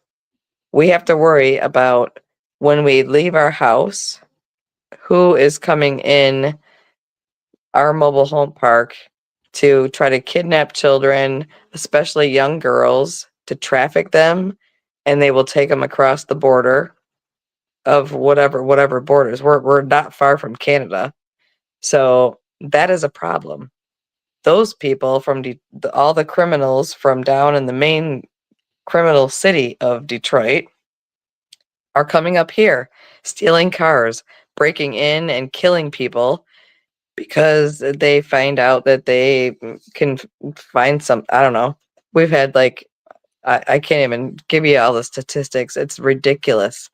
We have to worry about when we leave our house, who is coming in our mobile home park to try to kidnap children, especially young girls, to traffic them, and they will take them across the border of whatever borders. We're not far from Canada. So that is a problem. Those people from all the criminals from down in the main criminal city of Detroit are coming up here, stealing cars, breaking in and killing people because they find out that they can find some, I don't know. We've had I can't even give you all the statistics. It's ridiculous.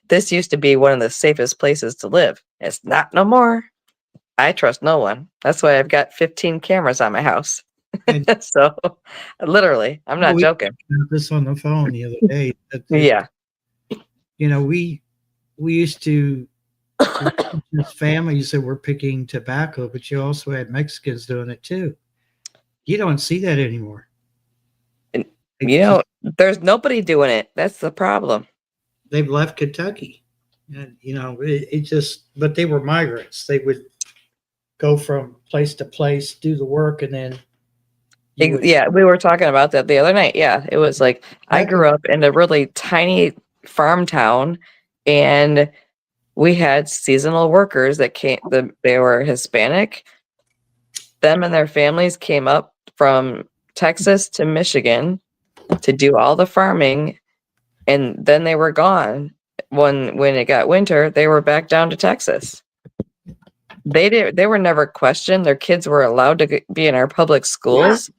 This used to be one of the safest places to live. It's not no more. I trust no one. That's why I've got 15 cameras on my house. And So literally, I'm not we joking. talked about this on the phone the other day. Yeah. We used to just families that were picking tobacco, but you also had Mexicans doing it too. You don't see that anymore. And, there's nobody doing it. That's the problem. They've left Kentucky, and it just. But they were migrants. They would go from place to place, do the work, and then. Yeah, we were talking about that the other night. Yeah, it was like I grew up in a really tiny farm town, and we had seasonal workers that came. They were Hispanic. Them and their families came up from Texas to Michigan to do all the farming, and then they were gone. When it got winter, they were back down to Texas. They were never questioned. Their kids were allowed to be in our public schools.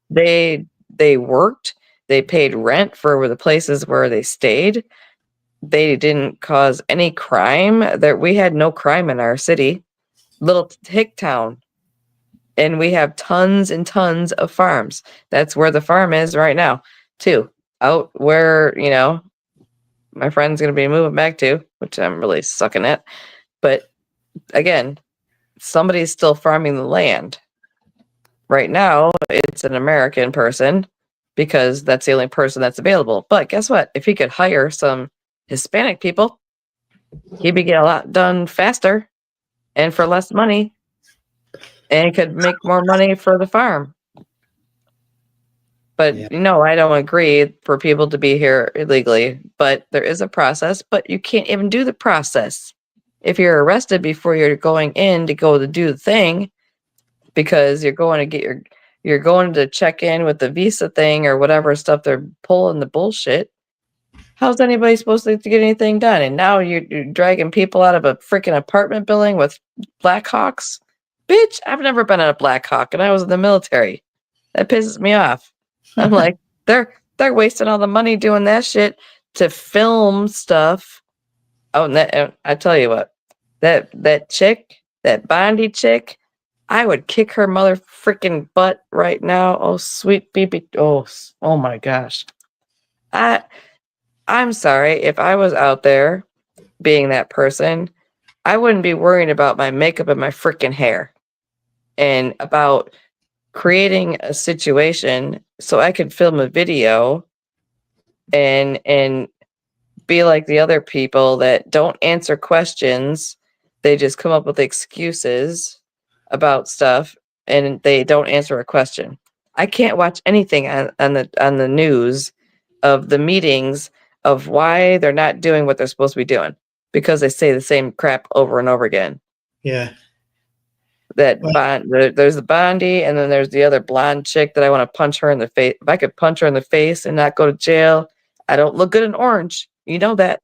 They worked. They paid rent for the places where they stayed. They didn't cause any crime. We had no crime in our city. Little hick town. And we have tons and tons of farms. That's where the farm is right now, too. Out where, my friend's going to be moving back to, which I'm really sucking at. But again, somebody's still farming the land. Right now, it's an American person because that's the only person that's available. But guess what? If he could hire some Hispanic people, he'd be getting a lot done faster and for less money, and could make more money for the farm. But I don't agree for people to be here illegally. But there is a process, but you can't even do the process. If you're arrested before you're going in to go to do the thing, because you're going to check in with the visa thing or whatever stuff they're pulling the bullshit. How's anybody supposed to get anything done? And now you're dragging people out of a freaking apartment building with Blackhawks? Bitch, I've never been in a Blackhawk, and I was in the military. That pisses me off. I'm like, they're wasting all the money doing that shit to film stuff. Oh, and I tell you what, that chick, that Bondi chick, I would kick her mother freaking butt right now. Oh, sweet baby. Oh my gosh. I'm sorry. If I was out there being that person, I wouldn't be worrying about my makeup and my freaking hair and about creating a situation so I could film a video and be like the other people that don't answer questions. They just come up with excuses about stuff and they don't answer a question. I can't watch anything on the news of the meetings of why they're not doing what they're supposed to be doing because they say the same crap over and over again. Yeah. There's the Bondi, and then there's the other blonde chick that I want to punch her in the face. If I could punch her in the face and not go to jail, I don't look good in orange. You know that.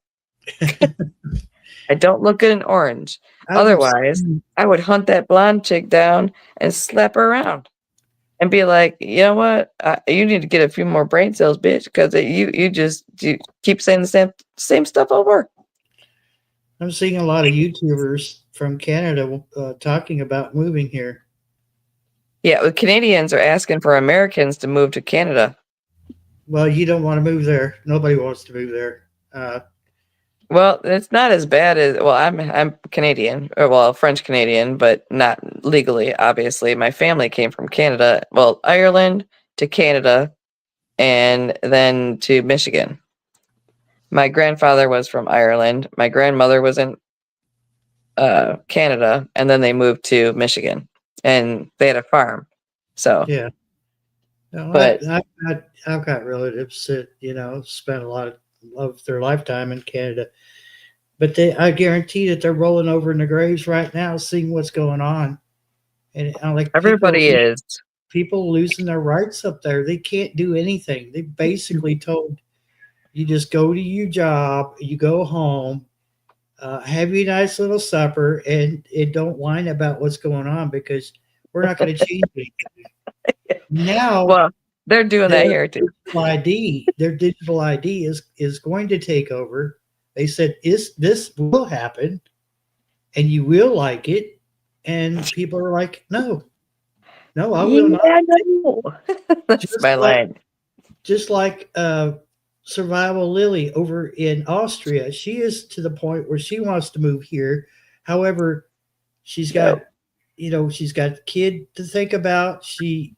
I don't look good in orange. I will Otherwise, send- I would hunt that blonde chick down and slap her around and be like, you know what? You need to get a few more brain cells, bitch, because you keep saying the same stuff over. I'm seeing a lot of YouTubers from Canada talking about moving here. Yeah, the Canadians are asking for Americans to move to Canada. Well, you don't want to move there. Nobody wants to move there. Well, it's not as bad as I'm Canadian, or well, French Canadian, but not legally, obviously. My family came from Canada, well, Ireland to Canada and then to Michigan. My grandfather was from Ireland. My grandmother was in Canada, and then they moved to Michigan, and they had a farm. So, Yeah. No, but I've got relatives that spent a lot of their lifetime in Canada, but I guarantee that they're rolling over in the graves right now, seeing what's going on, and like everybody is. people losing their rights up there. They can't do anything. They basically told you just go to your job, you go home, have your nice little supper, and don't whine about what's going on because we're not going to change anything. Now, Well, they're doing that here too. Their digital ID is going to take over. They said this will happen, and you will like it, and people are like, no, I will not. No. That's my line. Just like Survival Lily over in Austria, she is to the point where she wants to move here. However, she's got she's got a kid to think about. She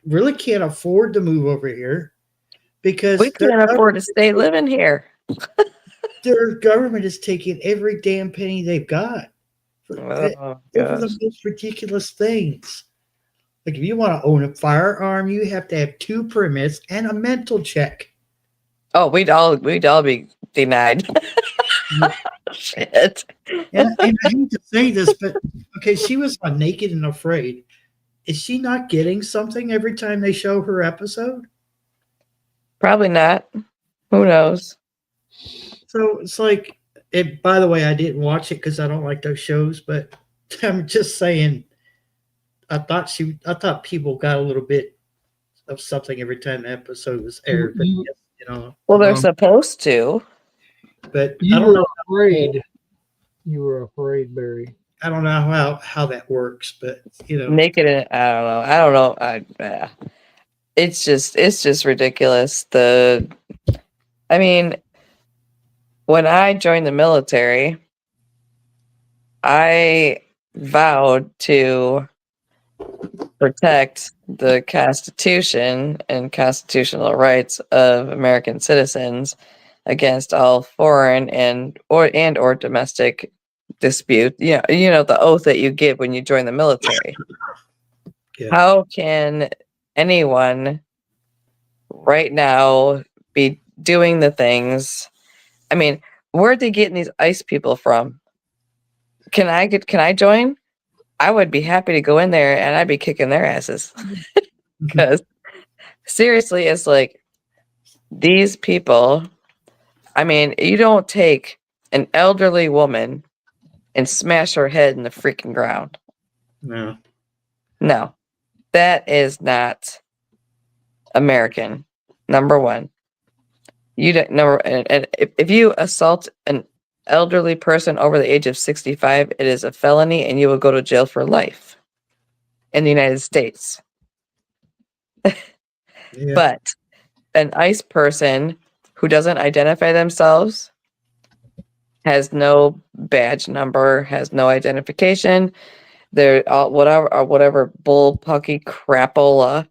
really can't afford to move over here because we can't afford to stay living here. Their government is taking every damn penny they've got over the most ridiculous things. Like if you want to own a firearm, you have to have 2 permits and a mental check. Oh, we'd all be denied. Shit. And I hate to say this, but okay, she was on Naked and Afraid. Is she not getting something every time they show her episode? Probably not. Who knows? So it's like, by the way, I didn't watch it because I don't like those shows, but I'm just saying, I thought people got a little bit of something every time the episode was aired. But well, they're supposed to. But you I don't know. Afraid. You were afraid, Barry. I don't know how that works, but Naked and I don't know. It's just ridiculous. I mean, when I joined the military, I vowed to protect the Constitution and constitutional rights of American citizens against all foreign and or domestic dispute. You know the oath that you give when you join the military. Yeah. How can anyone right now be doing the things? I mean, where are they getting these ICE people from? Can I join? I would be happy to go in there and I'd be kicking their asses. Because seriously, it's like these people, I mean, you don't take an elderly woman and smash her head in the freaking ground. No, that is not American. Number one, and if you assault an elderly person over the age of 65, it is a felony and you will go to jail for life in the United States. Yeah. But an ICE person who doesn't identify themselves, has no badge number, has no identification, they're whatever bullpucky crapola.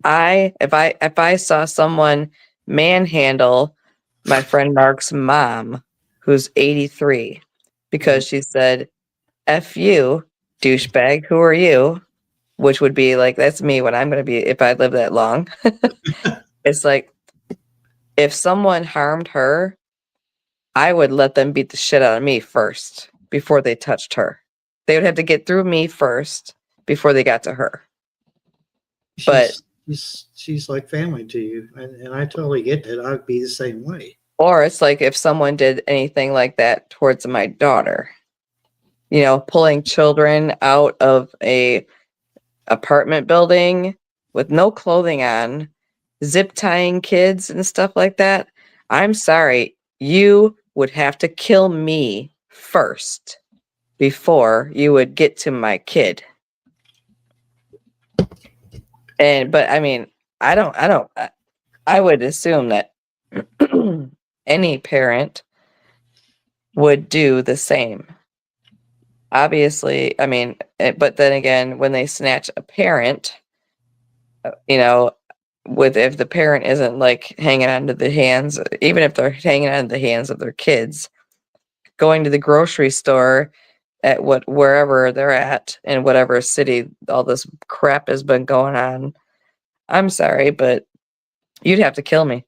If I saw someone manhandle my friend Mark's mom, who's 83, because she said, "F you, douchebag, who are you?" Which would be like, that's me when I'm going to be, if I live that long. It's like, if someone harmed her, I would let them beat the shit out of me first before they touched her. They would have to get through me first before they got to her. But she's like family to you, and I totally get that. I'd be the same way. Or it's like if someone did anything like that towards my daughter, you know, pulling children out of a apartment building with no clothing on, zip tying kids and stuff like that. I'm sorry, you would have to kill me first before you would get to my kid. But I mean, I would assume that any parent would do the same. Obviously, I mean, but then again, when they snatch a parent, you know, if the parent isn't like hanging on to the hands, even if they're hanging on to the hands of their kids, going to the grocery store at wherever they're at in whatever city all this crap has been going on. I'm sorry, but you'd have to kill me.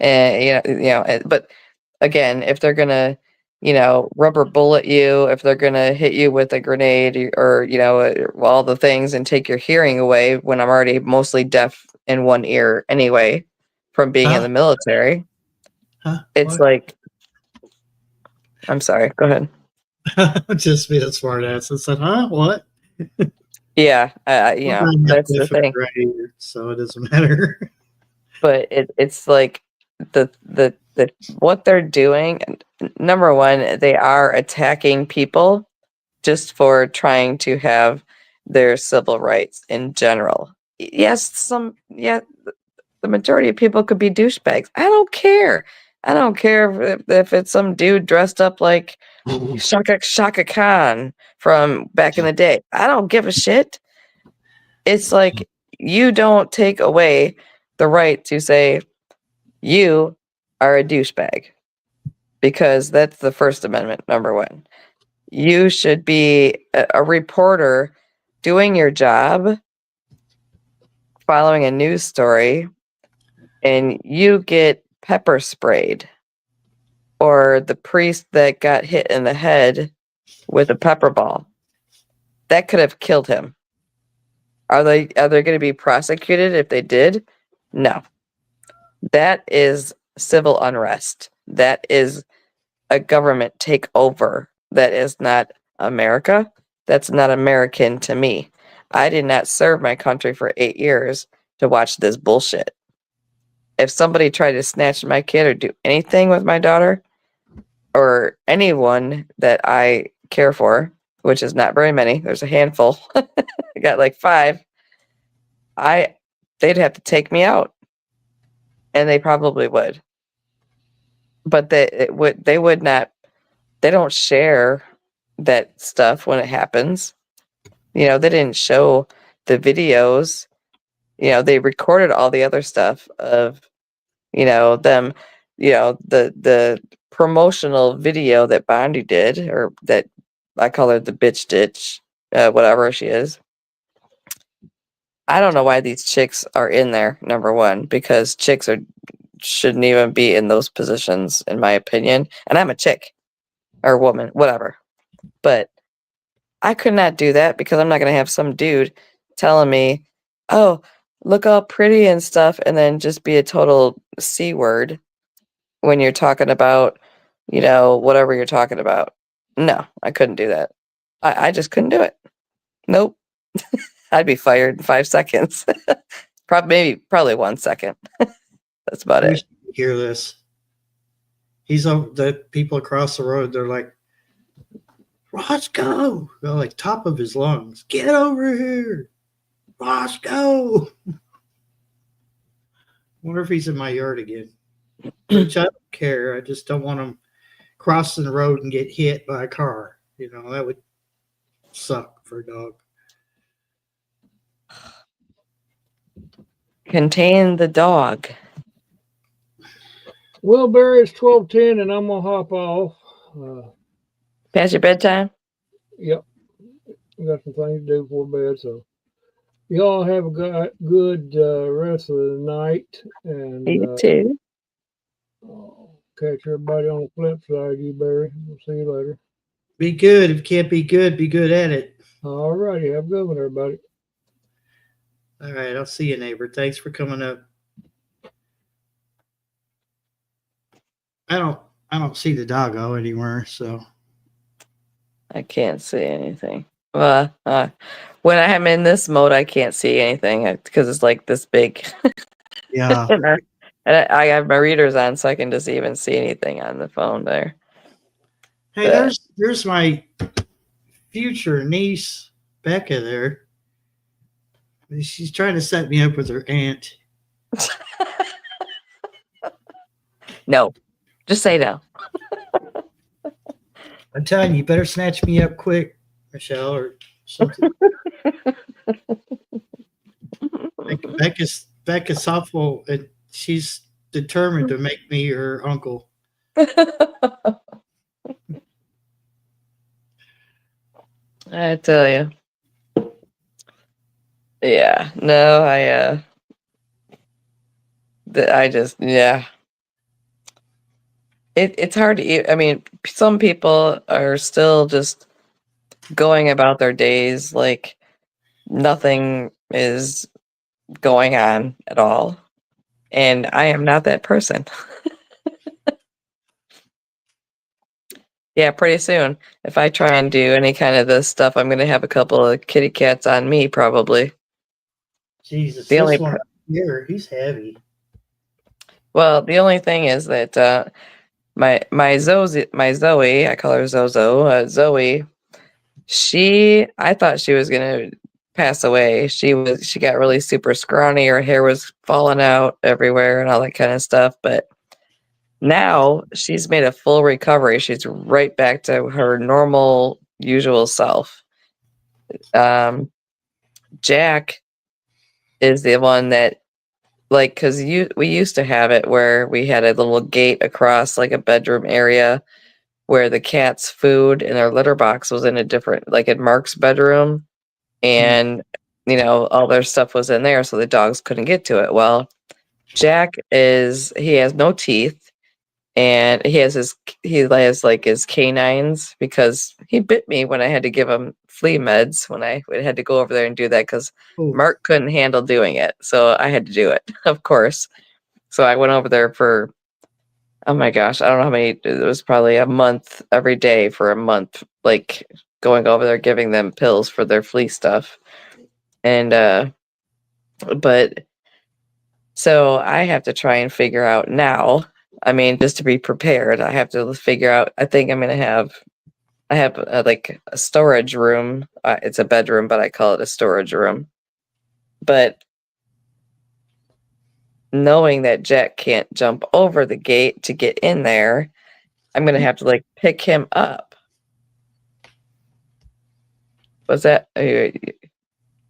And but again, if they're gonna, rubber bullet you, if they're gonna hit you with a grenade or all the things and take your hearing away when I'm already mostly deaf in one ear anyway from being in the military, it's What? like, I'm sorry, go ahead. Just being a smart ass and said, huh? What? Yeah, Well, I'm that's the definitely thing. right here, so it doesn't matter. But it's like the what they're doing. Number one, they are attacking people just for trying to have their civil rights in general. Yes, the majority of people could be douchebags. I don't care. I don't care if it's some dude dressed up like Shaka Khan from back in the day. I don't give a shit. It's like you don't take away the right to say you are a douchebag, because that's the First Amendment, number one. You should be a reporter doing your job, following a news story, and you get pepper sprayed, or the priest that got hit in the head with a pepper ball. That could have killed him. Are they going to be prosecuted if they did? No. That is civil unrest. That is a government takeover. That is not America. That's not American to me. I did not serve my country for 8 years to watch this bullshit. If somebody tried to snatch my kid or do anything with my daughter or anyone that I care for, which is not very many, there's a handful. I got like 5. They'd have to take me out. And they probably would. But they would not. They don't share that stuff when it happens. They didn't show the videos. They recorded all the other stuff of, them, the promotional video that Bondi did, or that I call her the bitch ditch, whatever she is. I don't know why these chicks are in there, number one, because chicks shouldn't even be in those positions, in my opinion. And I'm a chick or woman, whatever. But I could not do that, because I'm not going to have some dude telling me, oh, look all pretty and stuff, and then just be a total C word when you're talking about, whatever you're talking about. No, I couldn't do that. I just couldn't do it. Nope. I'd be fired in 5 seconds. Probably 1 second. That's about I wish it. you could hear this. He's over the people across the road. They're like, Roscoe, they're like top of his lungs. Get over here, Roscoe. Wonder if he's in my yard again. Which I don't care. I just don't want him crossing the road and get hit by a car. That would suck for a dog. Contain the dog. Well, Barry, it's 12:10 and I'm gonna hop off. Past your bedtime? Yep. We got some things to do before bed, so y'all have a good rest of the night, and You too. I'll catch everybody on the flip side. You, Barry. We'll see you later. Be good. If you can't be good at it. All righty. Have a good one, everybody. All right. I'll see you, neighbor. Thanks for coming up. I don't see the doggo anywhere. So I can't see anything. Well, when I am in this mode, I can't see anything because it's like this big. yeah. I have my readers on, so I can just even see anything on the phone there. Hey, But there's my future niece Becca there. She's trying to set me up with her aunt. no, just say no. I'm telling you, better snatch me up quick, Michelle, or something. Becca's awful, and she's determined to make me her uncle. I tell you. Yeah, no, I just, yeah. It's hard to, I mean, some people are still just going about their days like nothing is going on at all. And I am not that person. Yeah, pretty soon. If I try and do any kind of this stuff, I'm going to have a couple of kitty cats on me, probably. Jesus, The this only one here, he's heavy. Well, the only thing is that my Zoe, I call her Zozo, Zoe, I thought she was gonna pass away. She got really super scrawny, her hair was falling out everywhere and all that kind of stuff. But now she's made a full recovery. She's right back to her normal, usual self. Um, Jack is the one that like because we used to have it where we had a little gate across like a bedroom area where the cat's food and their litter box was in a different, like in Mark's bedroom, and all their stuff was in there, so the dogs couldn't get to it. Well, he has no teeth, and he has like his canines because he bit me when I had to give him flea meds when I had to go over there and do that because Oh, Mark couldn't handle doing it, so I had to do it, of course. So I went over there for, oh my gosh, I don't know how many, it was probably a month every day for a month, like going over there giving them pills for their flea stuff. And but so I have to try and figure out now. I mean, just to be prepared, I have to figure out. I think I'm gonna have. I have like a storage room. It's a bedroom, but I call it a storage room. But knowing that Jack can't jump over the gate to get in there, I'm gonna have to like pick him up. Was that?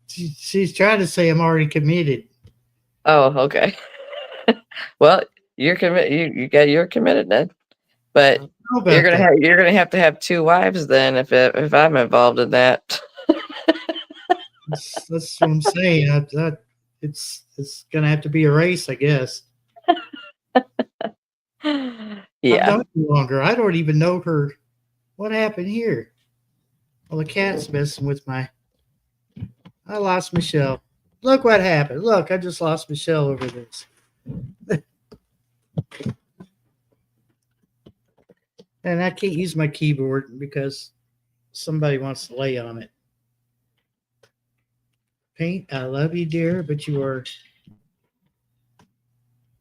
she's trying to say I'm already committed. Oh, okay. Well, you're committed. You're committed then. But you're gonna have to have two wives then if I'm involved in that. That's what I'm saying. It's gonna have to be a race, I guess. I've Yeah. known her longer. I don't even know her. What happened here? Well, the cat's messing with I lost Michelle. Look what happened. Look, I just lost Michelle over this. And I can't use my keyboard because somebody wants to lay on it. Paint, I love you, dear, but you are.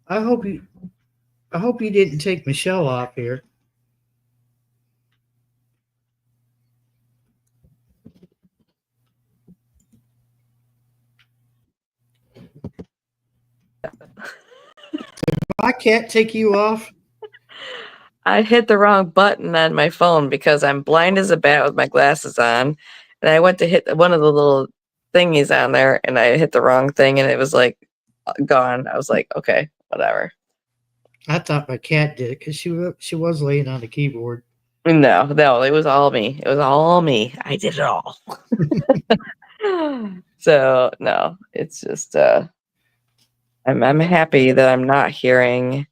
I hope you didn't take Michelle off here. I can't take you off. I hit the wrong button on my phone because I'm blind as a bat with my glasses on. And I went to hit one of the little thingies on there and I hit the wrong thing and it was like gone. I was like, okay, whatever. I thought my cat did it because she was laying on the keyboard. No, it was all me. It was all me. I did it all. So no, it's just I'm happy that I'm not hearing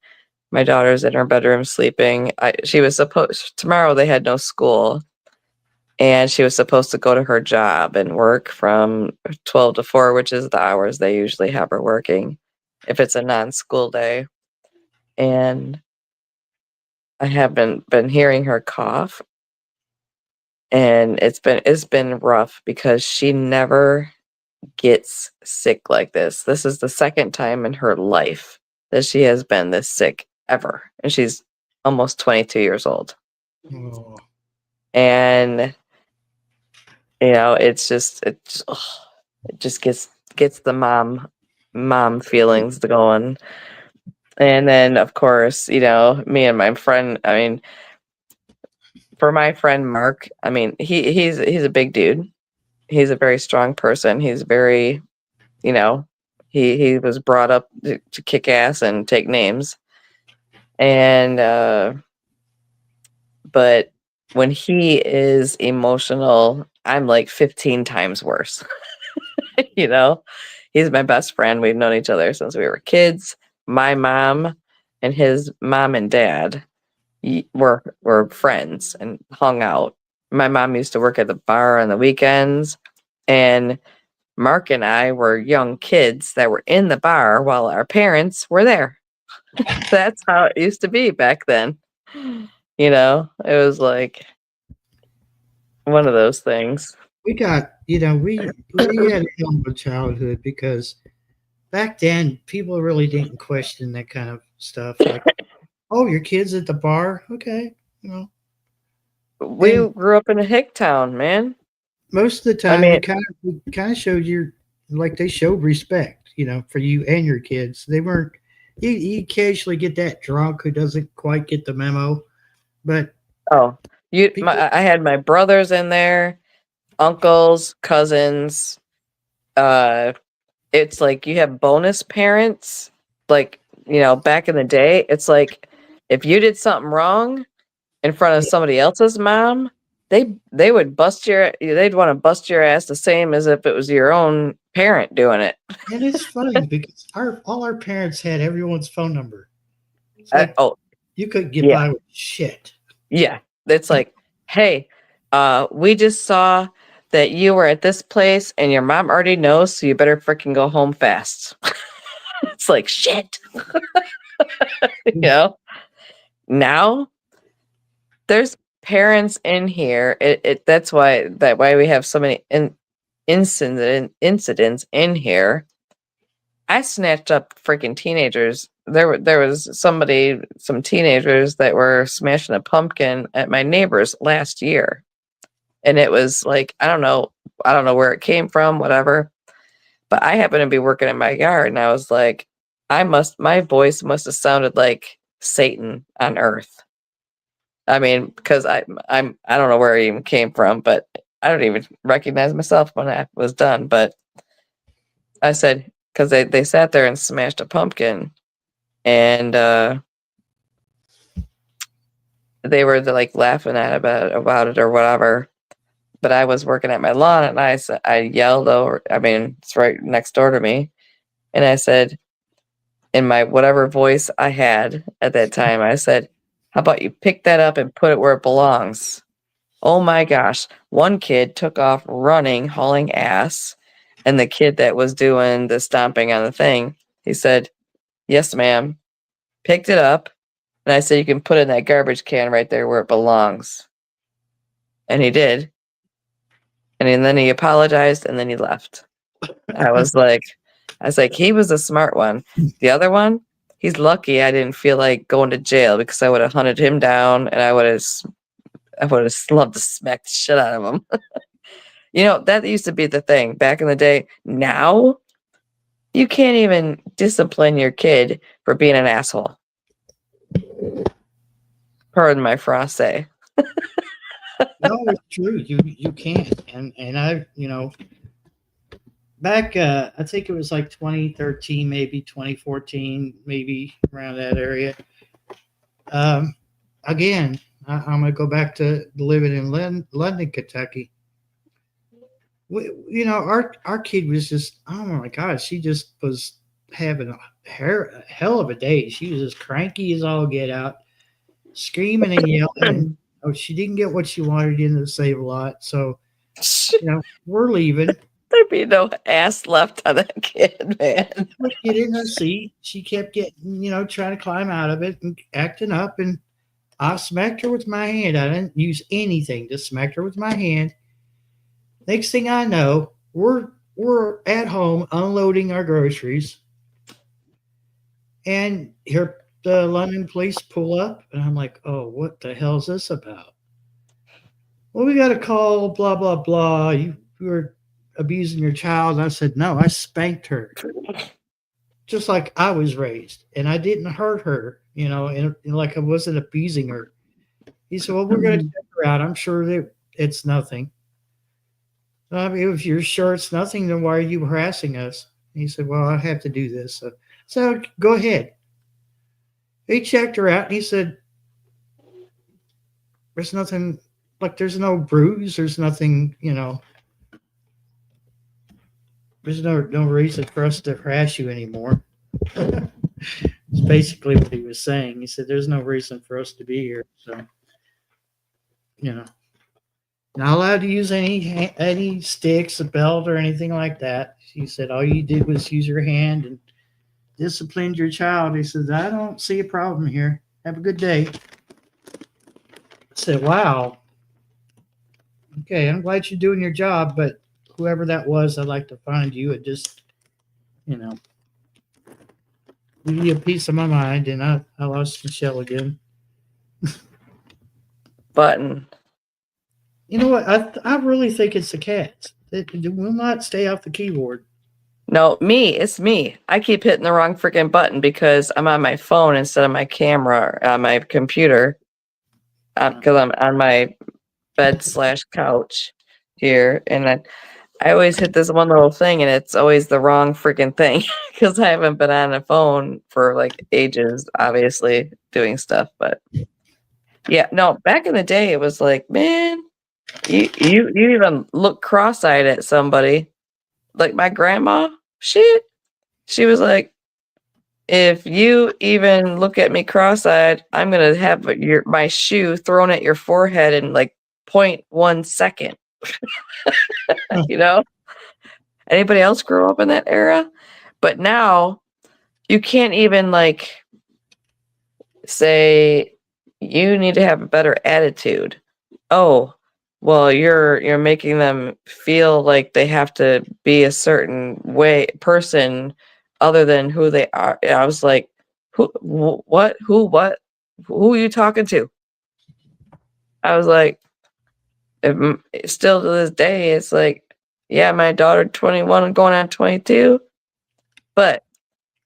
my daughter's in her bedroom sleeping. She was supposed tomorrow they had no school and she was supposed to go to her job and work from 12 to 4, which is the hours they usually have her working if it's a non-school day. And I haven't been hearing her cough, and it's been rough because she never gets sick like this. This is the second time in her life that she has been this sick ever, and she's almost 22 years old. Oh, And it's just it just gets the mom feelings going. And then of course, me and my friend, I mean, for my friend Mark, I mean, he's a big dude. He's a very strong person. He's very, he was brought up to kick ass and take names. And but when he is emotional, I'm like 15 times worse. He's my best friend. We've known each other since we were kids. My mom and his mom and dad were friends and hung out. My mom used to work at the bar on the weekends, and Mark and I were young kids that were in the bar while our parents were there. That's how it used to be back then. It was like one of those things. we got, we had a hell of a childhood because back then people really didn't question that kind of stuff. Like, oh, your kid's at the bar, okay, We And- grew up in a hick town, man. Most of the time, mean- we kind of showed they showed respect, for you and your kids. They weren't. You occasionally get that drunk who doesn't quite get the memo, but Oh, People- I had my brothers in there, uncles, cousins. It's like you have bonus parents. Like, back in the day, it's like if you did something wrong in front of somebody else's mom, they would they'd want to bust your ass the same as if it was your own parent doing it. and it's funny because all our parents had everyone's phone number. It's like you couldn't get yeah. by with shit. Yeah. It's like, hey, we just saw that you were at this place and your mom already knows, so you better freaking go home fast. It's like shit. Now there's parents in here. That's why we have so many incidents in here. I snatched up freaking teenagers. There was some teenagers that were smashing a pumpkin at my neighbor's last year. And it was like, I don't know where it came from, whatever. But I happened to be working in my yard, and I was like, my voice must have sounded like Satan on earth. I mean, because I don't know where it even came from, but I don't even recognize myself when I was done. But I said, because they sat there and smashed a pumpkin, and they were like laughing at about it or whatever. But I was working at my lawn, and I yelled over. I mean, it's right next door to me, and I said, in my whatever voice I had at that time, I said, "How about you pick that up and put it where it belongs?" Oh my gosh! One kid took off running, hauling ass, and the kid that was doing the stomping on the thing, he said, "Yes, ma'am." Picked it up, and I said, "You can put it in that garbage can right there where it belongs." And he did. And then he apologized, and then he left. I was like, he was a smart one. The other one, he's lucky I didn't feel like going to jail, because I would have hunted him down, and I would have loved to smack the shit out of him. That used to be the thing back in the day. Now, you can't even discipline your kid for being an asshole. Pardon my phrase. No, it's true. You can't. And I, back I think it was like 2013, maybe 2014, maybe around that area. Again, I'm gonna go back to living in London, Kentucky. Our kid was just, oh my god, she just was having a hell of a day. She was as cranky as all get out, screaming and yelling. And, she didn't get what she wanted in the Save-A-Lot, so we're leaving. There'd be no ass left on that kid, man. Get in her seat. She kept getting, trying to climb out of it and acting up. And I smacked her with my hand. I didn't use anything. Just smacked her with my hand. Next thing I know, we're at home unloading our groceries, and here the London police pull up, and I'm like, "Oh, what the hell is this about?" Well, we got a call. Blah blah blah. You were abusing your child. And I said, "No, I spanked her, just like I was raised, and I didn't hurt her. And like I wasn't abusing her." He said, "Well, we're going to check her out. I'm sure that it's nothing." I mean, if you're sure it's nothing, then why are you harassing us? He said, "Well, I have to do this." So go ahead. He checked her out and he said, "There's nothing, like, there's no bruise. There's nothing, there's no reason for us to harass you anymore." It's basically what he was saying. He said, "There's no reason for us to be here." So, not allowed to use any sticks, a belt, or anything like that. He said, "All you did was use your hand and disciplined your child." He says, "I don't see a problem here. Have a good day." I said, "Wow. Okay, I'm glad you're doing your job, but whoever that was, I'd like to find you and just, give you a piece of my mind." And I lost Michelle again. Button. You know what? I really think it's the cats. It will not stay off the keyboard. No, it's me. I keep hitting the wrong freaking button because I'm on my phone instead of my camera on my computer. Because I'm on my bed/couch here, and I always hit this one little thing, and it's always the wrong freaking thing because I haven't been on a phone for like ages, obviously doing stuff. But yeah, no, back in the day, it was like, man, you even look cross-eyed at somebody. Like my grandma, she was like, if you even look at me cross-eyed, I'm gonna have my shoe thrown at your forehead in like 0.1 second. Anybody else grow up in that era? But now you can't even like say you need to have a better attitude. Oh, well, you're making them feel like they have to be a certain person other than who they are. I was like, what, who are you talking to? I was like, still to this day, it's like, yeah, my daughter 21 going on 22, but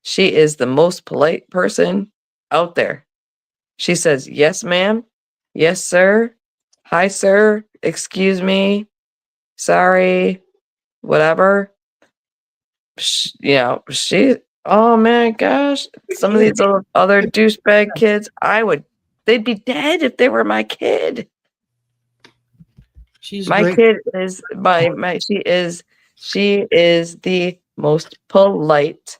she is the most polite person out there. She says, "Yes, ma'am. Yes, sir. Hi, sir. Excuse me. Sorry. Whatever." She, oh my gosh. Some of these other douchebag kids, they'd be dead if they were my kid. My kid is she is the most polite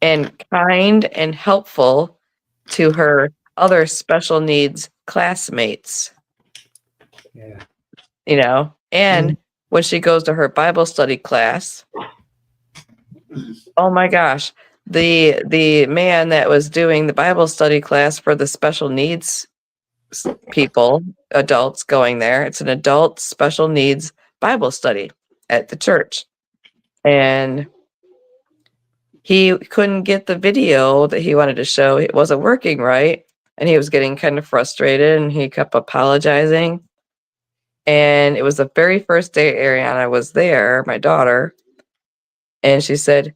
and kind and helpful to her other special needs classmates. Yeah. And when she goes to her Bible study class, oh my gosh, the man that was doing the Bible study class for the special needs people, adults going there, it's an adult special needs Bible study at the church. And he couldn't get the video that he wanted to show. It wasn't working right. And he was getting kind of frustrated and he kept apologizing. And it was the very first day Ariana was there, my daughter. And she said,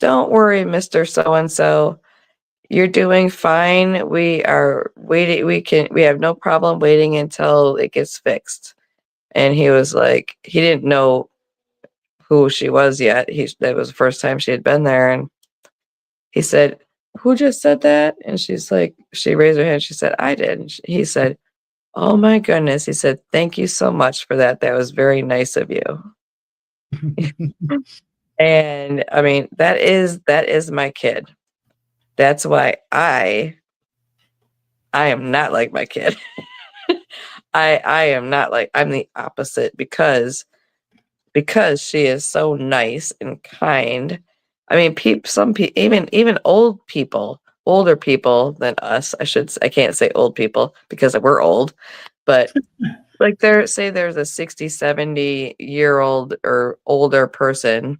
"Don't worry, Mr. So-and-so. You're doing fine. We are waiting. We have no problem waiting until it gets fixed." And he was like, he didn't know who she was yet. That was the first time she had been there. And he said, "Who just said that?" And she's like, she raised her hand. She said, "I did." And he said, "Oh my goodness." He said, "Thank you so much for that. That was very nice of you." And I mean, that is my kid. That's why I am not like my kid. I am not like, I'm the opposite because she is so nice and kind. I mean, even old people older people than us. I can't say old people because we're old, but like there's a 60, 70-year-old or older person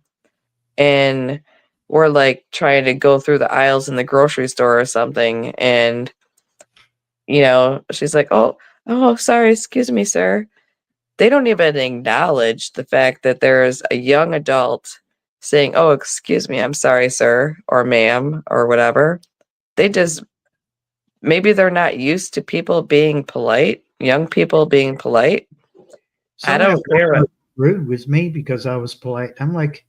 and we're like trying to go through the aisles in the grocery store or something. And, she's like, oh, sorry, excuse me, sir. They don't even acknowledge the fact that there's a young adult saying, oh, excuse me, I'm sorry, sir, or ma'am, or whatever. They just, maybe they're not used to people being polite, young people being polite. I don't care. Rude with me because I was polite. I'm like,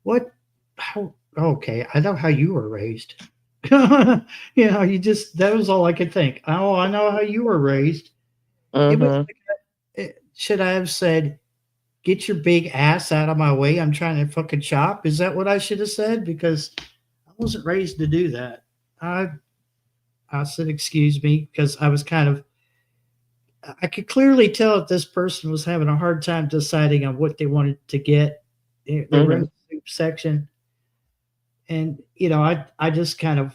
what? How? Okay, I know how you were raised. That was all I could think. Oh, I know how you were raised. It was like, should I have said, get your big ass out of my way? I'm trying to fucking shop. Is that what I should have said? Because I wasn't raised to do that. I said, excuse me, because I was I could clearly tell that this person was having a hard time deciding on what they wanted to get. They were in the soup section. And, I just kind of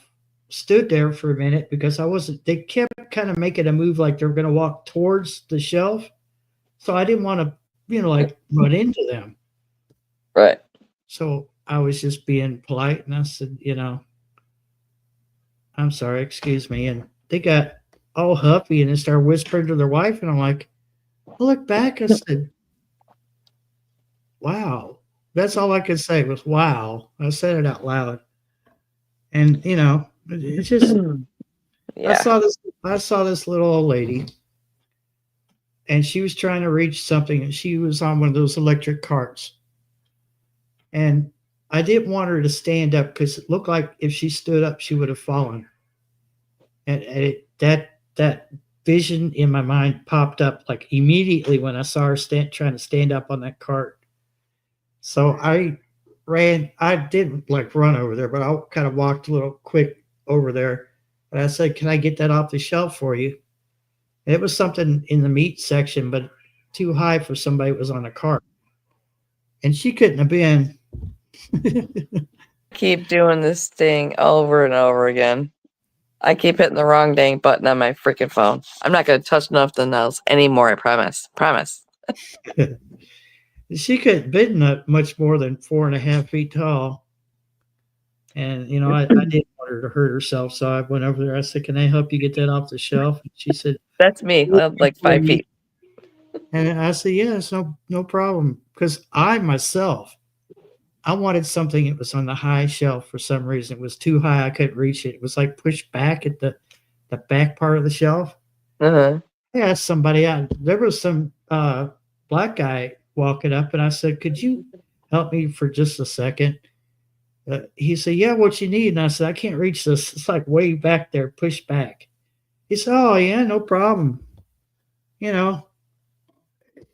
stood there for a minute because they kept kind of making a move like they were going to walk towards the shelf. So I didn't want to, like run into them. Right. So I was just being polite and I said, I'm sorry, excuse me. And they got all huffy and they started whispering to their wife. And I'm like, I looked back, I said, wow. That's all I could say was wow. I said it out loud. And it's just Yeah. I saw this little old lady and she was trying to reach something and she was on one of those electric carts. And I didn't want her to stand up because it looked like if she stood up, she would have fallen. And that vision in my mind popped up like immediately when I saw her trying to stand up on that cart. So I didn't like run over there, but I kind of walked a little quick over there. And I said, can I get that off the shelf for you? And it was something in the meat section, but too high for somebody that was on a cart. And she couldn't have been. Keep doing this thing over and over again. I keep hitting the wrong dang button on my freaking phone. I'm not going to touch nothing else anymore, I promise. Promise. She couldn't have been much more than 4.5 feet tall. And, I didn't want her to hurt herself. So I went over there. I said, can I help you get that off the shelf? And she said, that's me. I'm like 5 feet. And I said, yes, no problem. Because I wanted something that was on the high shelf for some reason. It was too high. I couldn't reach it. It was like pushed back at the back part of the shelf. I asked somebody out. There was some black guy walking up, and I said, could you help me for just a second? He said, yeah, what you need? And I said, I can't reach this. It's like way back there, pushed back. He said, oh, yeah, no problem.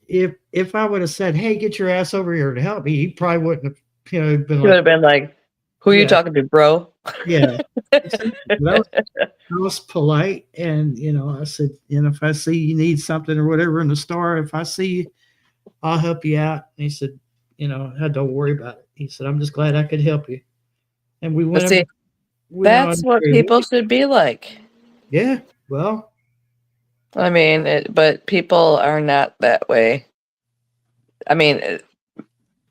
If I would have said, hey, get your ass over here to help me, he probably wouldn't have, been would have been like, who are you talking to, bro? Yeah. I was polite. And, I said, if I see you need something or whatever in the store, if I see you, I'll help you out. And he said, don't worry about it. He said, I'm just glad I could help you. And we went. See, that's what people should be like. Yeah. Well, I mean, but people are not that way. I mean, I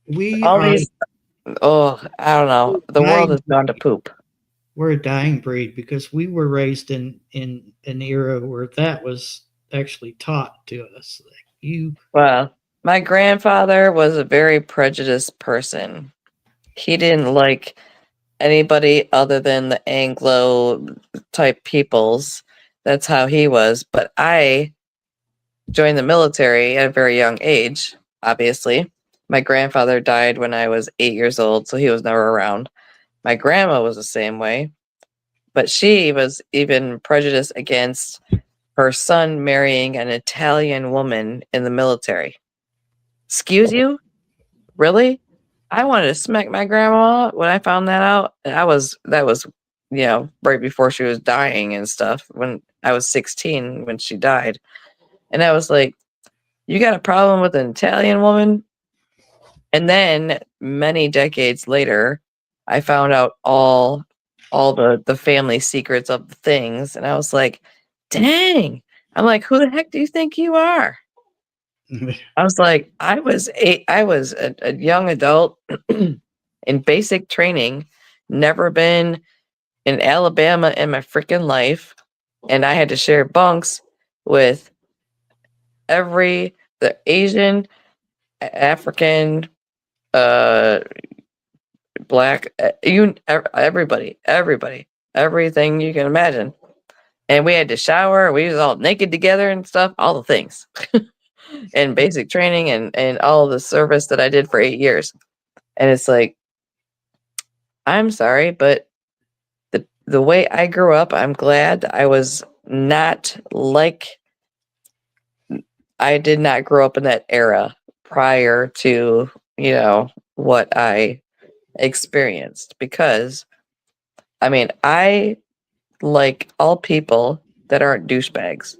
don't know. The world has gone to poop. We're a dying breed because we were raised in an era where that was actually taught to us. Well, my grandfather was a very prejudiced person. He didn't like anybody other than the Anglo type peoples. That's how he was. But I joined the military at a very young age, obviously. My grandfather died when I was 8 years old, so he was never around. My grandma was the same way, but she was even prejudiced against her son marrying an Italian woman in the military. Excuse you? Really? I wanted to smack my grandma when I found that out. That was right before she was dying and stuff, when I was 16 when she died. And I was like, you got a problem with an Italian woman? And then many decades later, I found out all all the family secrets of the things. And I was like, dang. I'm like, who the heck do you think you are? I was like, I was a young adult in basic training, never been in Alabama in my freaking life, and I had to share bunks with the Asian, African, black, everybody, everything you can imagine. And we had to shower. We was all naked together and stuff, all the things. And basic training and all the service that I did for 8 years. And it's like, I'm sorry, but the way I grew up, I'm glad I was not like, I did not grow up in that era prior to, what I experienced. Because, I mean, I like all people that aren't douchebags.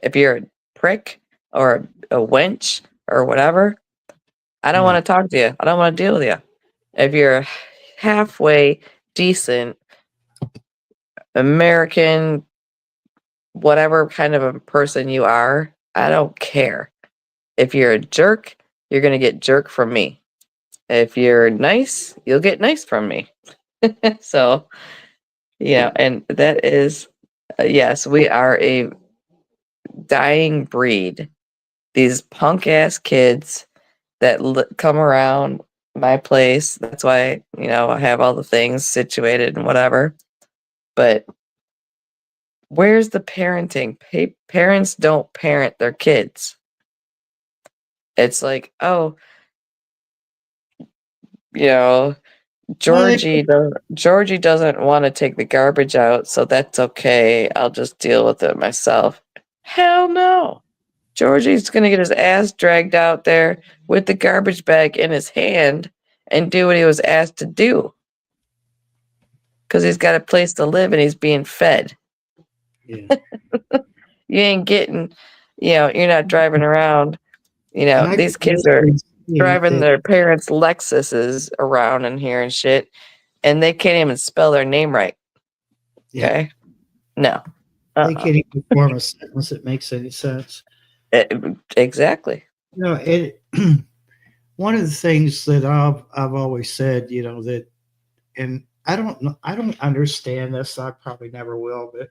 If you're a prick or a wench or whatever, I don't Yeah. want to talk to you. I don't want to deal with you. If you're halfway decent American, whatever kind of a person you are, I don't care. If you're a jerk, you're going to get jerk from me. If you're nice, you'll get nice from me. So, and that is, yes, we are a dying breed. These punk ass kids that come around my place. That's why, I have all the things situated and whatever. But where's the parenting? Parents don't parent their kids. It's like, oh, Georgie doesn't want to take the garbage out, so that's okay. I'll just deal with it myself. Hell no. Georgie's going to get his ass dragged out there with the garbage bag in his hand and do what he was asked to do. Because he's got a place to live and he's being fed. Yeah. You ain't getting, you're not driving around. And I These can kids are definitely see driving that- their parents' Lexuses around in here and shit, and they can't even spell their name right. Yeah. Okay? No. They can't even form a sentence that makes any sense. Exactly. It one of the things that I've always said, that, and I don't understand this. I probably never will, but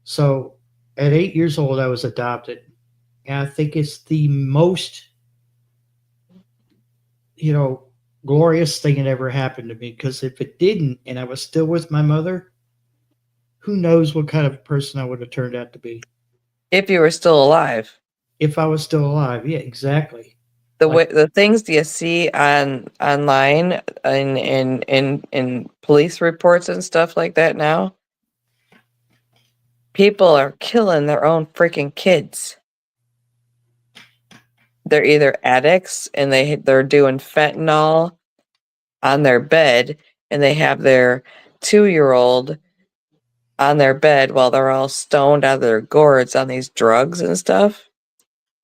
so at 8 years old, I was adopted, and I think it's the most, glorious thing that ever happened to me. Because if it didn't, and I was still with my mother, who knows what kind of person I would have turned out to be If you were still alive. if I was still alive. Yeah, exactly. The things you see online and in police reports and stuff like that now, people are killing their own freaking kids. They're either addicts and they're doing fentanyl on their bed, and they have their 2-year-old on their bed while they're all stoned out of their gourds on these drugs and stuff.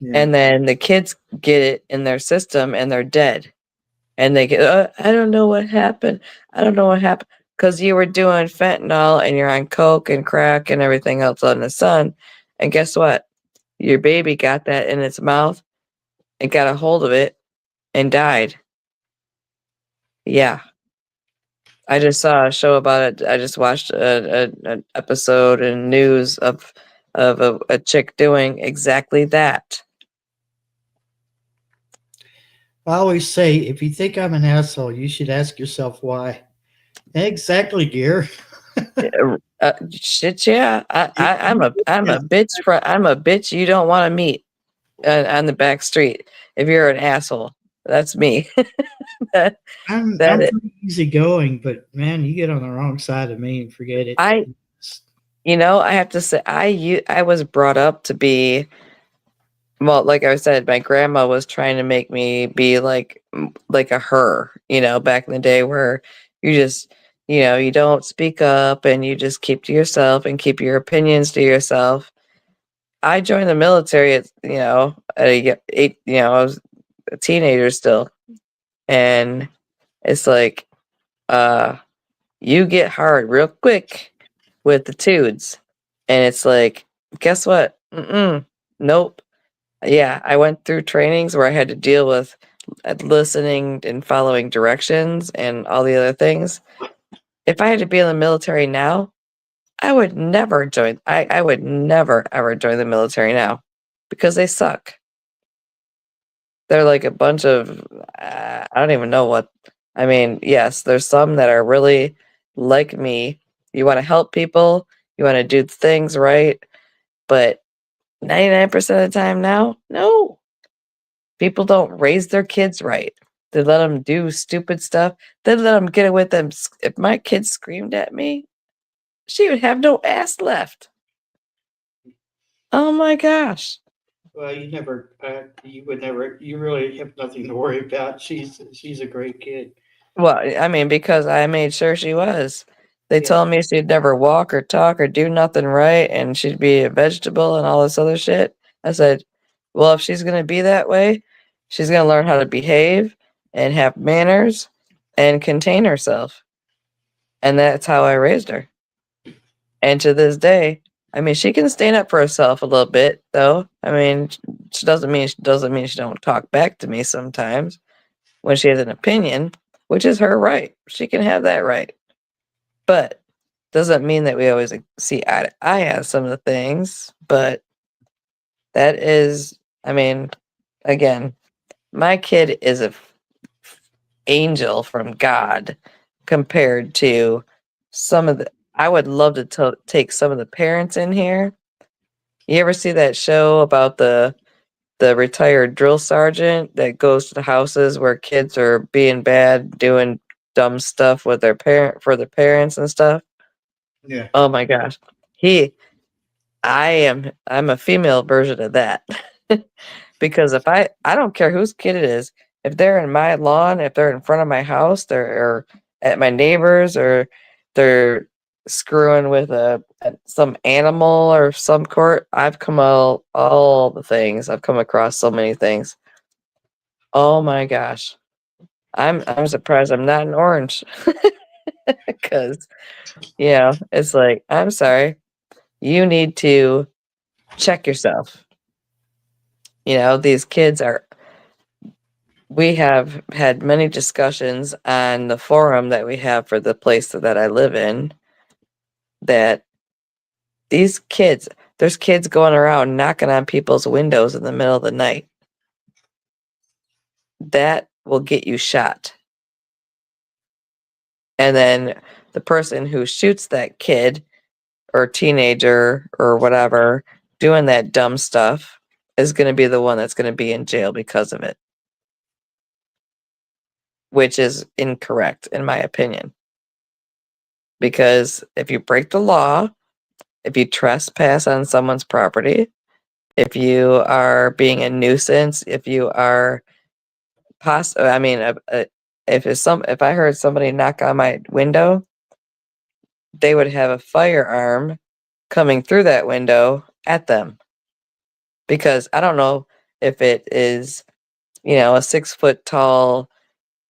Yeah. And then the kids get it in their system and they're dead. And they get, I don't know what happened. I don't know what happened. Because you were doing fentanyl and you're on coke and crack and everything else on the sun. And guess what? Your baby got that in its mouth and got a hold of it and died. Yeah. I just saw a show about it. I just watched an episode in news of a chick doing exactly that. I always say, if you think I'm an asshole, you should ask yourself why. Exactly, dear. Shit, yeah. I'm a bitch. I'm a bitch you don't want to meet on the back street. If you're an asshole, that's me. I'm That pretty easygoing, but man, you get on the wrong side of me and forget it. I have to say, I was brought up to be, well, like I said, my grandma was trying to make me be like a her, back in the day, where you just, you don't speak up and you just keep to yourself and keep your opinions to yourself. I joined the military at I was a teenager still, and it's like, you get hard real quick with the tudes. And it's like, guess what? Nope. Yeah, I went through trainings where I had to deal with listening and following directions and all the other things. If I had to be in the military now, I would never join. I would never ever join the military now because they suck. They're like a bunch of I don't even know what. I mean, yes, there's some that are really like me. You want to help people, you want to do things right, but 99% of the time now, no. People don't raise their kids right. They let them do stupid stuff. They let them get away with them. If my kid screamed at me, she would have no ass left. Oh my gosh. Well, you would never, you really have nothing to worry about. She's a great kid. Well, I mean, because I made sure she was. They Yeah. told me she'd never walk or talk or do nothing right and she'd be a vegetable and all this other shit. I said, well, if she's going to be that way, she's going to learn how to behave and have manners and contain herself. And that's how I raised her. And to this day, I mean, she can stand up for herself a little bit, though. I mean, she doesn't mean she don't talk back to me sometimes when she has an opinion, which is her right. She can have that right. But doesn't mean that we always see eye to eye on some of the things. But that is, I mean, again, my kid is a angel from God compared to some of the. I would love to take some of the parents in here. You ever see that show about the retired drill sergeant that goes to the houses where kids are being bad, doing dumb stuff with their parents and stuff? Yeah. Oh my gosh. I'm a female version of that. Because if I don't care whose kid it is, if they're in my lawn, if they're in front of my house, or at my neighbors, or they're screwing with some animal or some court, I've come all the things. I've come across so many things. Oh my gosh. I'm surprised I'm not an orange. Because it's like, I'm sorry. You need to check yourself. These kids we have had many discussions on the forum that we have for the place that I live in, that there's kids going around knocking on people's windows in the middle of the night. That will get you shot. And then the person who shoots that kid or teenager or whatever doing that dumb stuff is going to be the one that's going to be in jail because of it, which is incorrect in my opinion. Because if you break the law, if you trespass on someone's property, if you are being a nuisance, if you are if I heard somebody knock on my window, they would have a firearm coming through that window at them. Because I don't know if it is, a 6 foot tall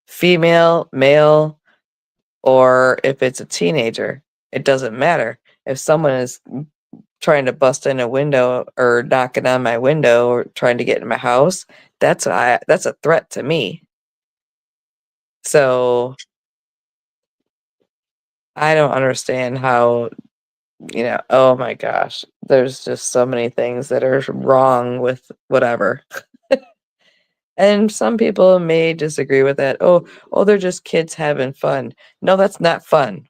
female, male, or if it's a teenager. It doesn't matter. If someone is trying to bust in a window or knocking on my window or trying to get in my house, that's a threat to me. So I don't understand how, oh my gosh, there's just so many things that are wrong with whatever. And some people may disagree with that. Oh, they're just kids having fun. No, that's not fun.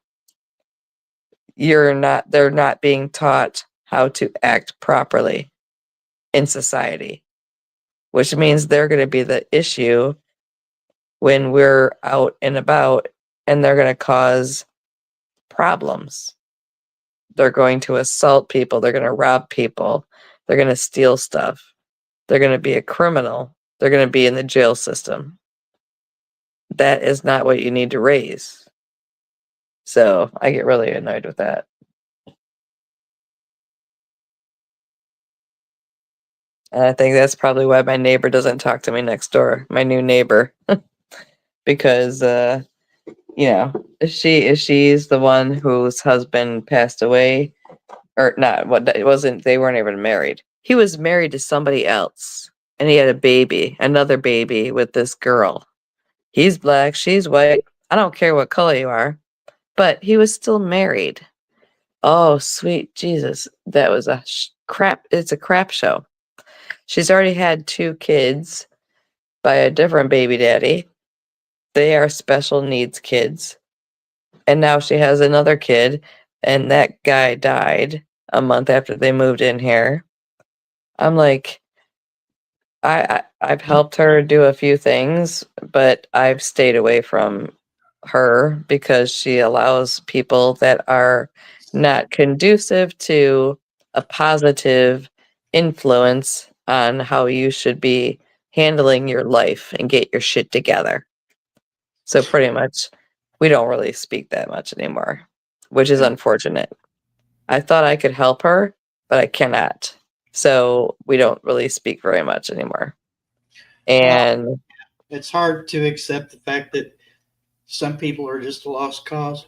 They're not being taught how to act properly in society, which means they're going to be the issue when we're out and about, and they're going to cause problems. They're going to assault people. They're going to rob people. They're going to steal stuff. They're going to be a criminal. They're going to be in the jail system. That is not what you need to raise. So I get really annoyed with that. And I think that's probably why my neighbor doesn't talk to me next door, my new neighbor. Because she's the one whose husband passed away, or not. What it wasn't. They weren't even married. He was married to somebody else, and he had a baby, another baby with this girl. He's black, she's white. I don't care what color you are, but he was still married. Oh, sweet Jesus. That was a crap. It's a crap show. She's already had 2 kids by a different baby daddy. They are special needs kids. And now she has another kid, and that guy died a month after they moved in here. I'm like, I've helped her do a few things, but I've stayed away from her because she allows people that are not conducive to a positive influence on how you should be handling your life and get your shit together. So pretty much we don't really speak that much anymore, which is unfortunate. I thought I could help her, but I cannot. So we don't really speak very much anymore. And It's hard to accept the fact that some people are just a lost cause.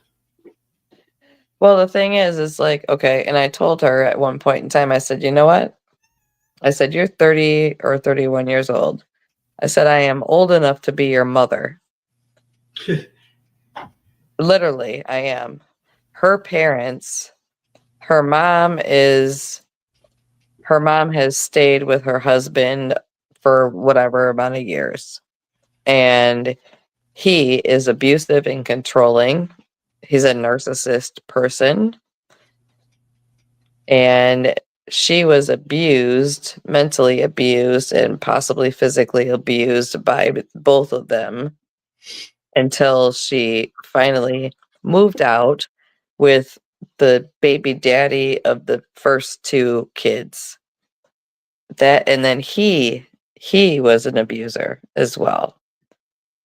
well, the thing is like, okay, and I told her at one point in time, I said, you know what? I said, you're 30 or 31 years old. I said, I am old enough to be your mother. Literally, I am. Her parents, her mom has stayed with her husband for whatever amount of years. And he is abusive and controlling. He's a narcissist person. And she was abused, mentally abused, and possibly physically abused by both of them until she finally moved out with the baby daddy of the first 2 kids. And then he was an abuser as well.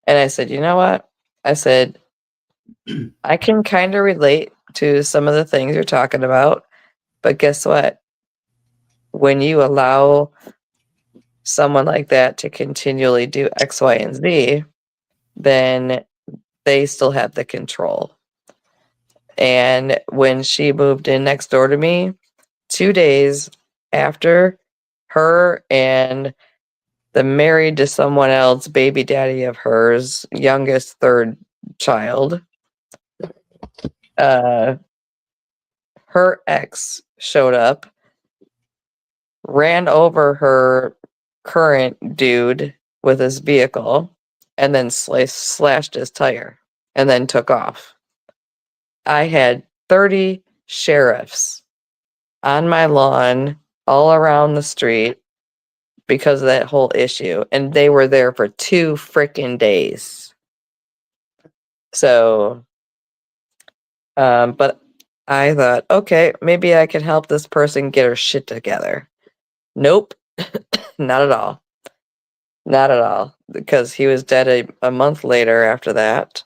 And I said, you know what? I said, I can kind of relate to some of the things you're talking about, but guess what? When you allow someone like that to continually do X, Y, and Z, then they still have the control. And when she moved in next door to me, 2 days after her and the married to someone else baby daddy of hers youngest 3rd child, her ex showed up, ran over her current dude with his vehicle, and then slashed his tire and then took off. I had 30 sheriffs on my lawn all around the street because of that whole issue, and they were there for 2 freaking days. So, but I thought, okay, maybe I can help this person get her shit together. Nope, not at all. Not at all, because he was dead a month later after that,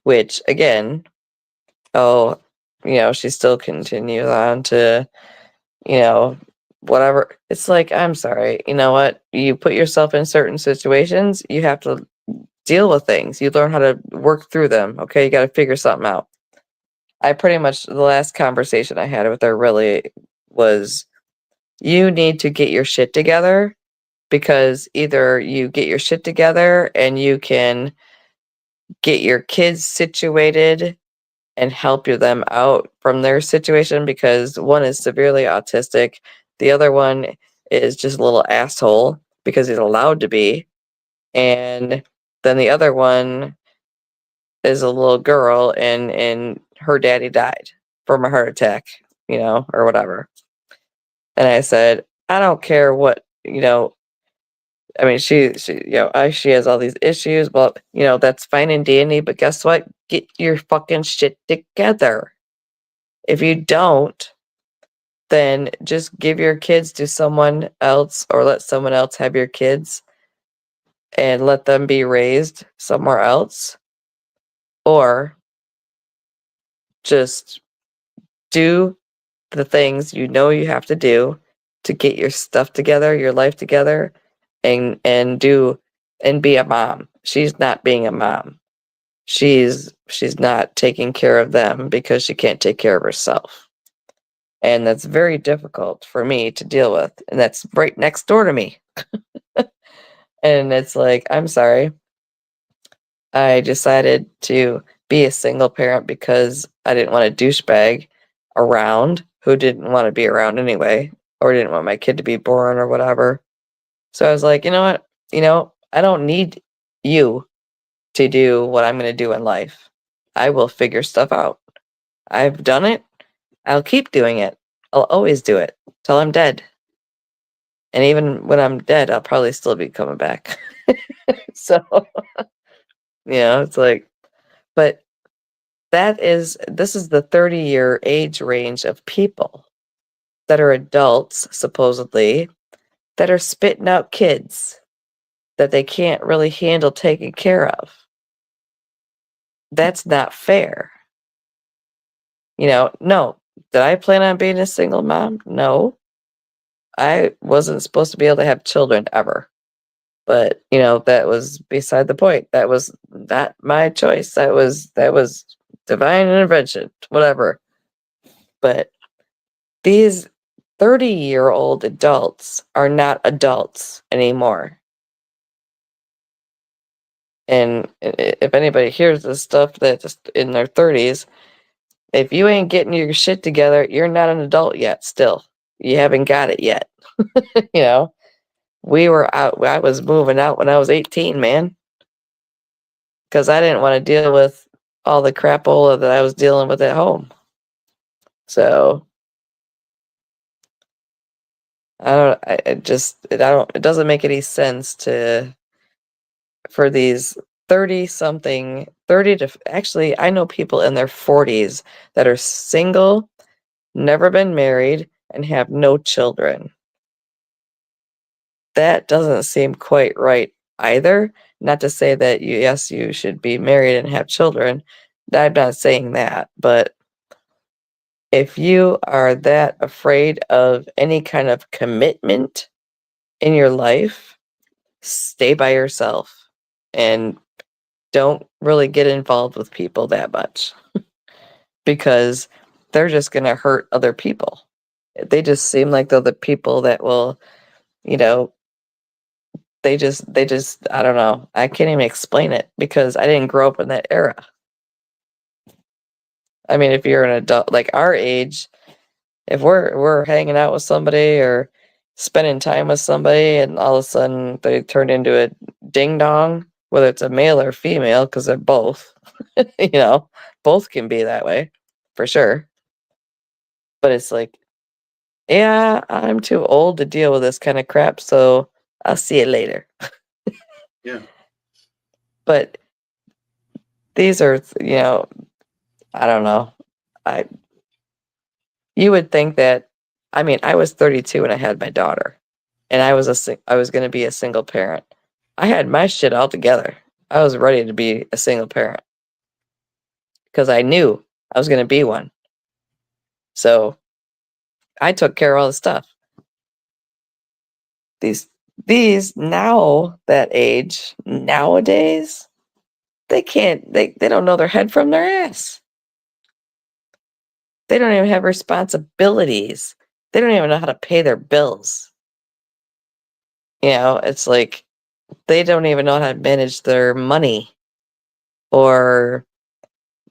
which again, she still continues on to, whatever. It's like, I'm sorry, you know what? You put yourself in certain situations, you have to deal with things. You learn how to work through them, okay? You got to figure something out. I pretty much, the last conversation I had with her really was, you need to get your shit together, because either you get your shit together and you can get your kids situated and help them out from their situation, because one is severely autistic, the other one is just a little asshole because he's allowed to be, and then the other one is a little girl and her daddy died from a heart attack, or whatever. And I said, I don't care what, I mean, she has all these issues. Well, that's fine and dandy, but guess what? Get your fucking shit together. If you don't, then just give your kids to someone else, or let someone else have your kids and let them be raised somewhere else. Or just do the things you have to do to get your stuff together, your life together, and be a mom. She's not being a mom. she's not taking care of them because she can't take care of herself. And that's very difficult for me to deal with. And that's right next door to me. And it's like, I'm sorry. I decided to be a single parent because I didn't want a douchebag around who didn't want to be around anyway, or didn't want my kid to be born or whatever. So I was like, you know what? I don't need you to do what I'm going to do in life. I will figure stuff out. I've done it. I'll keep doing it. I'll always do it till I'm dead. And even when I'm dead, I'll probably still be coming back. So, it's like, but this is the 30-year age range of people that are adults, supposedly, that are spitting out kids that they can't really handle taking care of. That's not fair. No. Did I plan on being a single mom? No. I wasn't supposed to be able to have children ever. But, that was beside the point. That was not my choice. That was divine intervention, whatever. But these 30-year-old adults are not adults anymore. And if anybody hears this stuff that's in their 30s, if you ain't getting your shit together, you're not an adult yet still. You haven't got it yet. We were out. I was moving out when I was 18, man. Because I didn't want to deal with all the crapola that I was dealing with at home. So it doesn't make any sense for these 30-something, actually, I know people in their 40s that are single, never been married, and have no children. That doesn't seem quite right either. Not to say that you should be married and have children. I'm not saying that, but if you are that afraid of any kind of commitment in your life, stay by yourself and don't really get involved with people that much because they're just going to hurt other people. They just seem like they're the people that will, they just, I don't know. I can't even explain it because I didn't grow up in that era. I mean, if you're an adult, like our age, if we're hanging out with somebody or spending time with somebody and all of a sudden they turn into a ding dong, whether it's a male or female, because they're both, both can be that way for sure. But it's like, yeah, I'm too old to deal with this kind of crap, so I'll see you later. Yeah. But these are, I don't know. You would think that, I mean, I was 32 when I had my daughter, and I was going to be a single parent. I had my shit all together. I was ready to be a single parent because I knew I was going to be one. So I took care of all the stuff. These now that age nowadays, they don't know their head from their ass. They don't even have responsibilities. They don't even know how to pay their bills. It's like they don't even know how to manage their money or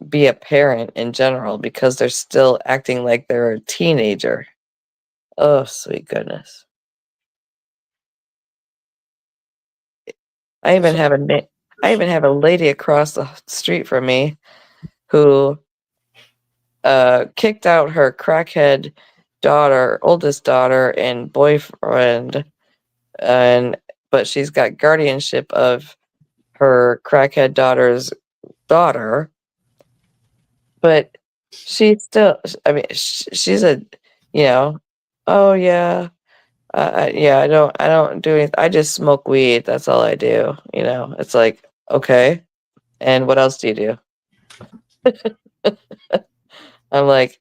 be a parent in general because they're still acting like they're a teenager. Oh, sweet goodness. I even have a lady across the street from me who kicked out her crackhead oldest daughter and boyfriend, but she's got guardianship of her crackhead daughter's daughter. But she's still, I mean, she's a, oh yeah, yeah, I don't do anything. I just smoke weed. That's all I do. It's like, okay. And what else do you do? I'm like,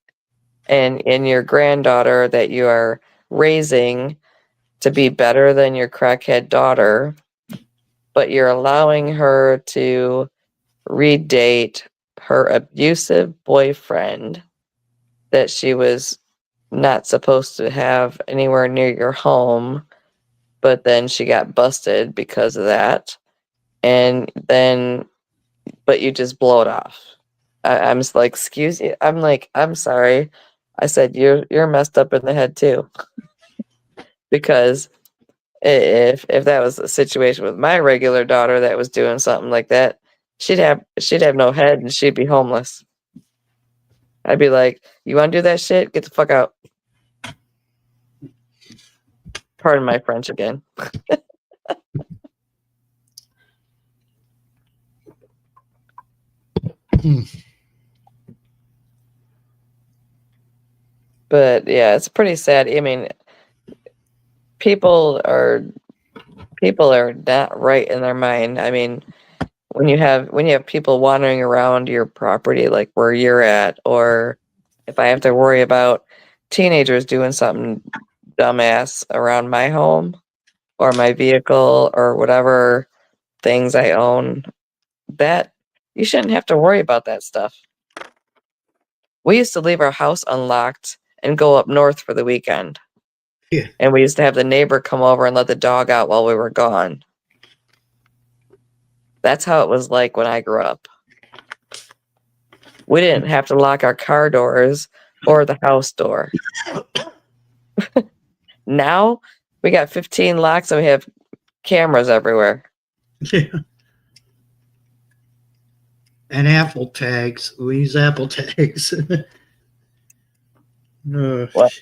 and your granddaughter that you are raising to be better than your crackhead daughter, but you're allowing her to redate her abusive boyfriend that she was not supposed to have anywhere near your home, but then she got busted because of that. And then, but you just blow it off. I'm just like, excuse you. I'm like, I'm sorry. I said, you're messed up in the head too. Because if that was a situation with my regular daughter that was doing something like that, she'd have no head and she'd be homeless. I'd be like, you want to do that shit? Get the fuck out. Pardon my French again. But yeah, it's pretty sad. I mean, people are not right in their mind. I mean, when you have people wandering around your property like where you're at, or if I have to worry about teenagers doing something dumbass around my home or my vehicle or whatever things I own, that you shouldn't have to worry about that stuff. We used to leave our house unlocked and go up north for the weekend. Yeah. And we used to have the neighbor come over and let the dog out while we were gone. That's how it was like when I grew up. We didn't have to lock our car doors or the house door. Now we got 15 locks and we have cameras everywhere. Yeah. And Apple tags. We use Apple tags. What?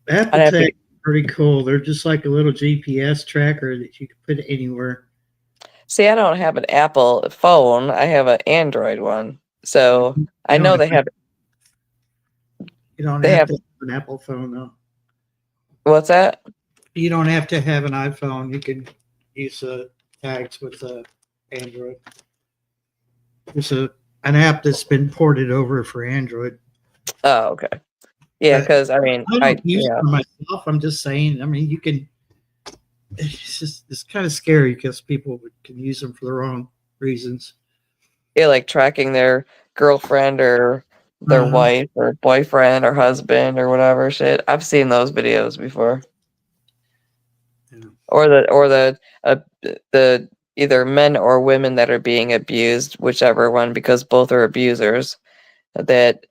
Apple tags are pretty cool. They're just like a little GPS tracker that you can put anywhere. See, I don't have an Apple phone. I have an Android one. So I know they have. You don't have to have an Apple phone, though. What's that? You don't have to have an iPhone. You can use tags with Android. It's an app that's been ported over for Android. Oh, okay. Yeah, because I mean, I don't use it for myself. I'm just saying. I mean, you can. It's kind of scary because people can use them for the wrong reasons. Yeah, like tracking their girlfriend or their wife or boyfriend or husband or whatever shit. I've seen those videos before. Yeah. Or the either men or women that are being abused, whichever one, because both are abusers, that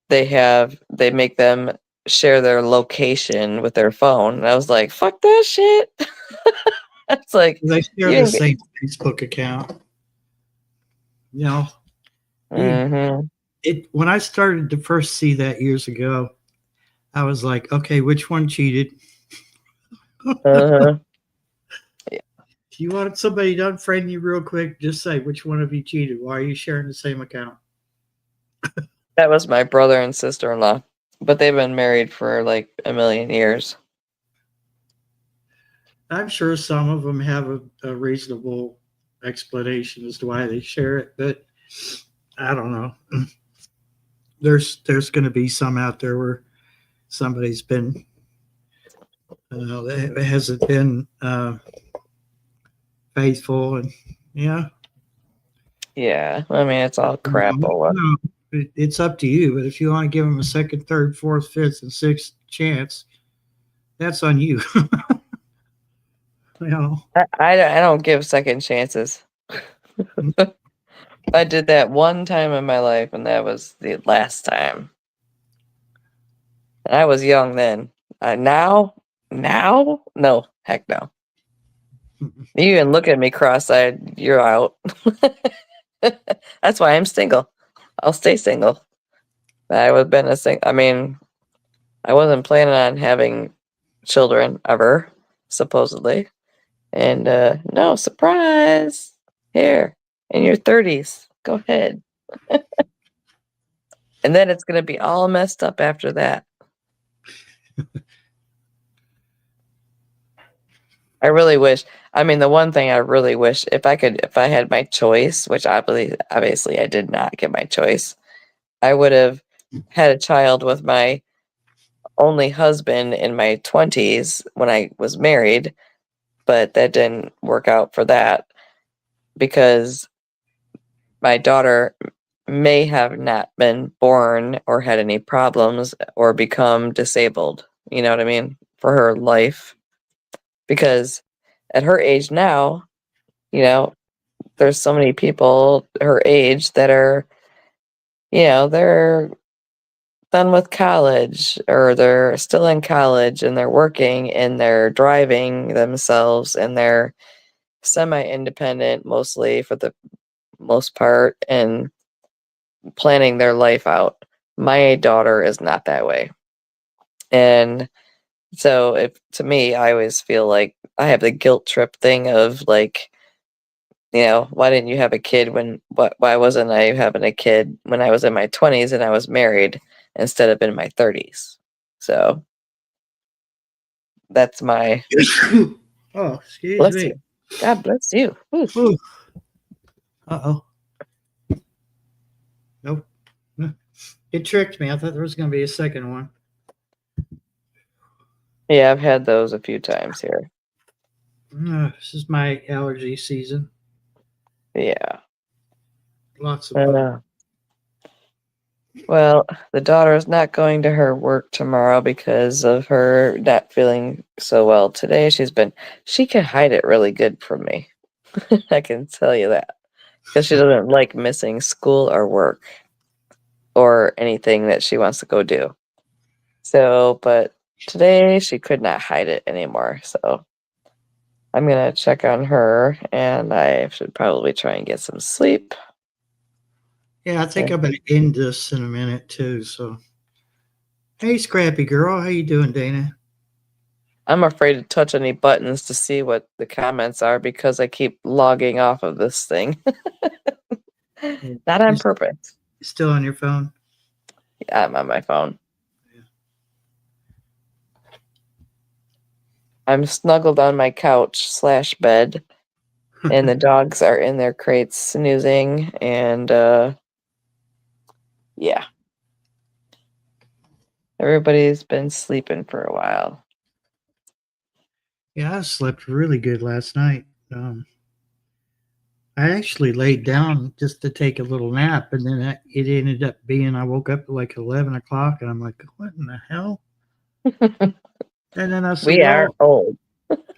they make them share their location with their phone. And I was like, fuck that shit. It's like they share the same Facebook account. You know, when I started to first see that years ago, I was like, okay, which one cheated? Yeah. If you want somebody to unfriend you real quick, just say which one of you cheated. Why are you sharing the same account? That was my brother and sister-in-law, but they've been married for like a million years. I'm sure some of them have a reasonable explanation as to why they share it, but I don't know. There's going to be some out there where somebody's been that hasn't been faithful, and yeah. I mean, it's all crap. It's up to you, but if you want to give them a second, third, fourth, fifth, and sixth chance, that's on you. You know, I don't give second chances. I did that one time in my life, and that was the last time. And I was young then. Now, no, heck no. You even look at me cross-eyed, you're out. That's why I'm single. I'll stay single. I would have been I mean, I wasn't planning on having children ever, supposedly. And no, surprise. Here, in your 30s. Go ahead. And then it's going to be all messed up after that. I really wish. I mean, the one thing I really wish, if I had my choice, which obviously I did not get my choice, I would have had a child with my only husband in my 20s when I was married, but that didn't work out for that. because my daughter may have not been born or had any problems or become disabled, you know what I mean, for her life. Because at her age now, you know, there's so many people her age that are, you know, they're done with college or they're still in college and they're working and they're driving themselves and they're semi-independent mostly for the most part and planning their life out. My daughter is not that way. And so if to me, I always feel like I have the guilt trip thing of like, you know, why didn't you have a kid why wasn't I having a kid when I was in my 20s and I was married instead of in my 30s? So that's my Oh, excuse bless me. you. God bless you. Ooh. Ooh. Uh-oh. Nope. It tricked me. I thought there was going to be a second one. Yeah, I've had those a few times here. This is my allergy season. Yeah. Lots of Well, the daughter is not going to her work tomorrow because of her not feeling so well today. She can hide it really good from me. I can tell you that. Because she doesn't like missing school or work or anything that she wants to go do. So, but today she could not hide it anymore. So I'm going to check on her and I should probably try and get some sleep. Yeah, I think I'm going to end this in a minute too. So, hey, Scrappy girl, how you doing, Dana? I'm afraid to touch any buttons to see what the comments are because I keep logging off of this thing. Not on purpose. Still on your phone? Yeah, I'm on my phone. Yeah. I'm snuggled on my couch / bed, and the dogs are in their crates snoozing, and yeah. Everybody's been sleeping for a while. Yeah, I slept really good last night. I actually laid down just to take a little nap, and then it ended up being I woke up at like 11 o'clock, and I'm like, what in the hell? And then I said, We are old.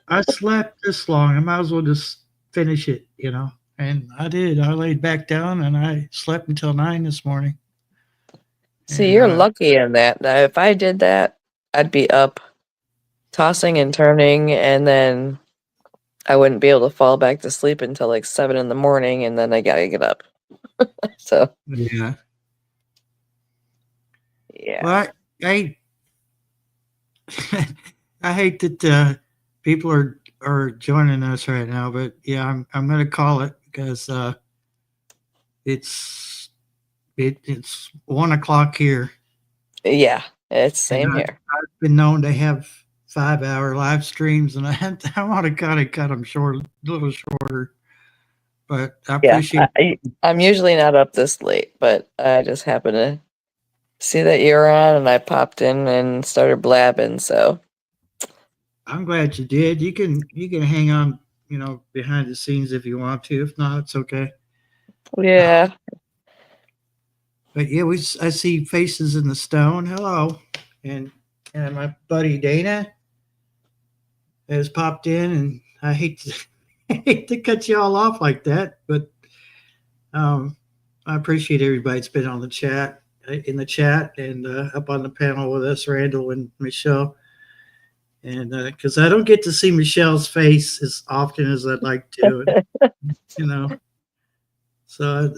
I slept this long. I might as well just finish it, you know. And I did. I laid back down and I slept until 9 this morning. See, and, you're lucky in that. Now, if I did that, I'd be up tossing and turning, and then I wouldn't be able to fall back to sleep until like 7 in the morning, and then I gotta get up. So yeah. Yeah. Well, I hate that people are joining us right now, but yeah, I'm going to call it because it's 1 o'clock here. Yeah, it's same here. I've been known to have 5-hour live streams, and I want to kind of cut them short, a little shorter. But I appreciate. I'm usually not up this late, but I just happened to see that you were on, and I popped in and started blabbing. So I'm glad you did. You can hang on, you know, behind the scenes if you want to. If not, it's okay. Yeah. But yeah, I see faces in the stone. Hello, and my buddy Dana has popped in, and I hate to cut you all off like that, but I appreciate everybody that's been on the chat, in the chat, and up on the panel with us, Randall and Michelle. And because I don't get to see Michelle's face as often as I'd like to, you know. So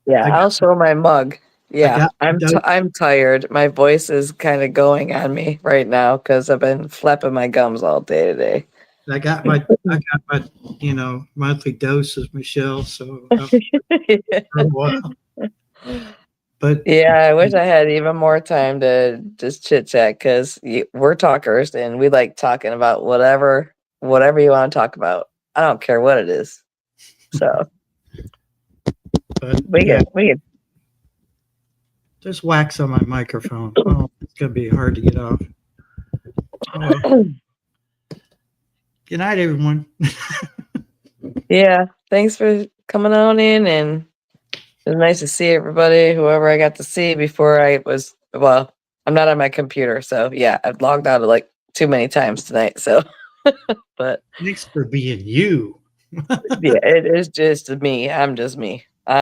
I'll show my mug. Yeah, I'm tired. My voice is kind of going on me right now because I've been flapping my gums all day today. I got my monthly dose of Michelle. So for a while. But yeah, I wish I had even more time to just chit chat because we're talkers and we like talking about whatever you want to talk about. I don't care what it is. So we can just wax on my microphone. Oh, it's gonna be hard to get off. Good night, everyone. Yeah, thanks for coming on in, and it was nice to see everybody, whoever I got to see before I was. Well, I'm not on my computer, so yeah, I've logged out like too many times tonight. So, but Thanks for being you. yeah, it is just me. I'm just me.